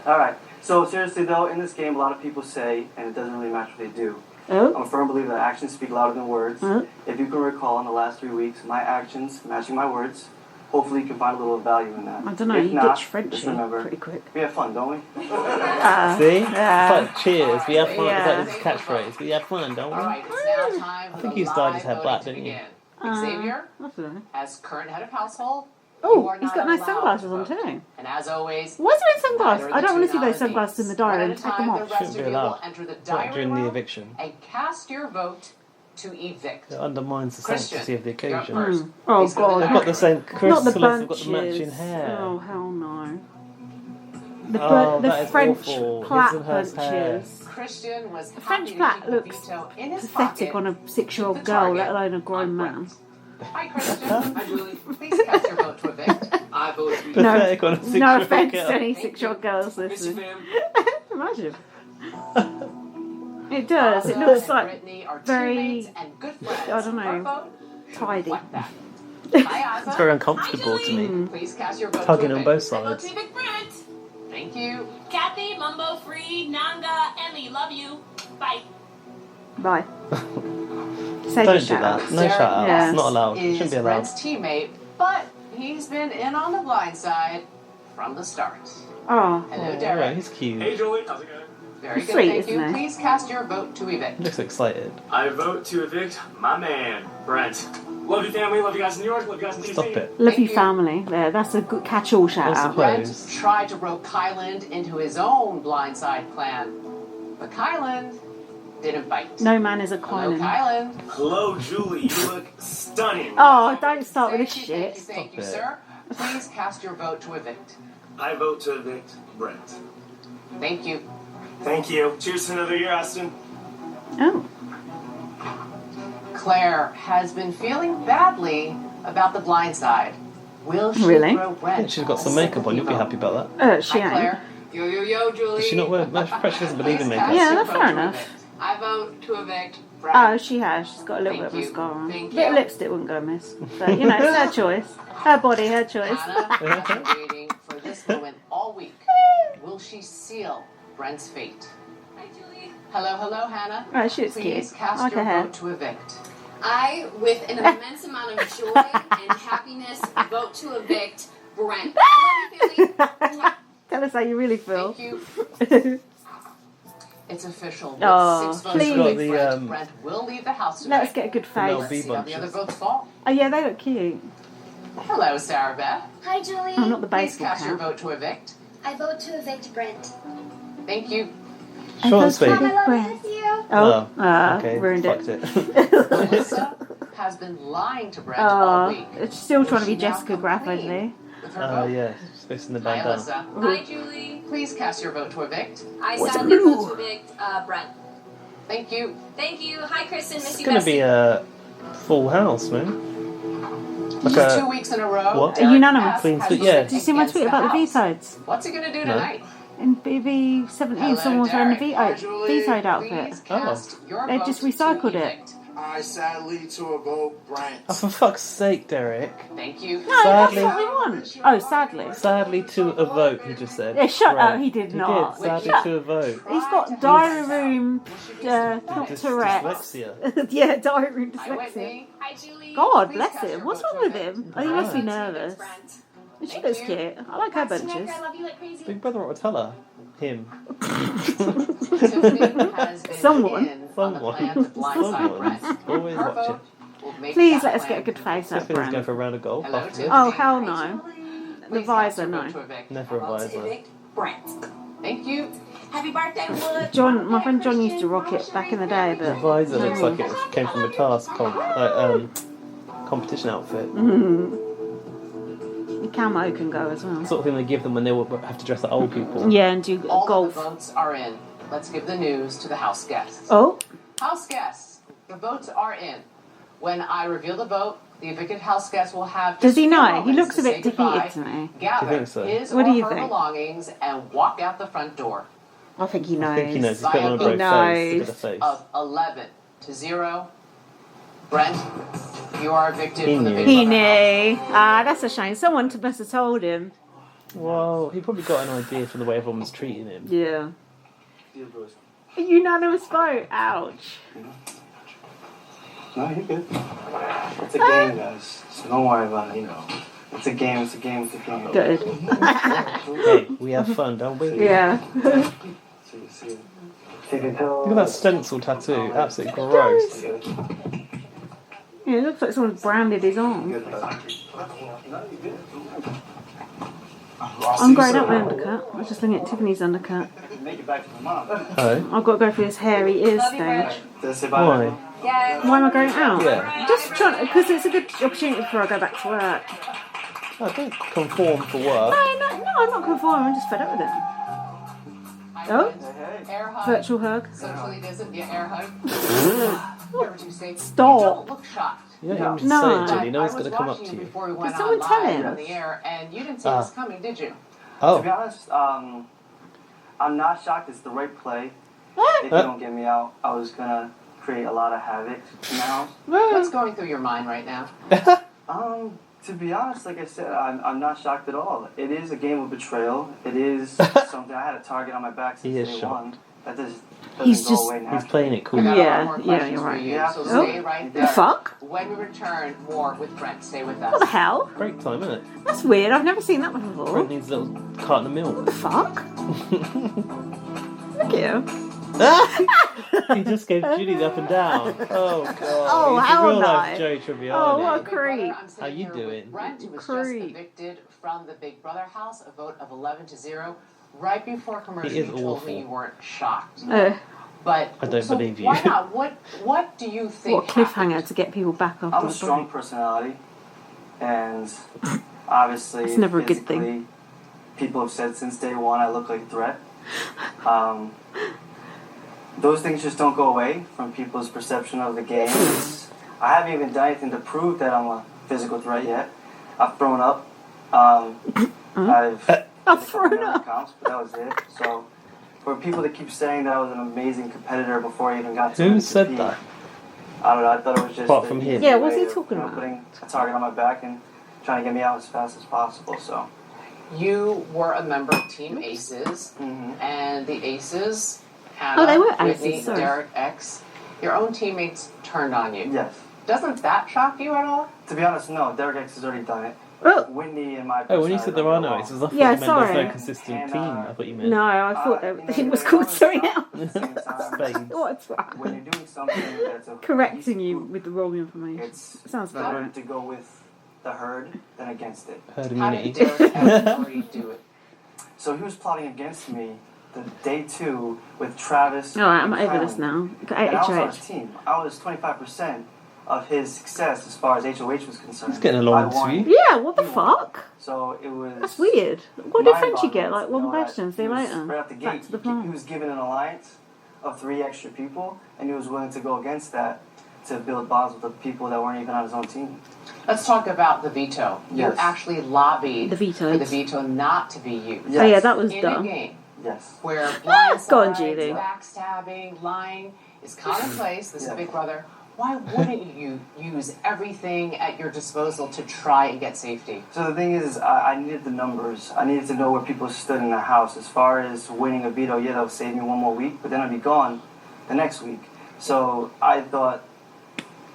All right. So seriously though, in this game, a lot of people say, and it doesn't really match what they do, I'm a firm believer that actions speak louder than words. If you can recall in the last 3 weeks, my actions matching my words, hopefully you can find a little value in that. I don't know, if you not, ditch Frenchie just remember, pretty quick. We have fun, don't we? See? It's like cheers, we have fun. It's like this catchphrase. We have fun, don't we? All right, it's now time I for think the you started his live hair black, voting to didn't you? begin. Xavier, I don't know. as current head of household, you Oh, are he's not got nice allowed sunglasses to on vote. too. And as always, Why is he wearing sunglasses? neither I of the don't want to two see those nominees. sunglasses in the diary. One And at a take them time, the off. rest Shouldn't of be you will allowed. enter the Not diary during the room eviction. and cast your vote to evict. It undermines the Christian, sanctity of the you're occasion. first. Oh Please go to God! the They've got the same. Chris Not the Celeste have got bunches. the matching hair. Oh hell no! Oh, The that is French awful. plait His and hers hair. bunches. Christian was The French happy to plait keep the looks veto in his pathetic pocket. on a 6-year-old The girl, let target alone a grown on man. Brent. Hi, Christian. Hi, Julie. Please cast your vote to evict. I vote to No, Pathetic on a no 6-year-old offense girl. to any 6-year-old girls Miss you, listening. fam. Imagine. It does. It looks like Brittany are very, teammates and good friends. I don't Her know, vote tidy. reflect that. Hi, It's Asa. very uncomfortable to me. Please cast your vote Tugging to on evict. both I vote sides. to evict Brent. Thank you. Kathy, Mumbo, Free, Nanga, Ellie, love you. Bye. Bye. Say Don't the do shout-outs. that. No shout outs. Yeah. It's not allowed. It Is shouldn't be allowed. Brent's teammate, but he's been in on the blind side from the start. Oh, Hello, Yeah, Derek. he's cute. Hey, Julie. How's it going? Very good, Sweet, thank you. isn't he? Please cast your vote to He evict. looks excited. I vote to evict my man, Brent. Love you, family. Love you guys in New York. Love you guys in DC. Stop it. love Thank you, you. family. There, that's a good catch-all shout-out. Brent Suppose. tried to rope Kyland into his own blindside plan, but Kyland didn't bite. No man is a Hello, Kylan. Kyland. Hello, Julie. You look stunning. Oh, don't start with Thank this you, shit. thank you, Stop it. sir. Please cast your vote to evict. I vote to evict Brent. Thank you. Thank you. Cheers to another year, Aston. Oh. Claire has been feeling badly about the blind side. Will she Really? throw I Brent? think she's got some makeup on. You'll be happy about that. She Hi, ain't. Claire. Yo, yo, yo, Julie. Does she not wear much? Perhaps she doesn't believe in Please makeup. cast Yeah, your that's vote fair to enough. evict. I vote to evict Brent. Oh, she has. She's got a little Thank bit of you. mascara on. Thank Bit of you. lipstick wouldn't go amiss. But, you know, it's her choice. Her body, her choice. Hannah has been waiting for this moment all week. Will she seal Brent's fate? Hi, Julie. Hello, hello, Hannah. Oh, she's Please cute. cast I like your her hair. vote to evict. I, with an immense amount of joy and happiness, vote to evict Brent. I love you, family. Tell us how you really feel. Thank you. It's official. With Oh, 6 votes please. for Got the, Brent, Brent will leave the house tonight. Let's get a good Mel face. B See how the other bunches. votes fall. Oh, yeah, they look cute. Hello, Sarah Beth. Hi, Julie. Oh, not the Please baseball cast your cap. vote to evict. I vote to evict Brent. Thank you. Short and sweet. Mom, I love Brent. you. Miss you. Oh, okay. ruined Fucked it. Melissa has been lying to Brent all Oh, week. it's still trying to be Will she now Jessica come Graff, clean isn't he? with her Oh vote? yeah, she's facing the Hi, bandana. Alyssa. Hi, Julie. Please cast your vote to evict. I What's sadly blue? vote to evict Brent. Thank you. Thank you. Hi, Kristen. Miss It's you, gonna Bessie. be a full house, man. Like Just a 2 weeks in a row. what? Derek Unanimous. Bass Clean has sweep, voted yeah. Did you see my against tweet the about the house. vetoes? What's he gonna do No. tonight? In BB23, someone was wearing the Hi, Julie. vetoed outfit. Please cast your They vote just to recycled it. evict. I sadly to a vote Brent. Oh, for fuck's sake, Derek. Thank you. No, Sadly. that's what we want. Oh, sadly. Sadly to a vote, he just said. Yeah, shut Right. up, he did not. He did, sadly Shut- to a vote. He's got diary room, not Tourette's. Dyslexia. Yeah, diary room Hi, dyslexia. Whitney. Hi, Julie. God Please bless cast him. your What's vote wrong to with evict. him? I think he must be I vote to evict nervous. Brent. She Thank looks you. cute. I like her Snack, bunches. I love you like crazy. Big brother ought to tell her. Him. Tiffany has been Someone. in on the plan to blindside Brent. Always Her watching. vote will make Please that let us plan get a good face out Tiffany's going Brent. for a round of golf Hello, after Tiffany. this. Oh, hell no. The Please cast visor, your no. vote to evict. Never a Vote to visor. evict Brent. Thank you. Happy birthday, Wood. John, my friend John used to rock it back in the day, The but visor looks like it came from a competition outfit. the camo can go as well. Sort of thing they give them when they have to dress like old people. Yeah, and do All golf. of the votes are in. Let's give the news to the house guests. Oh, House guests, the votes are in. When I reveal the vote, the evicted house guest will have does just he few know? He moments looks to a say bit defeated goodbye, to me. gather Do you think so? his What or do you her think? belongings, and walk out the front door. I think he knows. I think he knows. He's putting on a He brave face. Look knows. at the face. Of 11-0. Brent, you are evicted He from the knew. Big He Brother knew. house. Ah, that's a shame. Someone must have told him. Well, he probably got an idea from the way everyone was treating him. Yeah. A unanimous vote. Ouch. No, you're good. It's a game, guys. So don't worry about it, It's a game, it's a game, it's a game. Good. Hey, we have fun, don't we? Yeah. See. Look at that stencil tattoo. Absolutely gross. Yeah, it looks like someone's branded his arm. I'm growing up my undercut. I was just looking at Tiffany's undercut. Oh. I've got to go through this hairy ears stage. Why? Why am I going out? Yeah. Just trying, because it's a good opportunity before I go back to work. I don't conform for work. No, I'm not conforming. I'm just fed up with it. Oh? Air hug. Virtual hug. Socially distant, yeah, air hug. Never too safe. Stop. You don't look shocked. You don't even No. say it, Julie. No one's going to come up to you. Before we went Did someone on tell live him? on the air, and you didn't see this coming, did you? Oh. To be honest, I'm not shocked. It's the right play. If you don't get me out, I was gonna create a lot of havoc in the house. What's going through your mind right now? To be honest, like I said, I'm not shocked at all. It is a game of betrayal. It is something I had a target on my back since day one. That doesn't go away now. He's playing it cool. Yeah, you're right. Yeah, so stay right there. The fuck? When we return, more with Brent. Stay with us. What the hell? Great time, isn't it? That's weird. I've never seen that before. Brent needs a little carton of milk. What the fuck? Look at you. He just gave Judy the up and down. Oh, God. Oh, He's how a real life nice. Joe Tribbiani. Oh, what a creep. How you doing? Brent, who was just evicted from the Big Brother house, a vote of 11-0. Right before commercial, you told me you weren't shocked. But I don't believe you. Why not? What do you think? What a cliffhanger to get people back up. I'm a strong personality, and obviously, it's never a good thing. People have said since day one I look like a threat. Those things just don't go away from people's perception of the game. I haven't even done anything to prove that I'm a physical threat yet. I've thrown up. I've thrown up. Comps, but that was it. So, for people that keep saying that I was an amazing competitor before I even got to Who MVP, said that? I don't know. I thought it was just apart from him. Yeah, what's he talking about? Putting a target on my back and trying to get me out as fast as possible. So. You were a member of Team Aces, and the Aces, they were Whitney, Aces, sorry. Derek X, your own teammates turned on you. Yes. Doesn't that shock you at all? To be honest, no. Derek X has already done it. Oh. Whitney and my. Oh, when you said there are no Aces, I thought you meant there's no consistent team. I thought you meant. No, I thought it was called something else. Spades. What's wrong? When you're doing something that's a correcting you with the wrong information. Sounds better right. to go with the herd than against it. Herd How did immunity. Derek do it? So he was plotting against me the day 2 with Travis. Alright, I'm and over Kylan. this now. And I was on his team. I was 25% of his success as far as HOH was concerned. He's getting along with you. Yeah, what the fuck? So it was. That's weird. What difference you get? mind-boggling Like to one know that question, see he you was later. Right out the Back gate, to the he plan. was given an alliance of 3 extra people, and he was willing to go against that to build bonds with the people that weren't even on his own team. Let's talk about the veto. Yes. You actually lobbied The veto. for the veto not to be used. Oh yeah, that was in dumb. a game Yes. where Go on, blindsides, Judy. backstabbing, lying is commonplace. This is Big Brother. Why wouldn't you use everything at your disposal to try and get safety? So the thing is, I needed the numbers. I needed to know where people stood in the house. As far as winning a veto, yeah, that would save me one more week, but then I'd be gone the next week. So I thought,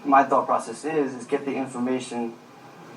my thought process is get the information,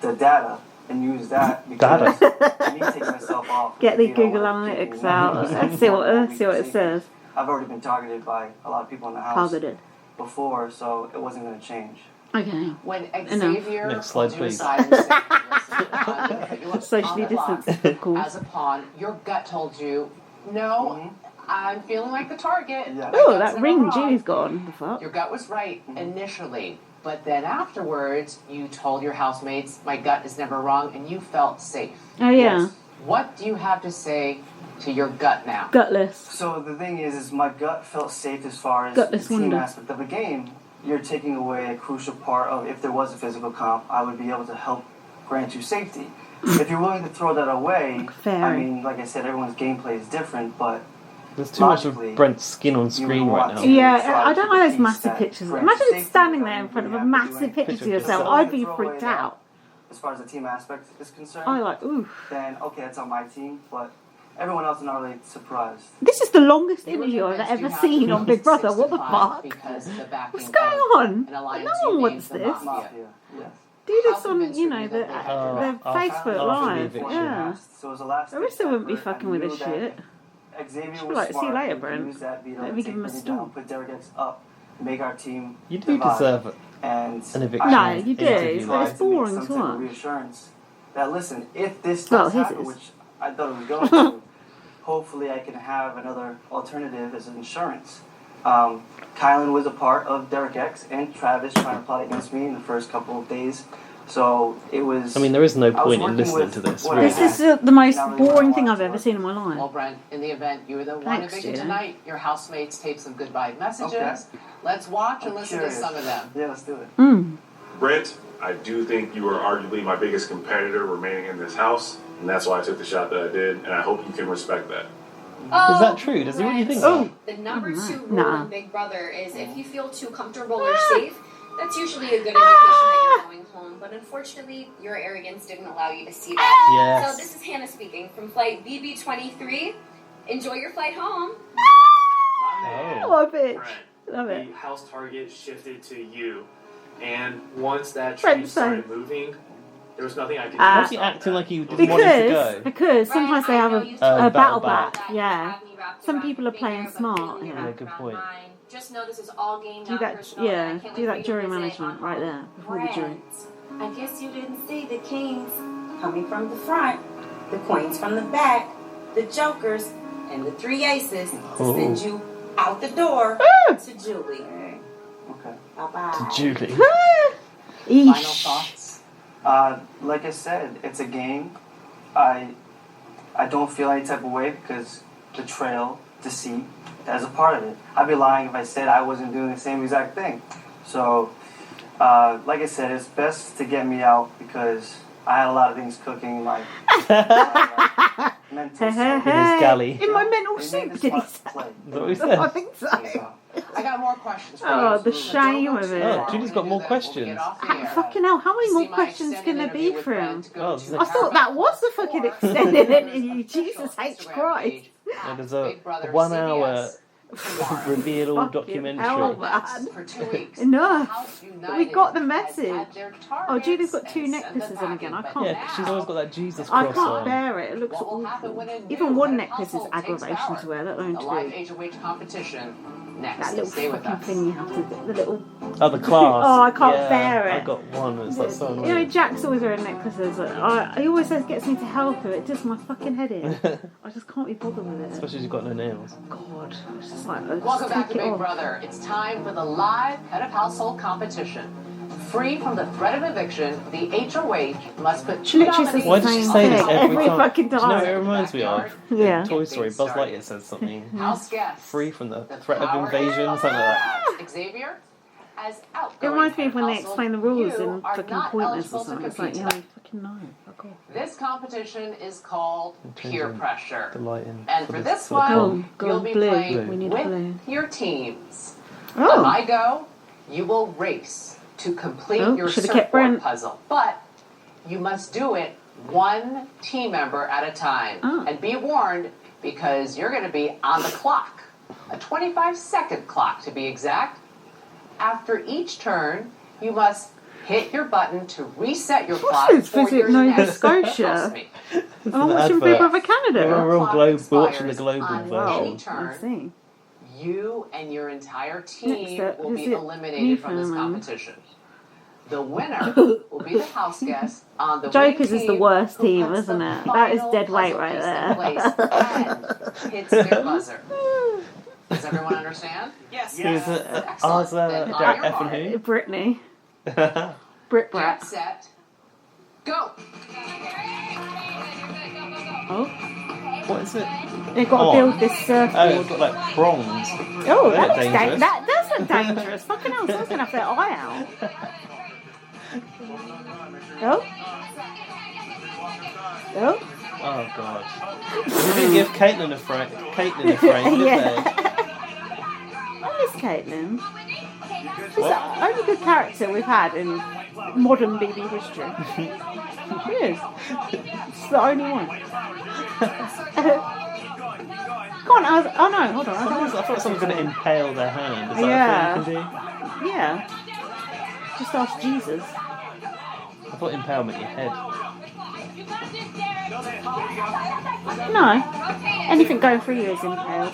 the data, and use that because me taking myself off. Get the veto Google would Analytics take me out. one Let's week see what it safety. says. I've already been targeted by a lot of people in the house Targeted. before, so it wasn't going to change. Okay. When Enough. Xavier Next slide, pulled you please. aside and said, "Listen, I'm gonna put you Socially on the block distanced, of course. as a pawn," your gut told you, no, I'm feeling like the target. Yeah. Oh, that ring Julie's got on. The fuck? Your gut was right initially, but then afterwards, you told your housemates, "My gut is never wrong," and you felt safe. Oh yeah. What do you have to say to your gut now? Gutless. So the thing is my gut felt safe as far as Gutless the team wonder. aspect of the game. You're taking away a crucial part of if there was a physical comp, I would be able to help grant you safety. If you're willing to throw that away, Fair. I mean, like I said, everyone's gameplay is different, but There's too much of Brent's skin on screen right now. Yeah, I don't like those massive that pictures. grant Imagine safety standing that there in you front of a have to do massive anything. picture to If yourself. you're I'd willing be to throw away freaked that, out. As far as the team aspect is concerned, I like, oof. then okay, that's on my team, but everyone else is not really surprised. This is the longest interview I've ever seen on Big Brother. What the fuck? What's going on? No one wants this. Do this on, the Facebook Live. Yeah. Marissa wouldn't be fucking with this shit. She'd be like, see you later, Brent. Let me give him a stool. Put Derek X up, make our team. You do deserve an eviction. No, you do. But it's boring to watch. Reassurance that listen, if this does happen, which I thought it was going to, hopefully I can have another alternative as insurance. Kylan was a part of Derek X and Travis trying to plot against me in the first couple of days. So it was... I mean, there is no point in listening to this. Really. This is the most boring thing I've ever seen in my life. Well, Brent, in the event you were the one evicted tonight, your housemates taped some goodbye messages. Okay. Let's watch and listen to some of them. Yeah, let's do it. Brent, I do think you are arguably my biggest competitor remaining in this house, and that's why I took the shot that I did, and I hope you can respect that. Is that true? Does he really think that? The number 2 rule in Big Brother is if you feel too comfortable or safe, that's usually a good indication that you're going home. But unfortunately, your arrogance didn't allow you to see that. Yes. So this is Hannah speaking from flight BB23. Enjoy your flight home. Love it. Love it. The house target shifted to you. And once that train started moving, there was nothing I could do. Why is he acting like he didn't want it to go? Because sometimes they have a battle back. Yeah. Some people are playing smart. Yeah, good point. Just know this is all game. Do that. Yeah. Do that jury management right there before the jury. I guess you didn't see the kings coming from the front, the queens from the back, the jokers, and the 3 aces to send you out the door to Julie. Okay. Bye-bye. To Julie. Final thoughts? Like I said, it's a game. I don't feel any type of way because betrayal, deceit, that is a part of it. I'd be lying if I said I wasn't doing the same exact thing. So, like I said, it's best to get me out because I had a lot of things cooking, like mental in his galley. In my mental soup, did he say? Is that what he said? I think so. I got more questions for you. Oh, the shame of it. Oh, Julie's got more questions. Fucking hell, how many more questions can there be for him? Oh, I thought that was the fucking extended interview. Jesus H. Christ. There's a 1 hour reveal all documentary. Hell, man. Enough. We got the message. Oh, Julie's got 2 necklaces on again. I can't. Yeah, she's always got that Jesus I cross can't on. bear it. It looks awful. Even 1 necklace is aggravation to wear, let alone 2. Competition. Next, That little stay with fucking us. thing you have to do. The little... Oh, the class. Oh, I can't Yeah, bear it. I got one. It's like so You know, annoying. Jack's always wearing necklaces. He always says gets me to help him. It does my fucking head in. I just can't be bothered with it. Especially if you've got no nails. God, it's just like Welcome back to take it Big off. Brother. It's time for the live head of household competition. Free from the threat of eviction, the HOH must put 2 Literally says nominees Why does she same say this thing every time? fucking Do you know what time. it reminds me of? Yeah. In Toy Story, Buzz Lightyear says something. House guests. Free from the threat of invasion, something like that. Xavier, as It outgoing reminds me of when they household, explain the rules you in are fucking not Pointless or eligible to something. It's like, compete yeah, tonight. you fucking know. Fuck off. This competition is called peer Changing pressure. The lighting. And for this one, Go you'll be blue. playing We need with blue. your teams. Oh. On my go, you will race to complete Oh, your should've kept surfboard Brent. puzzle. But you must do it 1 team member at a time. Oh. And be warned, because you're going to be on the clock. A 25-second clock, to be exact. After each turn, you must hit your button to reset your clock Let's for visit your Nova next. Scotia. Trust me. I'm watching Big Brother Canada. We're all watching the Expires global on version. any turn. I see. You and your entire Next team up, will is be it eliminated from this Newfoundland? competition. The winner will be the house guest on the Jokers winning is the team worst who team, puts isn't the it? That is final dead weight puzzle right piece there. in place and hits their buzzer. Does everyone understand? Yes. Who's ours, Then on Derek your F mark, and who? Brittany. Brit Get Brat. set, go! Oh. What is it? They've got to build this Oh, surfboard. it's got like prongs. Oh, They that look looks dangerous. that does look dangerous. Fucking hell, someone's going to have their eye out. Oh. Oh. Oh god. We didn't give Caitlin a frame, did Yeah. they? I miss Caitlin. She's the only good character we've had in modern BB history. She is. She's the only one. Go on, oh no, hold on. I thought someone's going to impale their hand. Is that a thing you can do? Yeah. Just ask Jesus. I thought impalement your head. No. Anything going through you is impaled.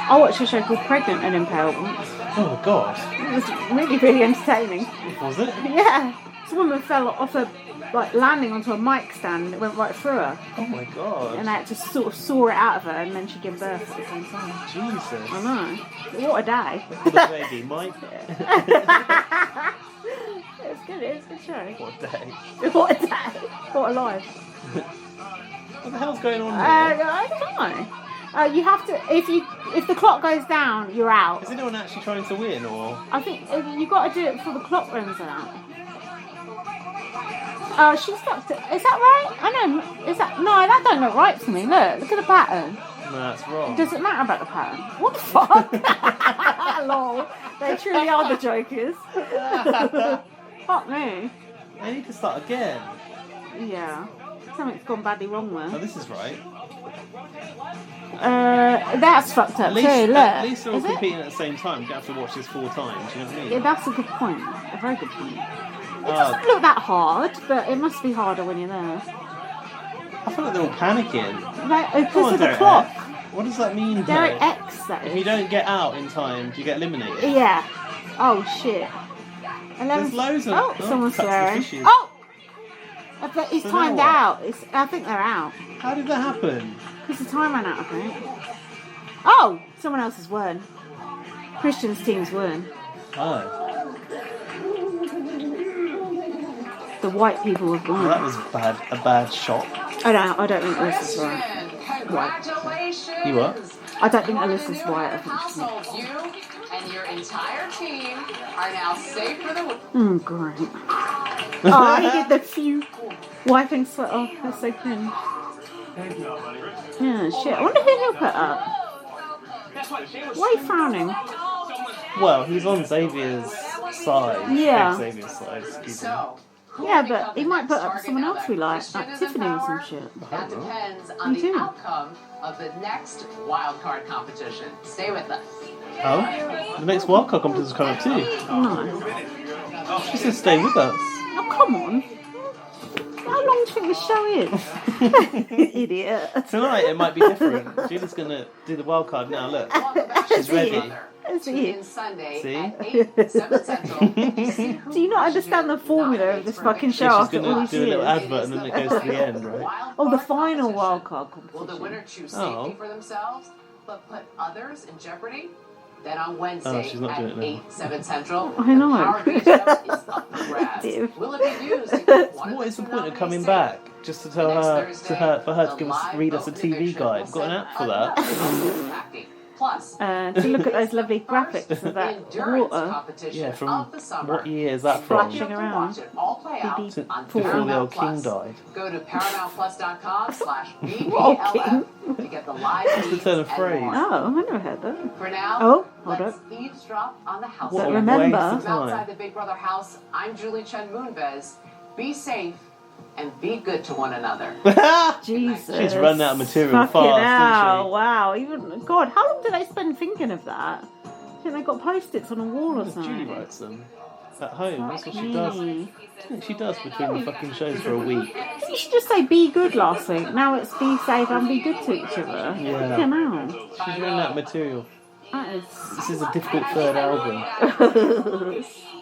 I watched a show called Pregnant and Impaled once. Oh, God. It was really, really entertaining. Was it? Yeah. This woman fell off landing onto a mic stand and it went right through her. Oh, my God. And they had to sort of saw it out of her and then she gave birth at the same time. Jesus. I know. What a day. The baby, Mike. It's good. It's a good show. What a day. What a day. What a life. What the hell's going on here? I don't know. You have to if the clock goes down, you're out. Is anyone actually trying to win, or? I think you've got to do it before the clock runs out. She's stuck to. Is that right? I know. Is that no? That don't look right to me. Look at the pattern. No, that's wrong. Does it matter about the pattern? What the fuck? Lol. They truly are the jokers. Fuck me. They need to start again. Yeah. Something's gone badly wrong there. Oh, this is right. That's fucked up too. Look. At least they're all competing at the same time. You don't have to watch this 4 times. You know what I mean? Yeah, that's a good point. A very good point. It doesn't look that hard, but it must be harder when you're there. I feel like they're all panicking. Because of the clock. What does that mean? Derek X, that is. If you don't get out in time, do you get eliminated? Yeah. Oh shit. There's loads of. Oh, someone's swearing. Oh! I bet he's timed out. I think they're out. How did that happen? Because the time ran out, I think. Oh! Someone else has won. Christian's team's won. Oh. The white people have won. Well, that was a bad shot. I don't think Alyssa's right. Congratulations! You what? I don't think Alyssa's white. I think she's Household, you and your entire team are now safe for the week. Great. Oh, he did the few wiping sweat off. That's so cringe. Yeah, shit. I wonder who he'll put up. Why are you frowning? Well, he's on Xavier's side. Yeah. Xavier's side, excuse me. Yeah, but he might put up someone else we like Tiffany or some shit. That depends on the outcome of the next wildcard competition. Stay with us. Oh? The next wildcard competition is coming up too. No. She said stay with us. Oh, come on. How long do you think the show is? Idiot. Tonight it might be different. Julie's going to do the wildcard now, look. She's ready. See? Sunday See? at 8, 7 Central. Do you not understand the formula of this fucking show after all these do a years? little advert and then it goes to the end, right? Oh, the final wildcard competition. Will the winner choose safety for themselves, but put others in jeopardy? Then on Wednesday she's not doing at it 8, 7 Central, I know. the Power Beach show is up for grabs. Will it be used to get one What of is the two point of nominees coming safe? back? Just to tell her, for her to read us a TV guide. We've got an app for that. Plus, to look at those lovely graphics of that water. Yeah, from what year is that from? Splashing around. Before the old king died. Go to ParamountPlus.com/BBLF to get the live That's the turn of phrase. Oh, I never heard that. For now, hold let's up. eavesdrop on the house. But remember, outside the Big Brother house, I'm Julie Chen Moonves. Be safe and be good to one another. Jesus. She's run out of material Fucking fast, hell. didn't Wow. Even God, how long do they spend thinking of that? I think they got post-its on a wall or she? something. Julie writes them. At home, that's what she does. I think she does between the fucking shows for a week. Didn't she just say be good last week? Now it's be safe and be good to each other. Yeah. Fucking hell. She's run out of material. That is... This is a difficult third album.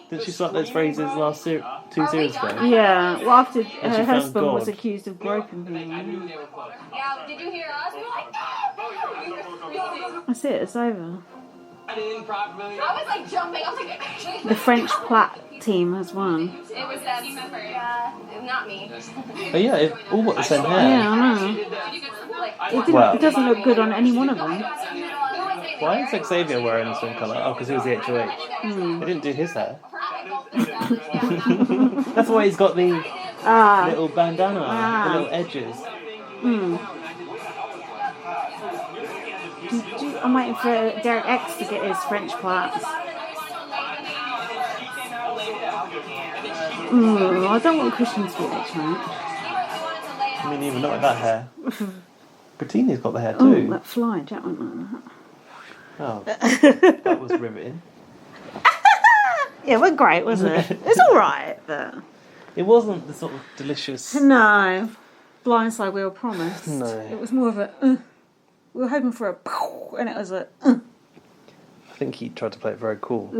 Didn't she start those phrases last 2 series ago? Yeah, well after she her found husband was God. accused of groping people. Yeah, did you hear us? We were like, That's it, it's over. I was like jumping. I was like, The French Plat team has won. It was that team member. Yeah, not me. Oh yeah, they've all got the same hair. Yeah, I know. It doesn't look good on any one of them. Why is Xavier wearing the same colour? Oh, because he was the HOH. They didn't do his hair. That's why he's got the little bandana, the little edges. I'm waiting for Derek X to get his French plaits. I don't want Christian to be HOH. I mean, even not with that hair. Brittini's got the hair Oh, too. that fly, Jack went like that. Oh, that was riveting. Yeah, it went great, wasn't it? It's all right, but it wasn't the sort of delicious. No, blindside we were promised. No, it was more of a. We were hoping for a, and it was a. I think he tried to play it very cool.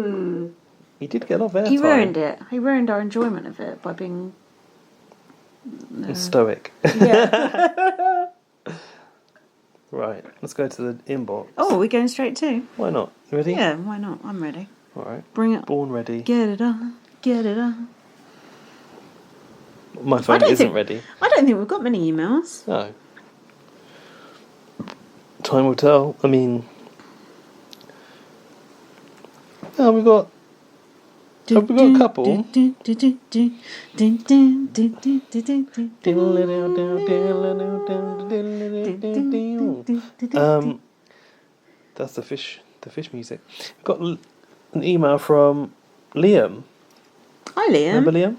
He did get a lot of airtime. He ruined it. He ruined our enjoyment of it by being stoic. Yeah. Right, let's go to the inbox. Oh, are we going straight to? Why not? You ready? Yeah, why not? I'm ready. All right. Bring it. Born ready. Get it on. Get it on. My phone isn't ready. I don't think we've got many emails. No. Time will tell. I mean, yeah, we've got. Have we got a couple? That's the fish music. We've got an email from Liam. Hi, Liam. Remember Liam?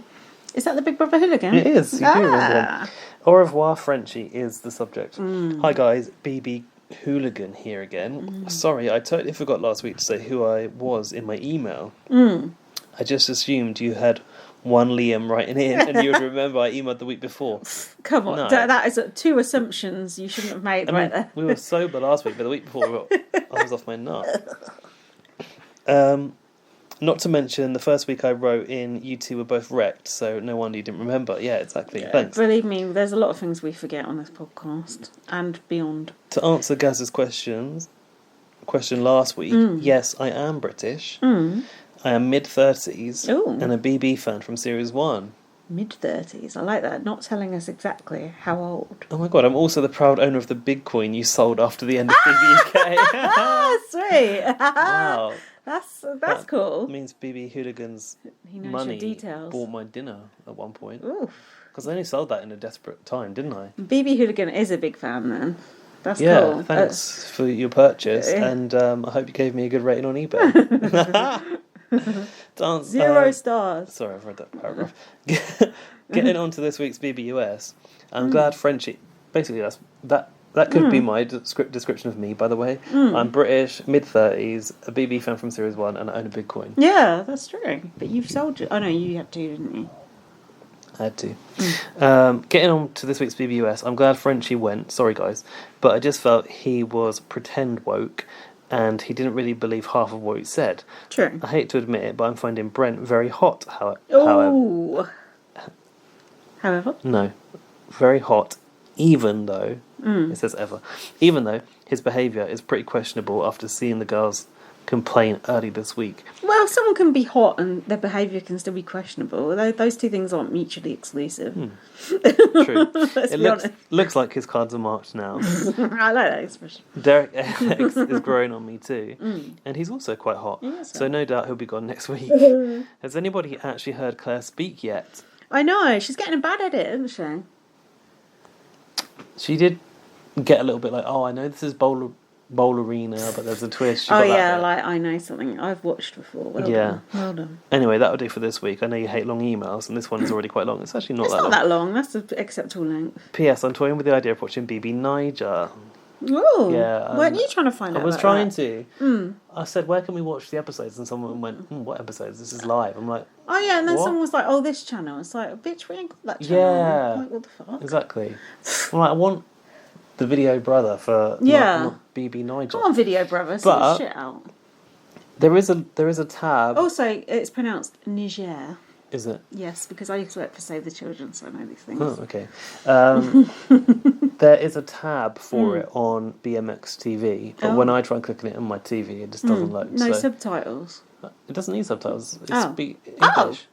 Is that the Big Brother hooligan? It is. You do remember him. Au revoir, Frenchie is the subject. Hi guys, BB Hooligan here again. Sorry, I totally forgot last week to say who I was in my email. I just assumed you had one Liam writing in and you would remember I emailed the week before. Come on, No. that is two assumptions you shouldn't have made there. We were sober last week, but the week before I was off my nut. Not to mention, the first week I wrote in, you two were both wrecked, so no wonder you didn't remember. Yeah, exactly. Yeah, Thanks. believe me, there's a lot of things we forget on this podcast and beyond. To answer Gaz's question last week, yes, I am British. I am mid-30s and a BB fan from Series 1. Mid-30s, I like that. Not telling us exactly how old. Oh my god, I'm also the proud owner of the big coin you sold after the end of BB UK. Sweet. Wow. That's cool. That means BB Hooligan's He knows money your details. bought my dinner at one point. Oof. Because I only sold that in a desperate time, didn't I? BB Hooligan is a big fan then. That's yeah, cool. Thanks for your purchase, and I hope you gave me a good rating on eBay. 0 stars. Sorry, I've read that paragraph. Getting on to this week's BBUS, I'm glad Frenchie. Basically, that could be my description of me. By the way, I'm British, mid-30s, a BB fan from Series 1, and I own a big coin. Yeah, that's true. But you've sold it. Oh no, you had to, didn't you? I had to. Getting on to this week's BBUS, I'm glad Frenchie went. Sorry, guys, but I just felt he was pretend woke, and he didn't really believe half of what he said. True. I hate to admit it, but I'm finding Brent very hot. However? No, very hot. Even though it says ever, even though his behaviour is pretty questionable after seeing the girls complain early this week. Well, someone can be hot and their behaviour can still be questionable. Those two things aren't mutually exclusive. True. It looks like his cards are marked now. I like that expression. Derek X is growing on me too, and he's also quite hot. So no doubt he'll be gone next week. Has anybody actually heard Claire speak yet? I know, she's getting bad at it, isn't she? She did get a little bit like, oh, I know this is Bowlerina, but there's a twist. I know something I've watched before. Well done. Anyway, that'll do for this week. I know you hate long emails, and this one is already quite long. It's actually not not that long. That's an acceptable length. P.S. I'm toying with the idea of watching BB Niger. Oh, yeah. Weren't you trying to find out? I was about trying that? to. I said, where can we watch the episodes? And someone went, what episodes? This is live. I'm like, oh yeah, and then what? someone was like, oh, this channel. It's like, bitch, we ain't got that channel. Yeah. Like, what the fuck? Exactly. I'm like, I want the video brother for not BB Niger. Come on, video brother, sort the shit out. There is a tab. Also, it's pronounced Niger. Is it? Yes, because I used to work for Save the Children, so I know these things. Oh, okay. There is a tab for it on BMX TV, but when I try clicking it on my TV, it just doesn't load. No subtitles? It doesn't need subtitles. It's English.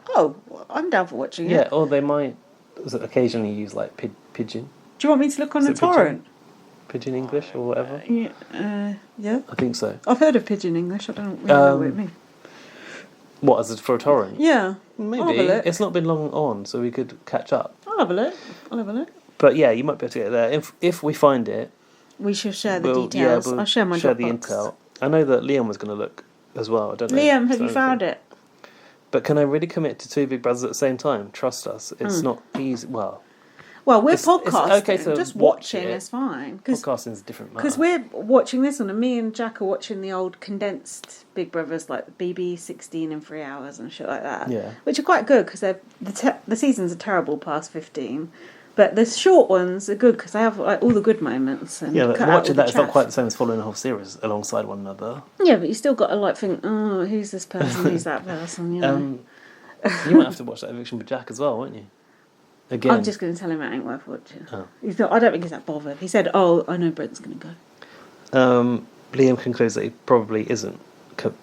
Oh, well, I'm down for watching it. Yeah, or they might occasionally use like Pidgin. Do you want me to look on the torrent? Pidgin English or whatever? Yeah. I think so. I've heard of Pidgin English, I don't really know what it means. What, as for a torrent? Yeah. Maybe. I'll have a look. It's not been long on, so we could catch up. I'll have a look. But yeah, you might be able to get it there. If we find it... We shall share the details. I'll share my share the Dropbox. intel. I know that Liam was going to look as well. I don't know. Liam, have you found it? But can I really commit to two Big Brothers at the same time? Trust us. It's not easy. Well, Well, we're podcasting. It's okay to just watch watching it. is fine. Podcasting is a different matter. Because we're watching this one, and me and Jack are watching the old condensed Big Brothers, like BB16 in 3 hours and shit like that. Yeah. Which are quite good because the seasons are terrible past 15. But the short ones are good because they have like all the good moments. And But watching that is not quite the same as following a whole series alongside one another. Yeah, but you still got to like think, oh, who's this person, who's that person, you know. You might have to watch that Eviction with Jack as well, won't you? Again. I'm just going to tell him it ain't worth watching. Oh. He's not. I don't think he's that bothered. He said, oh, I know Brent's going to go. Liam concludes that he probably isn't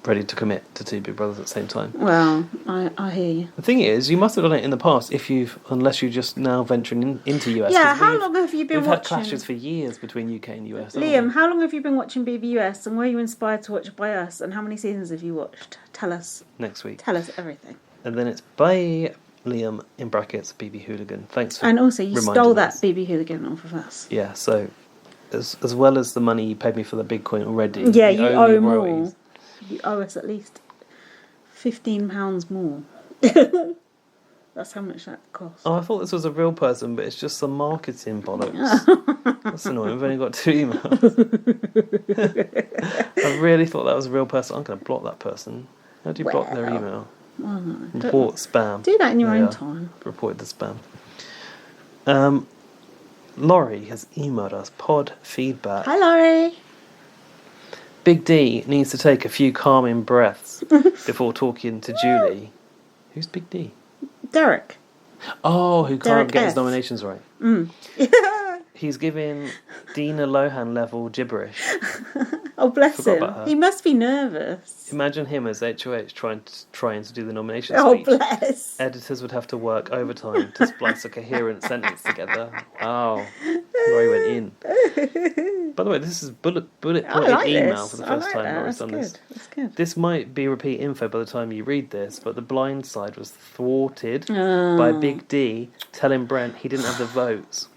ready to commit to 2 Big Brothers at the same time. Well, I hear you. The thing is, you must have done it in the past unless you're just now venturing into US. Yeah, how long have you been watching? watching? We've had clashes for years between UK and US. Liam, how long have you been watching BBUS, and were you inspired to watch it by us, and how many seasons have you watched? Tell us. Next week. Tell us everything. And then it's by Liam, in brackets, BB Hooligan. Thanks for And also, you stole that us. BB Hooligan off of us. Yeah, so as well as the money you paid me for the big coin already, yeah, you owe royalties. more. You owe us at least £15 more. That's how much that costs. Oh, I thought this was a real person, but it's just some marketing bollocks. That's annoying. We've only got 2 emails. I really thought that was a real person. I'm going to block that person. How do you block their email? Well, no, Report spam. Do that in your own time. Reported the spam. Laurie has emailed us pod feedback. Hi, Laurie. Big D needs to take a few calming breaths before talking to Julie. Who's Big D? Derek. Oh, who Derek can't get F. his nominations right. He's giving Dina Lohan level gibberish. Oh, bless Forgot him. about her. He must be nervous. Imagine him as HOH trying to do the nomination Oh, speech. bless. Editors would have to work overtime to splice a coherent sentence together. Wow. Laurie went in. By the way, this is bullet pointed email this. for the I first like time that. Laurie's That's done good. this. That's good. This might be repeat info by the time you read this, but the blind side was thwarted by Big D telling Brent he didn't have the votes.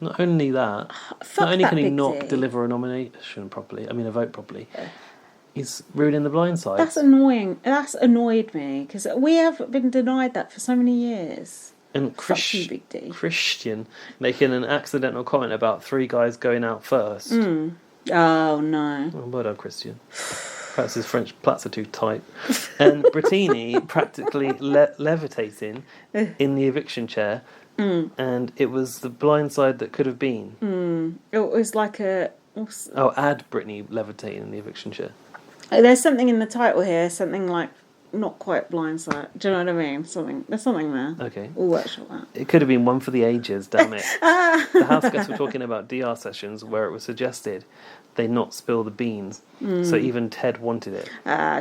Not only that, not only can he not deliver a nomination properly, a vote properly, he's ruining the blind side. That's annoying. That's annoyed me because we have been denied that for so many years. And Big D. Christian making an accidental comment about 3 guys going out first. Oh, no. Oh, well done, Christian. Perhaps his French plats are too tight. And Brittini practically levitating in the eviction chair. And it was the blind side that could have been. It was like a... add Brittany levitating in the eviction chair. There's something in the title here, something like not quite blindside. Do you know what I mean? There's something there. Okay. We'll workshop that. It could have been one for the ages, damn it. The house guests were talking about DR sessions where it was suggested they not spill the beans. So even Ted wanted it.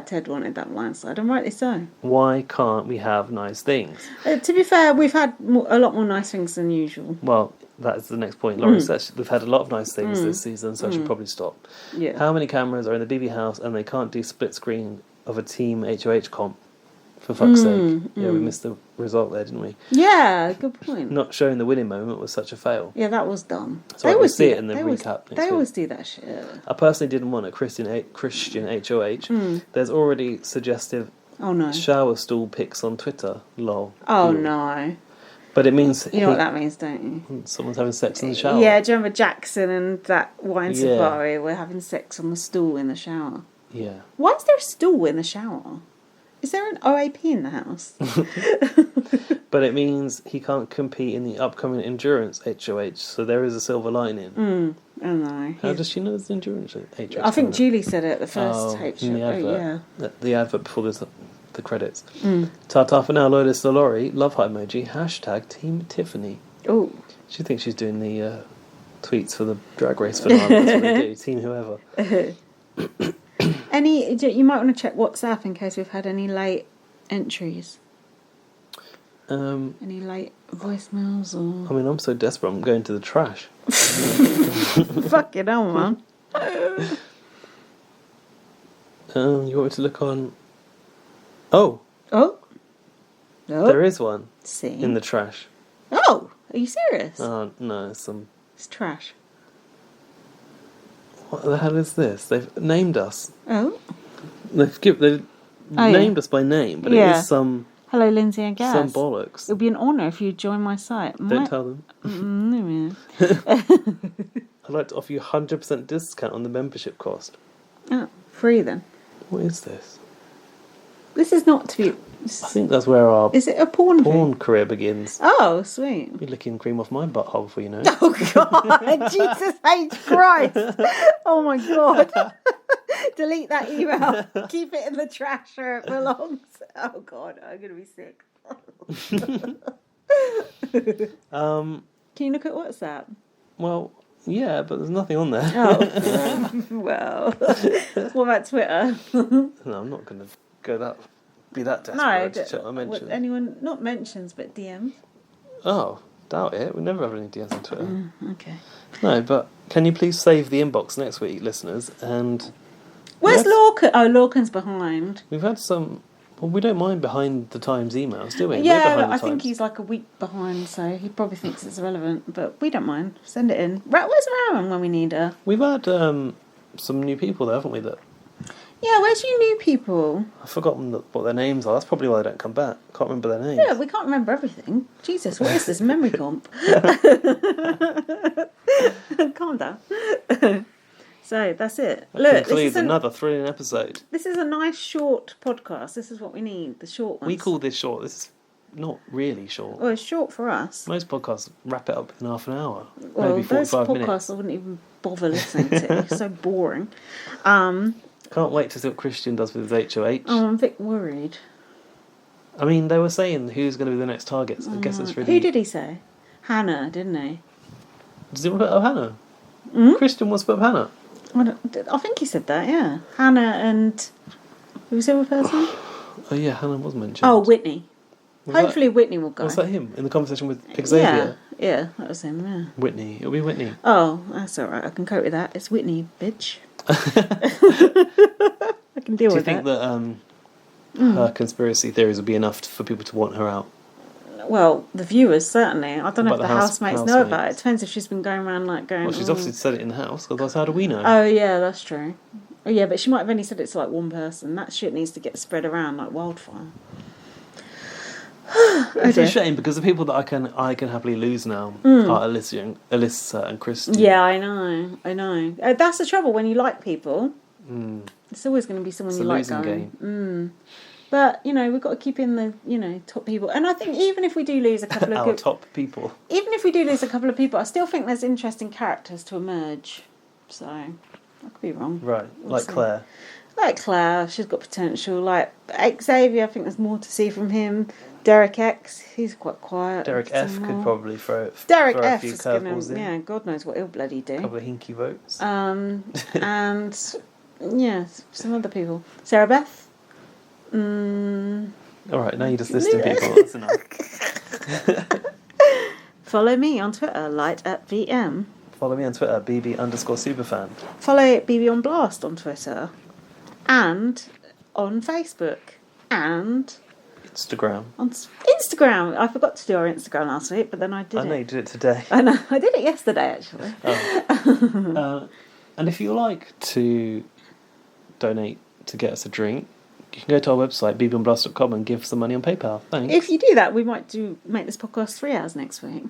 Ted wanted that blindside, and rightly so. Why can't we have nice things? To be fair, we've had a lot more nice things than usual. Well, that is the next point. Laurie says we've had a lot of nice things this season, so I should probably stop. Yeah. How many cameras are in the BB house and they can't do split screen of a team HOH comp? For fuck's sake. Yeah, we missed the result there, didn't we? Yeah, good point. Not showing the winning moment was such a fail. Yeah, that was dumb. So I will see it in the recap next They always week. do that shit. I personally didn't want a Christian HOH. There's already suggestive shower stall pics on Twitter. Lol. Oh, no. But it means... You know what that means, don't you? Someone's having sex in the shower. Yeah, do you remember Jackson and that wine safari were having sex on the stool in the shower? Yeah. Why is there a stool in the shower? Is there an OAP in the house? But it means he can't compete in the upcoming endurance HOH, so there is a silver lining. I don't know. How does she know there's endurance HOH? I think Julie said it at the first HOH. In the advert. Yeah. The advert before the credits. Ta-ta for now, loyalist to Laurie. Love heart emoji. #, Team Tiffany. Oh. She thinks she's doing the tweets for the drag race finale. That's what they do. Team whoever. You might want to check WhatsApp in case we've had any late entries. Any late voicemails or... I mean, I'm so desperate, I'm going to the trash. Fucking hell, man. You want me to look on... Oh! There is one. See? In the trash. Oh! Are you serious? No, it's trash. What the hell is this? They've named us. Oh? They've named us by name, but it is some... Hello, Lindsay and Gaz. Some bollocks. It would be an honour if you join my site. Don't tell them. I'd like to offer you 100% discount on the membership cost. Oh, free then. What is this? This is not to be... I think that's where our Is it a porn career begins. Oh, sweet. You're licking cream off my butthole before you know. Oh, God. Jesus H. Christ. Oh, my God. Delete that email. Keep it in the trash where it belongs. Oh, God. I'm going to be sick. Can you look at WhatsApp? Well, yeah, but there's nothing on there. Oh, well. What about Twitter? No, I'm not going to be that desperate to check my mentions. Anyone, not mentions, but DMs? Oh, doubt it. We never have any DMs on Twitter. Okay. No, but can you please save the inbox next week, listeners? And where's Lorcan? Oh, Lorcan's behind. We've had some... Well, we don't mind behind the times emails, do we? Yeah, I think he's like a week behind, so he probably thinks it's irrelevant, but we don't mind. Send it in. Where's Rowan when we need her? We've had some new people there, haven't we? Yeah, where's your new people? I've forgotten what their names are. That's probably why they don't come back. Can't remember their names. Yeah, we can't remember everything. Jesus, what is this memory comp? Calm down. So that's it. Look, this is another thrilling episode. This is a nice short podcast. This is what we need, the short ones. We call this short. This is not really short. Well, it's short for us. Most podcasts wrap it up in half an hour. Well, maybe 45 minutes. Those podcasts I wouldn't even bother listening to. It's so boring. Can't wait to see what Christian does with his HOH. Oh, I'm a bit worried. I mean, they were saying who's going to be the next target. So I guess it's really... Who did he say? Hannah, didn't he? Does he want to put up Hannah? Christian wants to put up Hannah. I think he said that, yeah. Hannah and... Who was the other person? Oh, yeah, Hannah was mentioned. Oh, Whitney. Hopefully Whitney will go. Was that him in the conversation with Xavier? Yeah, that was him, yeah. Whitney. It'll be Whitney. Oh, that's all right. I can cope with that. It's Whitney, bitch. I can deal with that. Do you think that her conspiracy theories will be enough for people to want her out? Well, the viewers, certainly. I don't know if the housemates know housemates. about it. It depends if she's been going around going... Well, she's obviously said it in the house, otherwise how do we know? Oh, yeah, that's true. Oh, yeah, but she might have only said it to one person. That shit needs to get spread around like wildfire. It's a shame because the people that I can happily lose now are Alyssa and Christy. Yeah, I know. That's the trouble when you like people. It's always going to be someone you like going. But we've got to keep in the top people, and I think even if we do lose a couple of top people, I still think there's interesting characters to emerge. So I could be wrong. Right, like Claire. Like Claire, she's got potential. Like Xavier, I think there's more to see from him. Derek X, he's quite quiet. Derek F could probably throw Derek a F few is gonna, curveballs in. yeah, God knows what he'll bloody do. A couple of hinky votes. And yeah, some other people. Sarah Beth. All right, now you're just listing people. That's enough. Follow me on Twitter, light@VM. Follow me on Twitter, BB_superfan. Follow BB on Blast on Twitter, and on Facebook, and Instagram. On Instagram. I forgot to do our Instagram last week, but then I did it. I know you did it today. I know, I did it yesterday actually. And if you like to donate to get us a drink, you can go to our website, bbonblast.com, and give some money on PayPal. Thanks. If you do that, we might make this podcast 3 hours next week.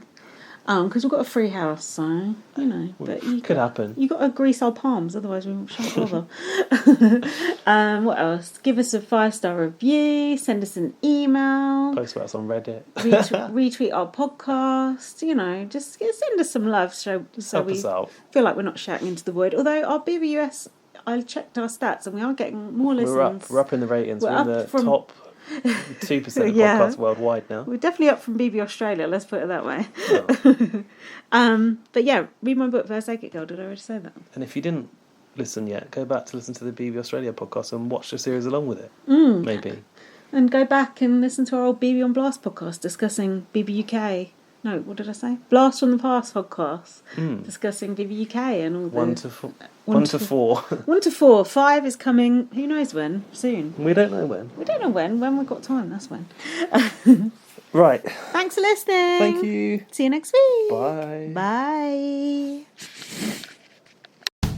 Because we've got a free house, so, but could happen. You got to grease our palms, otherwise we shan't bother. What else? Give us a 5-star review, send us an email. Post about us on Reddit. Retweet our podcast, just send us some love so we feel like we're not shouting into the void. Although our BBUS, I checked our stats and we are getting more listeners. We're up in the ratings. We're in the top 2% of podcasts worldwide now. We're definitely up from BB Australia, let's put it that way. Oh. But yeah, read my book, First Aid Girl. Did I already say that? And if you didn't listen yet, go back to listen to the BB Australia podcast and watch the series along with it. Maybe. And go back and listen to our old BB on Blast podcast discussing BB UK. No, what did I say? Blast from the Past podcast discussing BB UK and all the 1 to 4. 1 to 4. 1 to 4. 5 is coming. Who knows when? Soon. We don't know when. We don't know when. When we've got time, that's when. Right. Thanks for listening. Thank you. See you next week. Bye. Bye.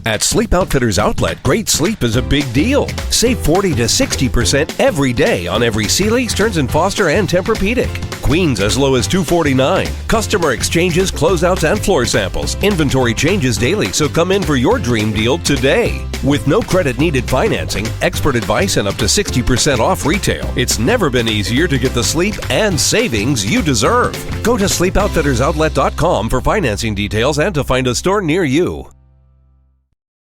At Sleep Outfitters Outlet, great sleep is a big deal. Save 40 to 60% every day on every Sealy, Stearns & Foster, and Tempur-Pedic. Queens as low as $249. Customer exchanges, closeouts, and floor samples. Inventory changes daily, so come in for your dream deal today. With no credit needed financing, expert advice, and up to 60% off retail, it's never been easier to get the sleep and savings you deserve. Go to sleepoutfittersoutlet.com for financing details and to find a store near you.